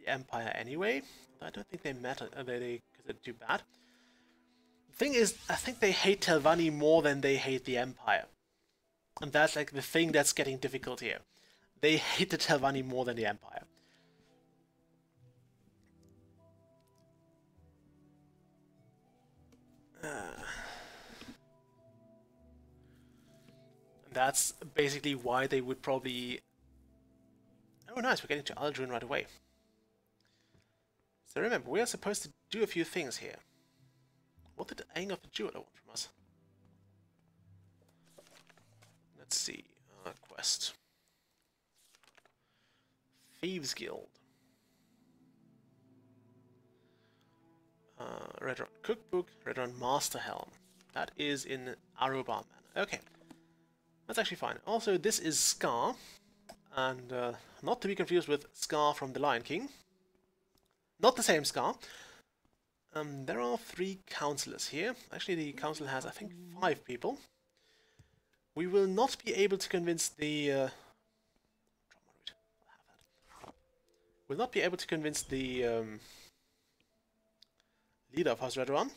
Empire anyway. I don't think they matter, because they're too bad. The thing is, I think they hate Telvanni more than they hate the Empire. And that's like the thing that's getting difficult here. They hate the Telvanni more than the Empire. That's basically why they would probably... Oh nice, we're getting to Aldrin right away. So remember, we are supposed to do a few things here. What did Aang of the Jeweler want from us? Let's see. Quest. Thieves Guild. Redoran Cookbook, Redoran Master Helm. That is in Arubar Manor. Okay. That's actually fine. Also, this is Scar, and not to be confused with Scar from The Lion King. Not the same Scar. There are 3 councillors here. Actually, the council has, I think, 5 people. We will not be able to convince the... We'll not be able to convince the leader of House Redoran.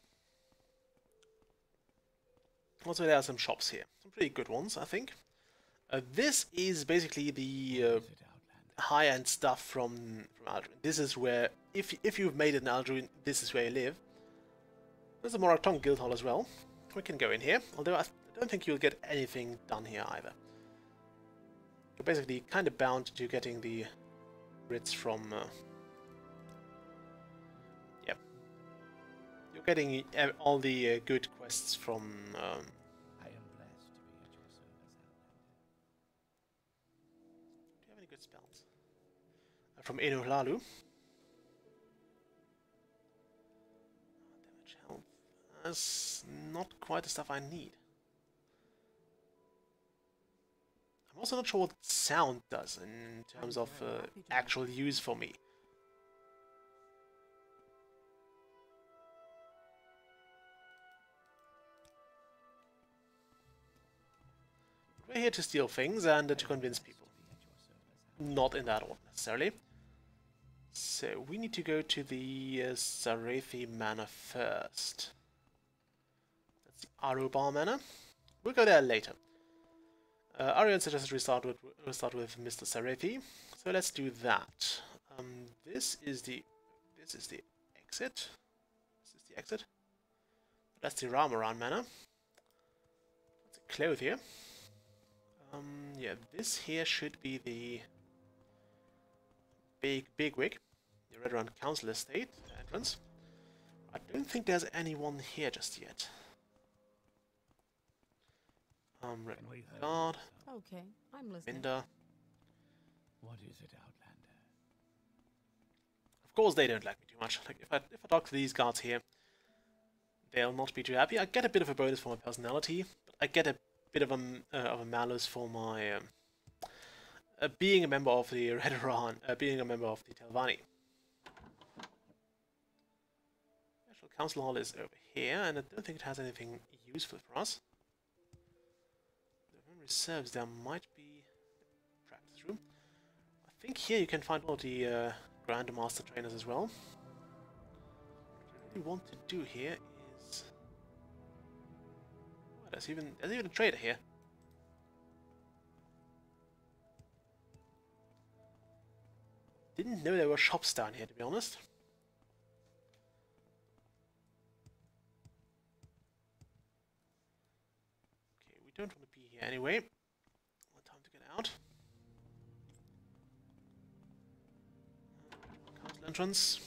Also, there are some shops here. Some pretty good ones, I think. This is basically the high-end stuff from Aldrin. This is where, if you've made it in Aldrin, this is where you live. There's a Morakton Guild Hall as well. We can go in here, although I don't think you'll get anything done here either. You're basically kind of bound to getting the writs from... yeah. You're getting all the good quests from... I am blessed to be at your service, Outlander. Do you have any good spells? From Enu Hlalu. Damage health. That's not quite the stuff I need. I'm also not sure what sound does in terms of actual use for me. We're here to steal things and to convince people. Not in that order, necessarily. So, we need to go to the Zarethi Manor first. That's the Arubar Manor. We'll go there later. Arian suggested we start with Mr. Zarethi, so let's do that. This is the exit. This is the exit. That's the Ramaran Manor. clothes here. Yeah, this here should be the big wig. The right around Council Estate entrance. I don't think there's anyone here just yet. Red Guard, Okay, I'm listening. Minder. What is it, Outlander? Of course they don't like me too much. Like if I talk to these guards here, they'll not be too happy. I get a bit of a bonus for my personality, but I get a bit of a malus for my being a member of the Red Iran, being a member of the Telvanni. Actual Council Hall is over here, and I don't think it has anything useful for us. The memory serves, there might be a practice room. I think here you can find all the Grandmaster trainers as well. What I really want to do here is... Oh, there's even a trader here. Didn't know there were shops down here, to be honest. Okay, we don't want to be here anyway. Time to get out. Council entrance.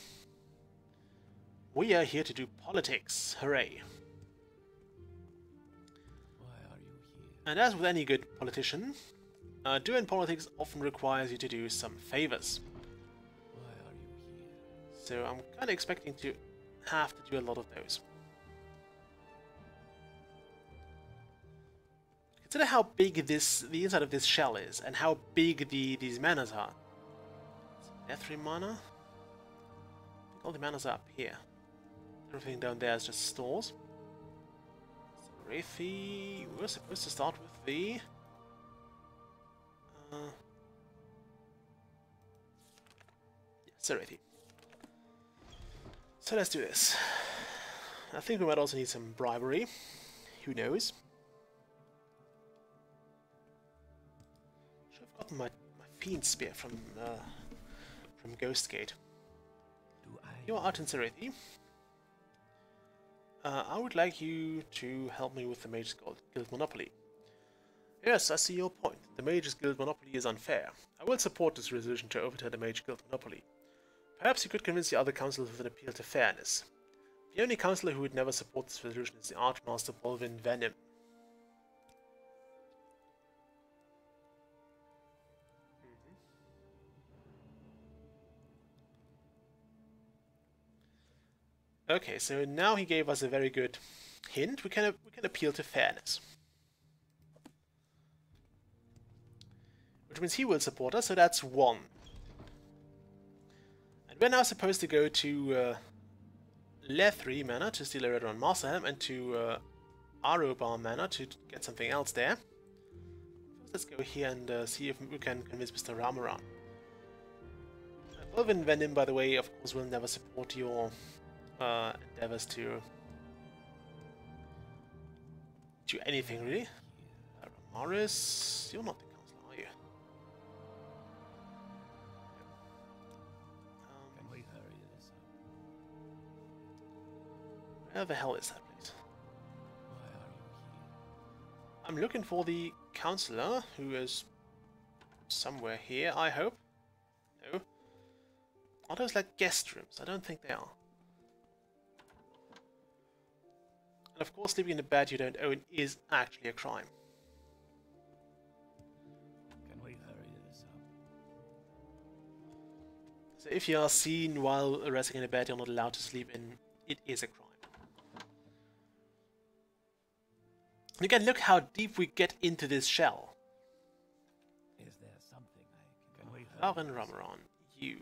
We are here to do politics. Hooray. Why are you here? And as with any good politician, doing politics often requires you to do some favors. Why are you here? So I'm kind of expecting to have to do a lot of those. Consider how big the inside of this shell is, and how big these manors are. F3 mana? I think all the manors are up here. Everything down there is just stores. Serethi, we're supposed to start with the... Serethi. So let's do this. I think we might also need some bribery. Who knows? Should have gotten my Fiend Spear from Ghostgate. You're out in Serethi. I would like you to help me with the Mage's Guild Monopoly. Yes, I see your point. The Mage's Guild Monopoly is unfair. I will support this resolution to overturn the Mage Guild Monopoly. Perhaps you could convince the other councillors with an appeal to fairness. The only councillor who would never support this resolution is the Archmaster Bolvin Venom. Okay, so now he gave us a very good hint. We can appeal to fairness, which means he will support us. So that's one. And we're now supposed to go to Lethri Manor to steal a Redron Master Helm, and to Arobar Manor to get something else there. Let's go here and see if we can convince Mr. Ramaran. Bolvin Venom, by the way, of course, will never support your endeavors to do anything really. Ramaris, you're not the councillor, are you? Can we hurry this up? Where the hell is that place? Why are you here? I'm looking for the councillor, who is somewhere here, I hope. No. Are those like guest rooms? I don't think they are. And of course, sleeping in a bed you don't own is actually a crime. Can we hurry this up? So if you are seen while resting in a bed you're not allowed to sleep in, it is a crime. And again, look how deep we get into this shell. Is there something I can... we hurry Varan Ramaran, you.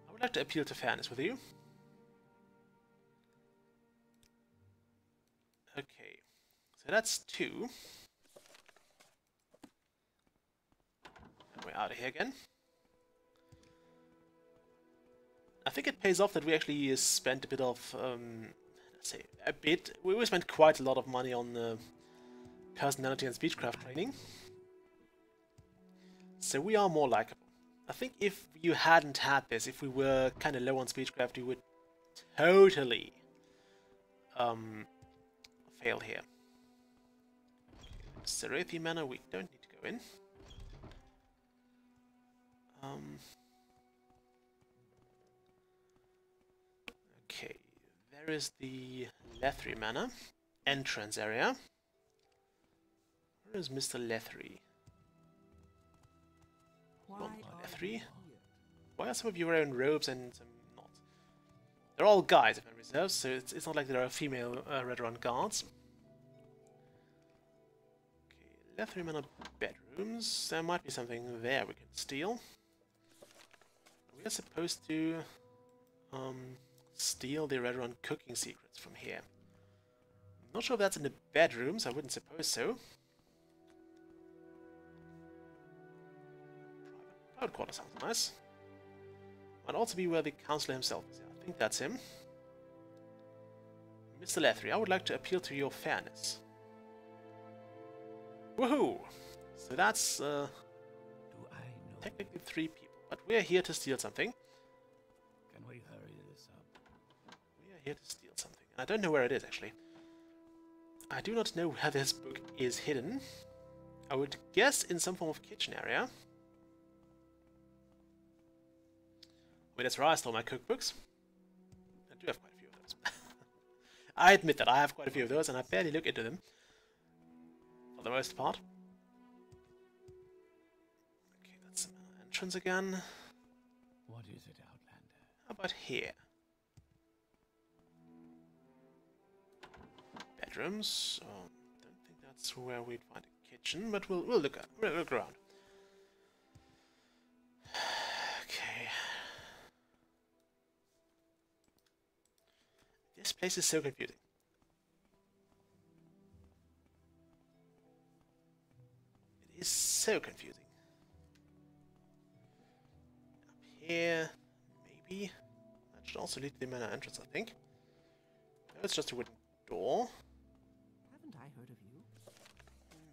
I would like to appeal to fairness with you. Okay, so that's 2. And we're out of here again. I think it pays off that we actually spent a bit of, let's say, we spent quite a lot of money on personality and speechcraft training. So we are more likable. I think if you hadn't had this, if we were kind of low on speechcraft, you would totally fail here. Serethi Manor, we don't need to go in. Okay, there is the Lethri Manor entrance area. Where is Mr. Lethri? Why Lethri? Why are some of you wearing robes and some not? They're all guys, if I'm reserved, so it's not like there are female Redrun guards. Okay, Lethri Manor bedrooms. There might be something there we can steal. We are supposed to steal the Redrun cooking secrets from here. I'm not sure if that's in the bedrooms, I wouldn't suppose so. Private quarter sounds nice. Might also be where the councillor himself is. I think that's him. Mr. Lethri, I would like to appeal to your fairness. Woohoo! So that's technically 3 people, but we're here to steal something. Can we hurry this up? We are here to steal something. I don't know where it is, actually. I do not know where this book is hidden. I would guess in some form of kitchen area. Wait, that's where I stole my cookbooks. I do have quite a few of those. I admit that I have quite a few of those, and I barely look into them. For the most part. Okay, that's an entrance again. What is it, Outlander? How about here? Bedrooms. Don't think that's where we'd find a kitchen, but we'll look around. Okay. This place is so confusing. It is so confusing. Up here, maybe. That should also lead to the manor entrance, I think. No, it's just a wooden door. Haven't I heard of you?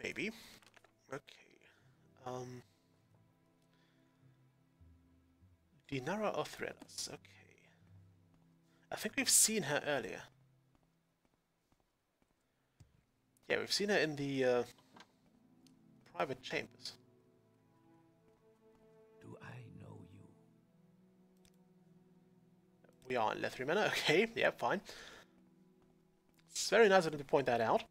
Maybe. Okay. Dinara Othrelas. Okay. I think we've seen her earlier. Yeah, we've seen her in the private chambers. Do I know you? We are in Lethri Manor. Okay, yeah, fine. It's very nice of them to point that out.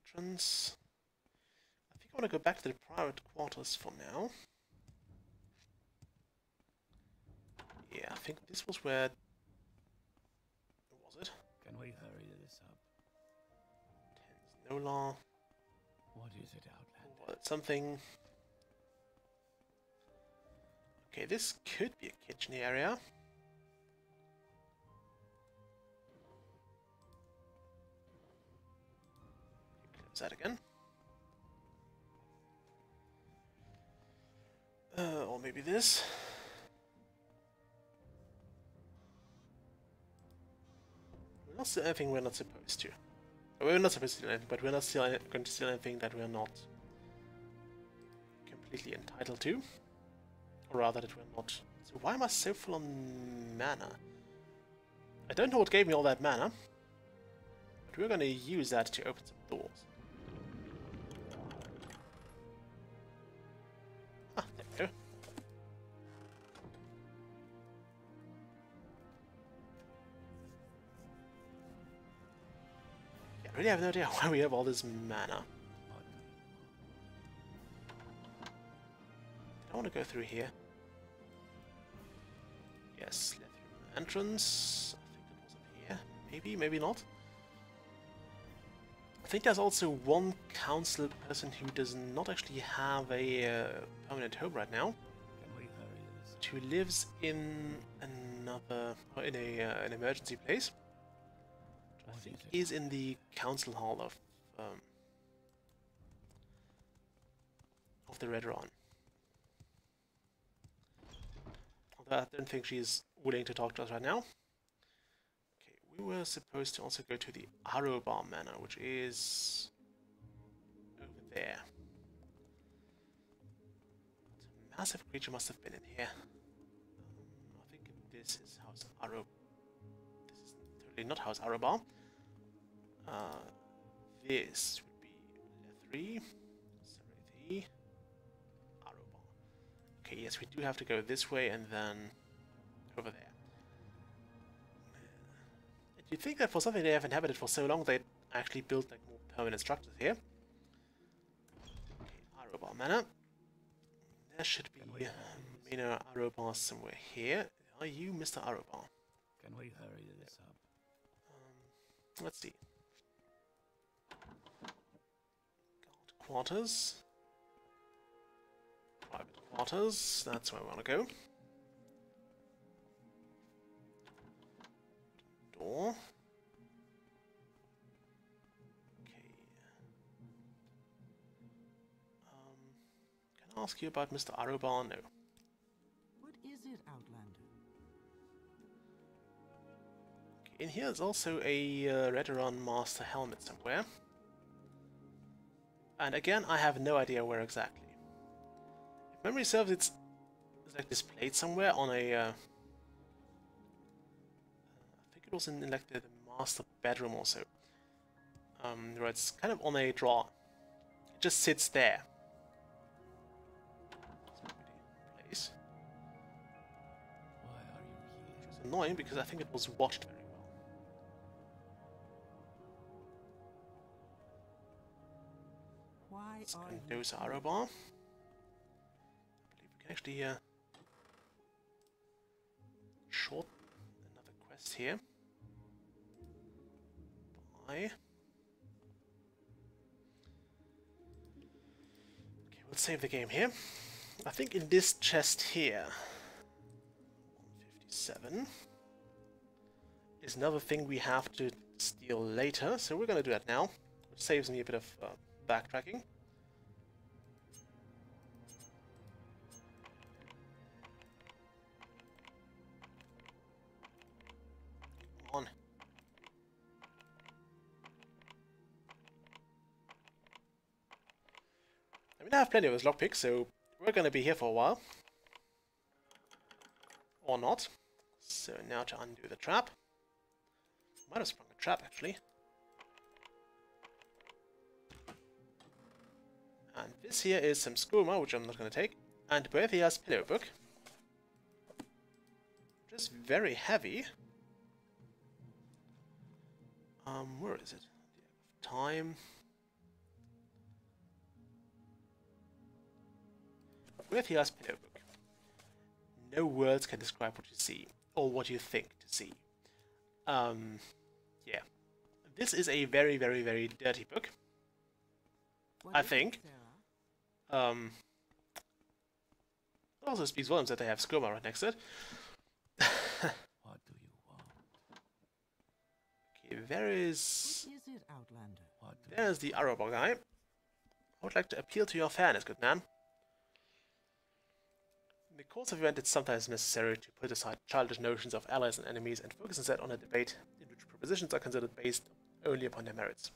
Entrance. I think I want to go back to the private quarters for now. Yeah, I think this was where... Was it? Can we hurry this up? Nola. What is it, Outlander? Was it something... Okay, this could be a kitchen area. Close that again. Or maybe this. We're not stealing anything we're not supposed to. We're not supposed to steal anything, but we're not going to steal anything that we're not completely entitled to. Or rather, that we're not... So why am I so full on mana? I don't know what gave me all that mana. But we're going to use that to open some doors. Ah, there we go. Yeah, I really have no idea why we have all this mana. I want to go through here. Yes, let through the entrance. I think it was up here. Maybe, maybe not. I think there's also one council person who does not actually have a permanent home right now. Can we hurry this? Who lives in another, in an emergency place. I think is in the council hall of the Red Ron. Although I don't think she's willing to talk to us right now. Okay, we were supposed to also go to the Arobar Manor, which is over there. What massive creature must have been in here. I think this is House Aro. This is totally not House Arobar. This would be Lethri, Serethi, Arobar. Okay, yes, we do have to go this way and then over there. You'd think that for something they have inhabited for so long, they'd actually build like more permanent structures here. Okay, Arobar Manor. There should be Manor Arobar somewhere here. Are you Mr. Arobar? Can we hurry this up? Let's see. Guard quarters. Private quarters. That's where we want to go. Door. Okay. Can I ask you about Mr. Arobar? No. What is it, Outlander? In here is also a Redoran Master helmet somewhere. And again, I have no idea where exactly. If memory serves, it's like displayed somewhere on a... I think it was in like the master bedroom also. Where it's kind of on a drawer. It just sits there. Place. Why are you here? Which is annoying because I think it was watched very well. Why are you Scandosa Arobar. I believe we can actually short another quest here. Bye. Okay, we'll save the game here. I think in this chest here, 157, is another thing we have to steal later, so we're going to do that now, which saves me a bit of backtracking. Come on. I mean, I have plenty of those lockpicks, so we're going to be here for a while. Or not. So now to undo the trap. Might have sprung a trap, actually. And this here is some skooma, which I'm not going to take. And Boethia's pillow book. Which is very heavy. Where is it? Time. Boethia's pillow book. No words can describe what you see, or what you think to see. Yeah. This is a very, very, very dirty book. What I is it, think. Sarah? It also speaks volumes that they have skooma right next to it. What do you want? Okay, there is... What is it, Outlander? What do There's the Arobar guy. I would like to appeal to your fairness, good man. In the course of event, it's sometimes necessary to put aside childish notions of allies and enemies and focus instead on a debate in which propositions are considered based only upon their merits.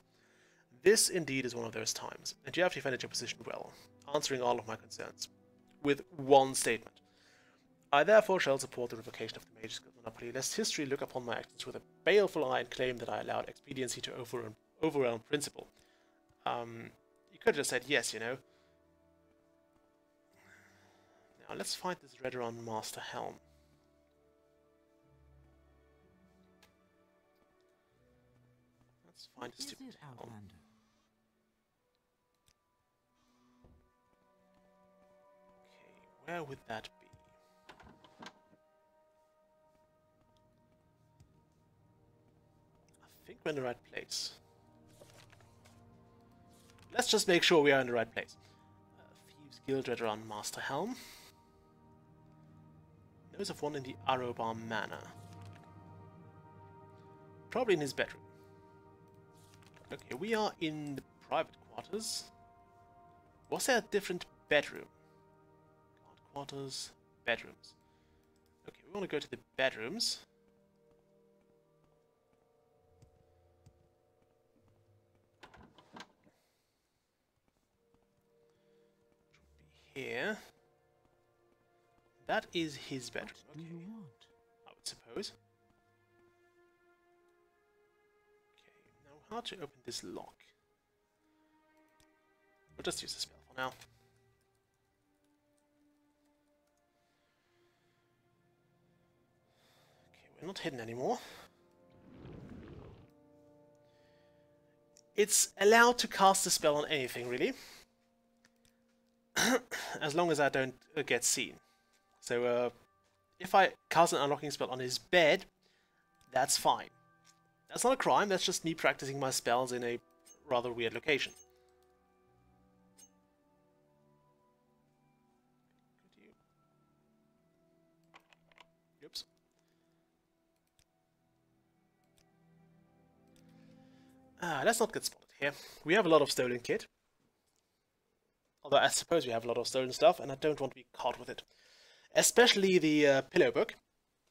This indeed is one of those times, and you have defended your position well, answering all of my concerns, with one statement. I therefore shall support the revocation of the Mage's Guild monopoly, lest history look upon my actions with a baleful eye and claim that I allowed expediency to overwhelm principle. You could have just said yes, you know. Now let's find this Redoran Master Helm. Let's find What this is stupid it, helm. Outlander? Okay, where would that be? I think we're in the right place. Let's just make sure we are in the right place. Thieves Guild Redoran Master Helm. Knows of one in the Arobar Manor. Probably in his bedroom. Okay, we are in the private quarters. Was there a different bedroom? Guard quarters, bedrooms. Okay, we want to go to the bedrooms. Here. That is his bedroom. What do Okay, you want? I would suppose. Okay, now how to open this lock. We'll just use the spell for now. Okay, we're not hidden anymore. It's allowed to cast the spell on anything, really. As long as I don't get seen. So, if I cast an unlocking spell on his bed, that's fine. That's not a crime, that's just me practicing my spells in a rather weird location. Oops. Let's not get spotted here. We have a lot of stolen kit. Although I suppose we have a lot of stolen stuff, and I don't want to be caught with it. Especially the pillow book,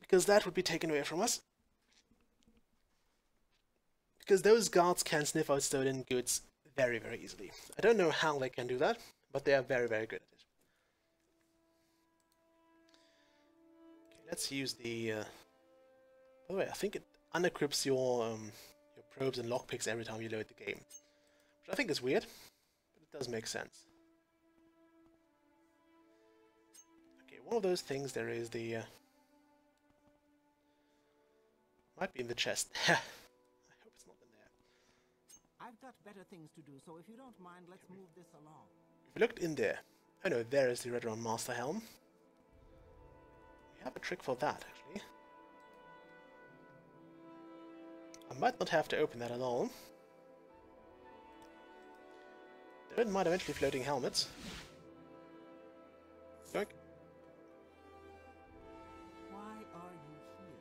because that would be taken away from us. Because those guards can sniff out stolen goods very, very easily. I don't know how they can do that, but they are very, very good at it. Okay, let's use the... By the way, I think it unequips your probes and lockpicks every time you load the game. Which I think is weird, but it does make sense. Okay, one of those things there is the... might be in the chest. I've got better things to do, so if you don't mind, let's move this along. If you looked in there... Oh no, there is the Redron Master Helm. We have a trick for that, actually. I might not have to open that at all. There might eventually floating helmets. Yoink. Why are you here?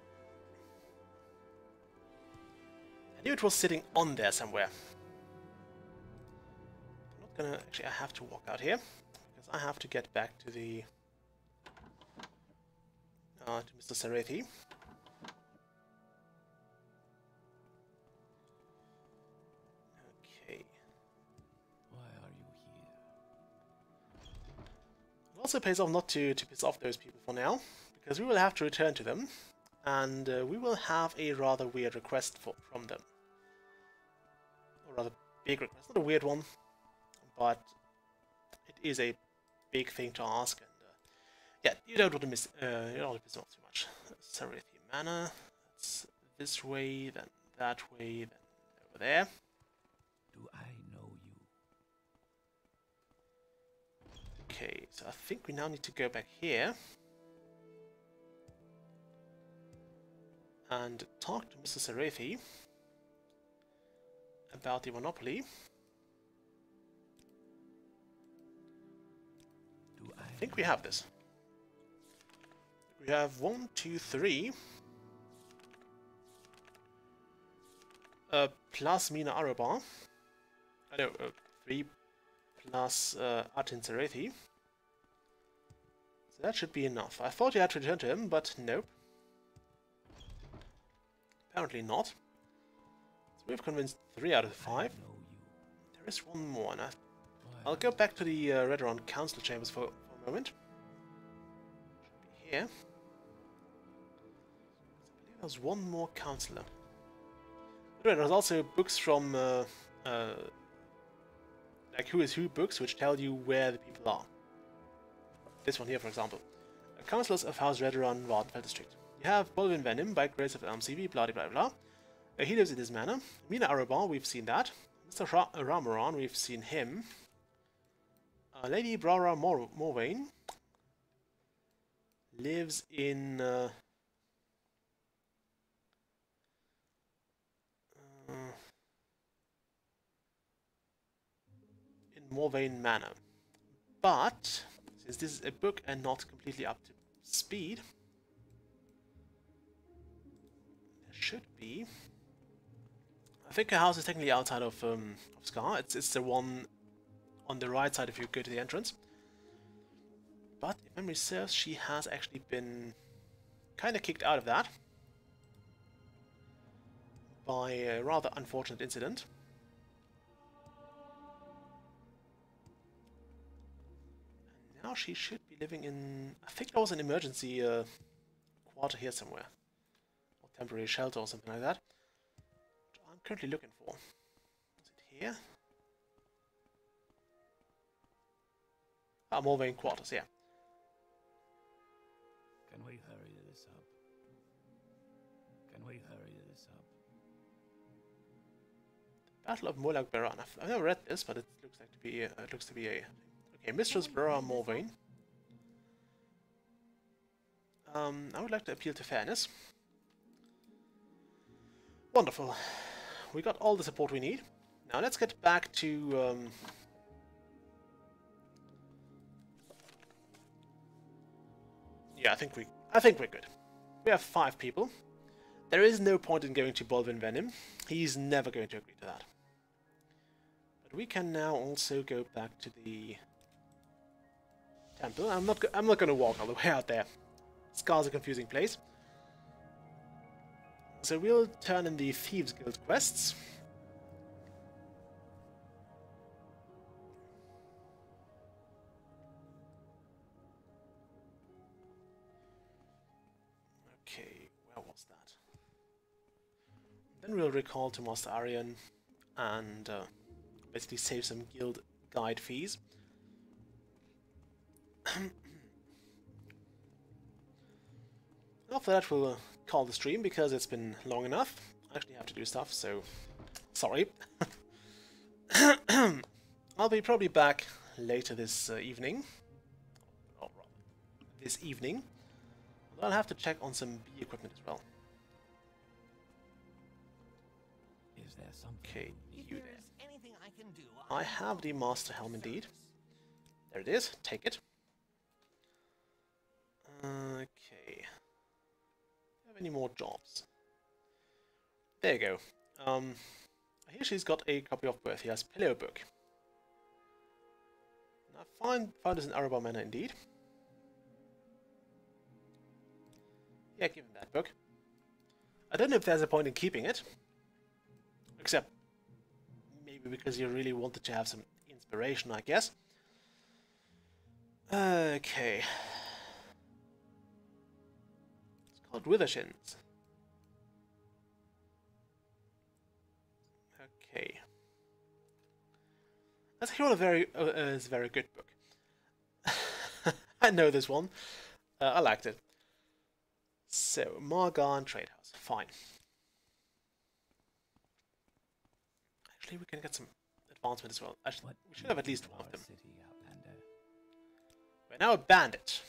I knew it was sitting on there somewhere. I'm not gonna... Actually, I have to walk out here. Because I have to get back to the... to Mr. Sarethi. Okay. Why are you here? It also pays off not to piss off those people for now. Because we will have to return to them. And we will have a rather weird request from them. Or rather big request. Not a weird one, but it is a big thing to ask. And yeah, you don't want to miss. You don't want to piss off too much. Sarethi Manor. That's this way, then that way, then over there. Do I know you? Okay, so I think we now need to go back here. And talk to Mr. Sarethi about the Monopoly. I think we have this. We have 1, 2, 3. Plus Mina Arabar. I know, 3 plus Atin Sarethi. So that should be enough. I thought you had to return to him, but nope. Apparently not. So we've convinced 3 out of 5. There is one more, and I'll go back to the Redron Council Chambers for a moment. Should be here. I believe there's one more councillor. Anyway, there's also books from like Who is Who books, which tell you where the people are. This one here, for example. Councillors of House Redron, Wardenfeld District. You have Bolvin Venom by grace of LMCV, blah blah blah. He lives in this manor. Mina Arabar, we've seen that. Mr. Ramaran, we've seen him. Lady Brara Morwain lives in Morwain Manor. But since this is a book and not completely up to speed, there should be. I think her house is technically outside of Scar. It's the one on the right side if you go to the entrance. But if memory serves, she has actually been kind of kicked out of that by a rather unfortunate incident. And now she should be living in... I think there was an emergency quarter here somewhere. Or temporary shelter or something like that. Which I'm currently looking for. here. Ah, Morrowind quarters, yeah. Can we hurry this up? Can we hurry this up? Battle of Molag Baran. I've never read this, but it looks like to be it looks to be a okay. Mistress Bera Morvain. I would like to appeal to fairness. Wonderful. We got all the support we need. Now let's get back to yeah, I think we're good. We have 5 people. There is no point in going to Bolvin Venom. He's never going to agree to that. But we can now also go back to the temple. I'm not going to walk all the way out there. Scar's a confusing place. So we'll turn in the Thieves Guild quests. Okay, where was that? Then we'll recall to Master Arian and basically save some guild guide fees. After that we'll call the stream because it's been long enough. I actually have to do stuff, so sorry. I'll be probably back later this evening. Or rather, this evening. I'll have to check on some bee equipment as well. Is there something? Okay, If you there there. is anything I can do, I have the Master Helm indeed. There it is, take it. Okay. Have any more jobs? There you go. Here she's got a copy of Berthia's Pillow Book. Now found this in Araba Manor indeed. Yeah, give him that book. I don't know if there's a point in keeping it. Except maybe because you really wanted to have some inspiration, I guess. Okay. It's called Withershins. Okay. That's actually it's a very good book. I know this one. I liked it. So, Margan Trade House. Fine. Actually, we can get some advancement as well. Actually, we should have at least one of them. We're now a bandit.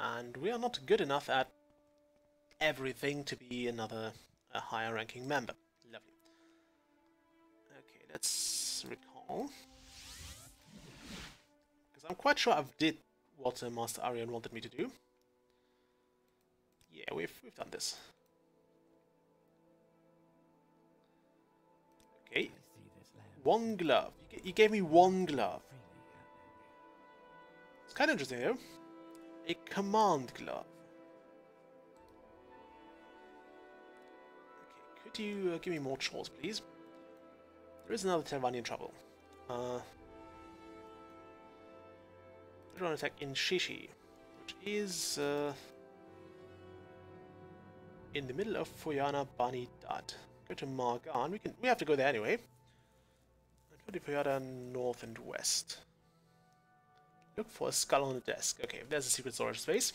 And we are not good enough at everything to be a higher ranking member. Lovely. Okay, let's recall. Because I'm quite sure I've did what Master Arian wanted me to do. Yeah, we've done this. Okay. One glove. You gave me one glove. It's kind of interesting though. A command glove. Okay, could you give me more chores, please? There is another Tervanian trouble. We're attack in Shishi, which is in the middle of Fuyana Bani Dad. Go to Margan. We have to go there anyway. And go to Fuyana north and west. Look for a skull on the desk. Okay, there's a secret storage space.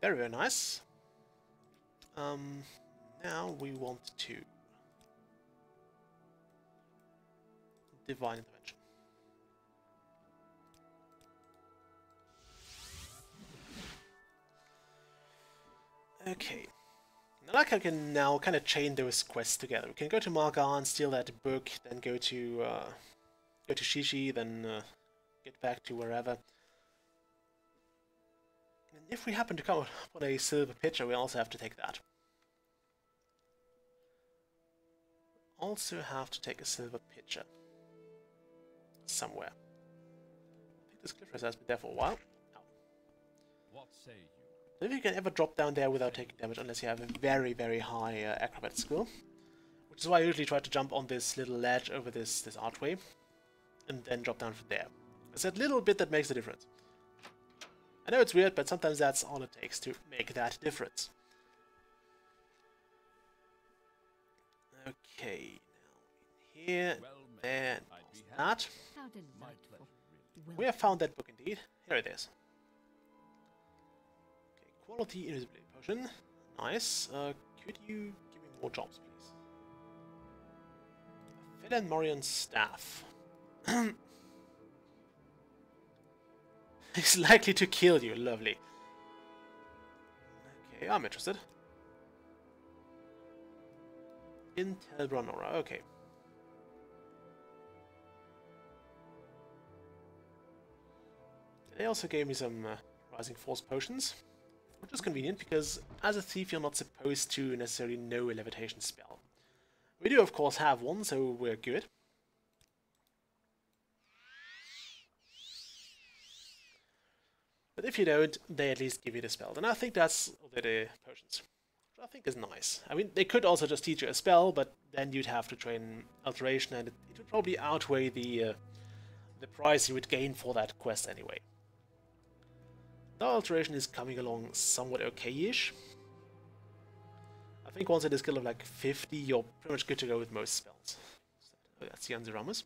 Very, very nice. Now we want to divine intervention. Okay. Like I can now kind of chain those quests together. We can go to Margan, steal that book, then go to Shishi, then get back to wherever. And if we happen to come upon a silver pitcher, we also have to take that. Also have to take a silver pitcher somewhere. I think this cliff has been there for a while. Ow. What say you? I don't think you can ever drop down there without taking damage unless you have a very, very high acrobat skill. Which is why I usually try to jump on this little ledge over this archway and then drop down from there. It's that little bit that makes a difference. I know it's weird, but sometimes that's all it takes to make that difference. Okay, now in here, Well met. there, and I'd be past that. How My delightful. pleasure, really. Well, We have found that book indeed. Here it is. Okay, quality invisibility potion. Nice. Could you give me more jobs, please? Phil and Morion's staff. He's likely to kill you. Lovely. Okay, I'm interested. Intel Bronora. Okay. They also gave me some Rising Force potions, which is convenient because as a thief you're not supposed to necessarily know a levitation spell. We do of course have one, so we're good. But if you don't, they at least give you the spell. And I think that's the potions, which I think is nice. I mean, they could also just teach you a spell, but then you'd have to train Alteration, and it would probably outweigh the price you would gain for that quest anyway. The Alteration is coming along somewhat okay-ish. I think once at a skill of like 50, you're pretty much good to go with most spells. Oh, that's the Anziramus.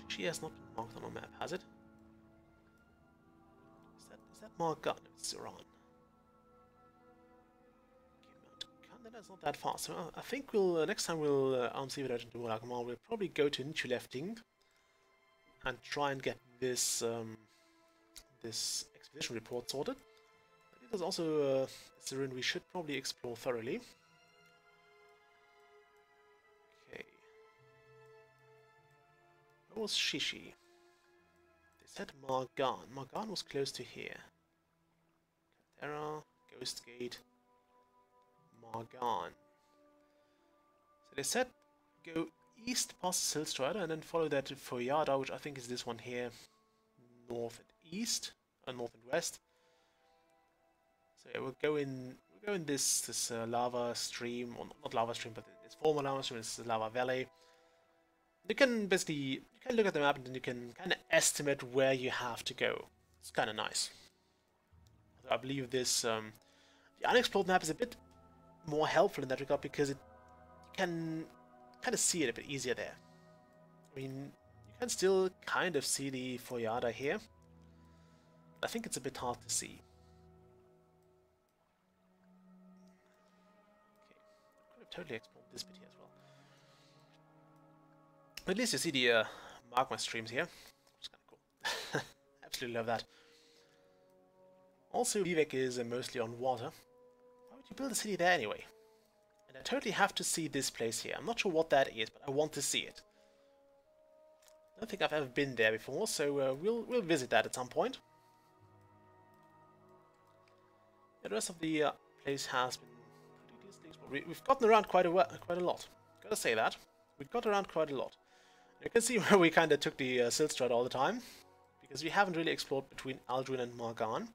She has not been marked on a map, has it? Is that marked? No, it's Iran. That's not that far. So I think we'll next time we'll see Legend of Warlock, we'll probably go to Nichulefting and try and get this this expedition report sorted. I think there's also a ruin we should probably explore thoroughly. Okay. Where was Shishi? They said Margan. Margan was close to here. Caldera, Ghost Gate, Margan. So they said go east past Hillstrider and then follow that to Foyada, which I think is this one here, north and east, north and west. So yeah, we'll go in this lava stream, or not lava stream, but this former lava stream, this lava valley. You can basically look at the map and then you can kind of estimate where you have to go. It's kind of nice. I believe this the unexplored map is a bit more helpful in that regard because you can kind of see it a bit easier there. I mean, you can still kind of see the Foyada here. I think it's a bit hard to see. Okay, I could have totally explored this bit here as well. At least you see the magma streams here, which is kind of cool. Absolutely love that. Also, Vivek is mostly on water. Why would you build a city there anyway? And I totally have to see this place here. I'm not sure what that is, but I want to see it. I don't think I've ever been there before, so we'll visit that at some point. Yeah, the rest of the place has been pretty decently explored. We've gotten around quite a lot. Gotta say that. We've got around quite a lot. You can see where we kind of took the Silstrad all the time, because we haven't really explored between Alduin and Margan,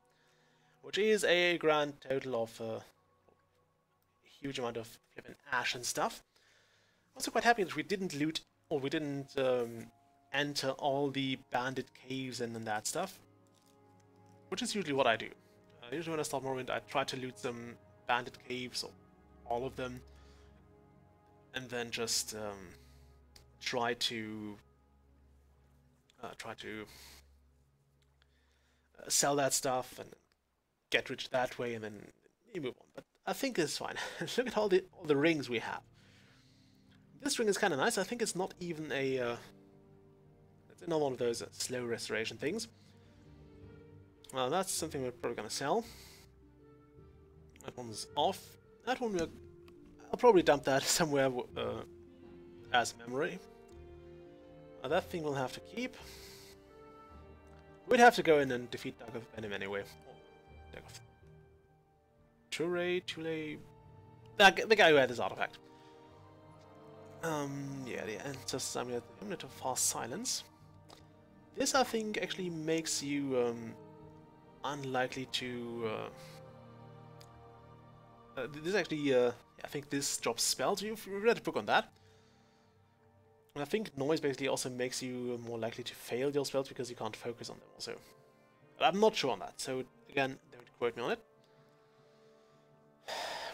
which is a grand total of a huge amount of flippin' ash and stuff. I'm also quite happy that we didn't loot, or we didn't enter all the bandit caves and that stuff, which is usually what I do. Usually when I start Morrowind, I try to loot some bandit caves, or all of them, and then just try to sell that stuff and get rich that way, and then you move on. But I think it's fine. Look at all the rings we have. This ring is kind of nice. I think it's not even a it's not one of those slow restoration things. Well, that's something we're probably gonna sell. That one's off. That one I'll probably dump that somewhere as memory. That thing we'll have to keep. We'd have to go in and defeat Dag of Venom anyway. Dag of Tule, the guy who had this artifact. Yeah, the Ancestors Amulet of Fast Silence. This, I think, actually makes you unlikely to. This actually, I think this drops spells. You've read a book on that. And I think noise basically also makes you more likely to fail your spells because you can't focus on them also. But I'm not sure on that, so again, don't quote me on it.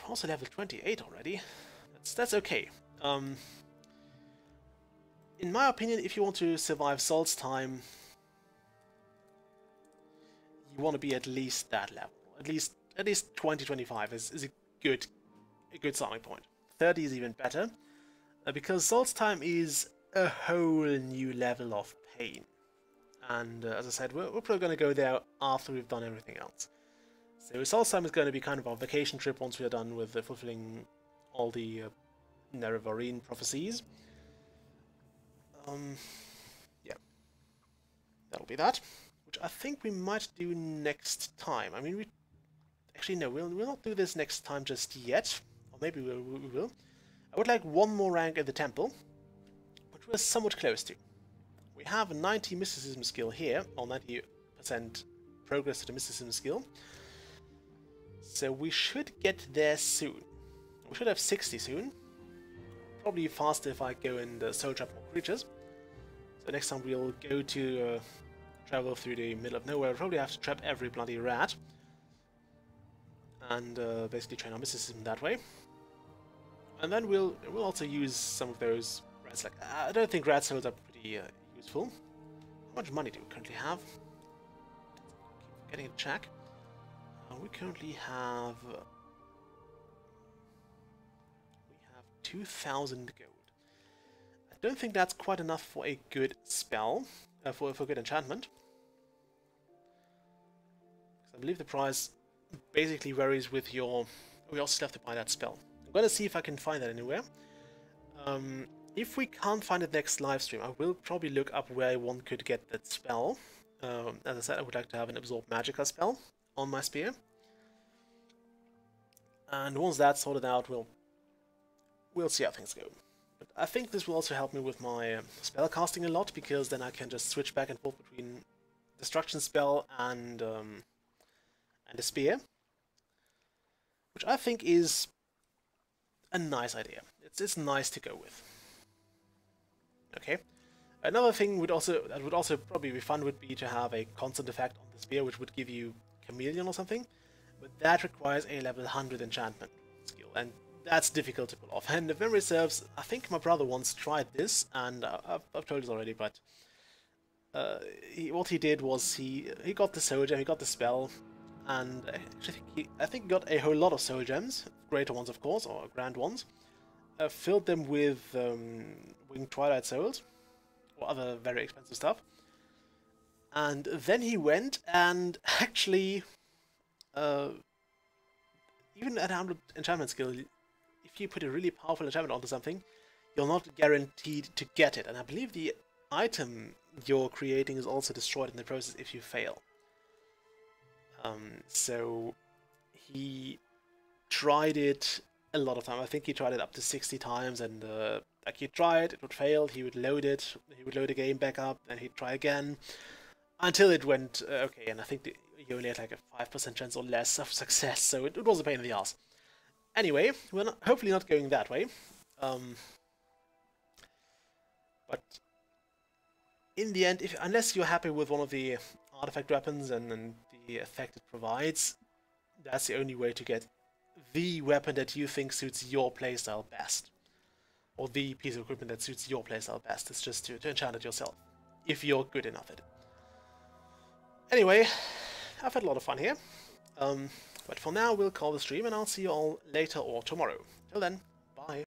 also level 28 already. That's okay. In my opinion, if you want to survive Solstheim, you want to be at least that level. At least 20-25 is a good starting point. 30 is even better, because Solstheim is a whole new level of pain. And as I said, we're probably going to go there after we've done everything else. So Solstheim is going to be kind of our vacation trip once we are done with fulfilling all the Nerevarine prophecies. Yeah, that'll be that, which I think we might do next time. I mean, actually no, we'll not do this next time just yet, or maybe we will. I would like one more rank in the temple, which we're somewhat close to. We have a 90 mysticism skill here, or 90% progress to the mysticism skill. So we should get there soon. We should have 60 soon. Probably faster if I go and soul trap more creatures. So next time we'll go to travel through the middle of nowhere. We'll probably have to trap every bloody rat. And basically train our mysticism that way. And then we'll also use some of those rats. Like, I don't think rat souls are pretty useful. How much money do we currently have? Keep forgetting to check. We currently have 2,000 gold. I don't think that's quite enough for a good spell, for a good enchantment. Because I believe the price basically varies with your... We also still have to buy that spell. I'm going to see if I can find that anywhere. If we can't find it next live stream, I will probably look up where one could get that spell. As I said, I would like to have an Absorb Magicka spell on my spear. And once that's sorted out, we'll see how things go. But I think this will also help me with my spell casting a lot, because then I can just switch back and forth between Destruction Spell and a spear, which I think is a nice idea. It's nice to go with. Okay. Another thing that would also probably be fun would be to have a constant effect on the spear, which would give you Chameleon or something, but that requires a level 100 enchantment skill, and that's difficult to pull off. And if memory serves, I think my brother once tried this, and I've told this already, but what he did was he got the soul gem, he got the spell, and I think he got a whole lot of soul gems, greater ones of course, or grand ones, filled them with Winged Twilight Souls, or other very expensive stuff, and then he went and actually, even at 100 enchantment skill, if you put a really powerful enchantment onto something, you're not guaranteed to get it, and I believe the item you're creating is also destroyed in the process if you fail. So he tried it a lot of time. I think he tried it up to 60 times, and like he'd try it would fail, he would load it, he would load the game back up, and he'd try again, until it went okay, and I think you only had like a 5% chance or less of success, so it was a pain in the ass. Anyway, we're hopefully not going that way. But in the end, unless you're happy with one of the artifact weapons and the effect it provides, that's the only way to get the weapon that you think suits your playstyle best. Or the piece of equipment that suits your playstyle best. It's just to enchant it yourself, if you're good enough at it. Anyway, I've had a lot of fun here. But for now, we'll call the stream, and I'll see you all later or tomorrow. Till then, bye.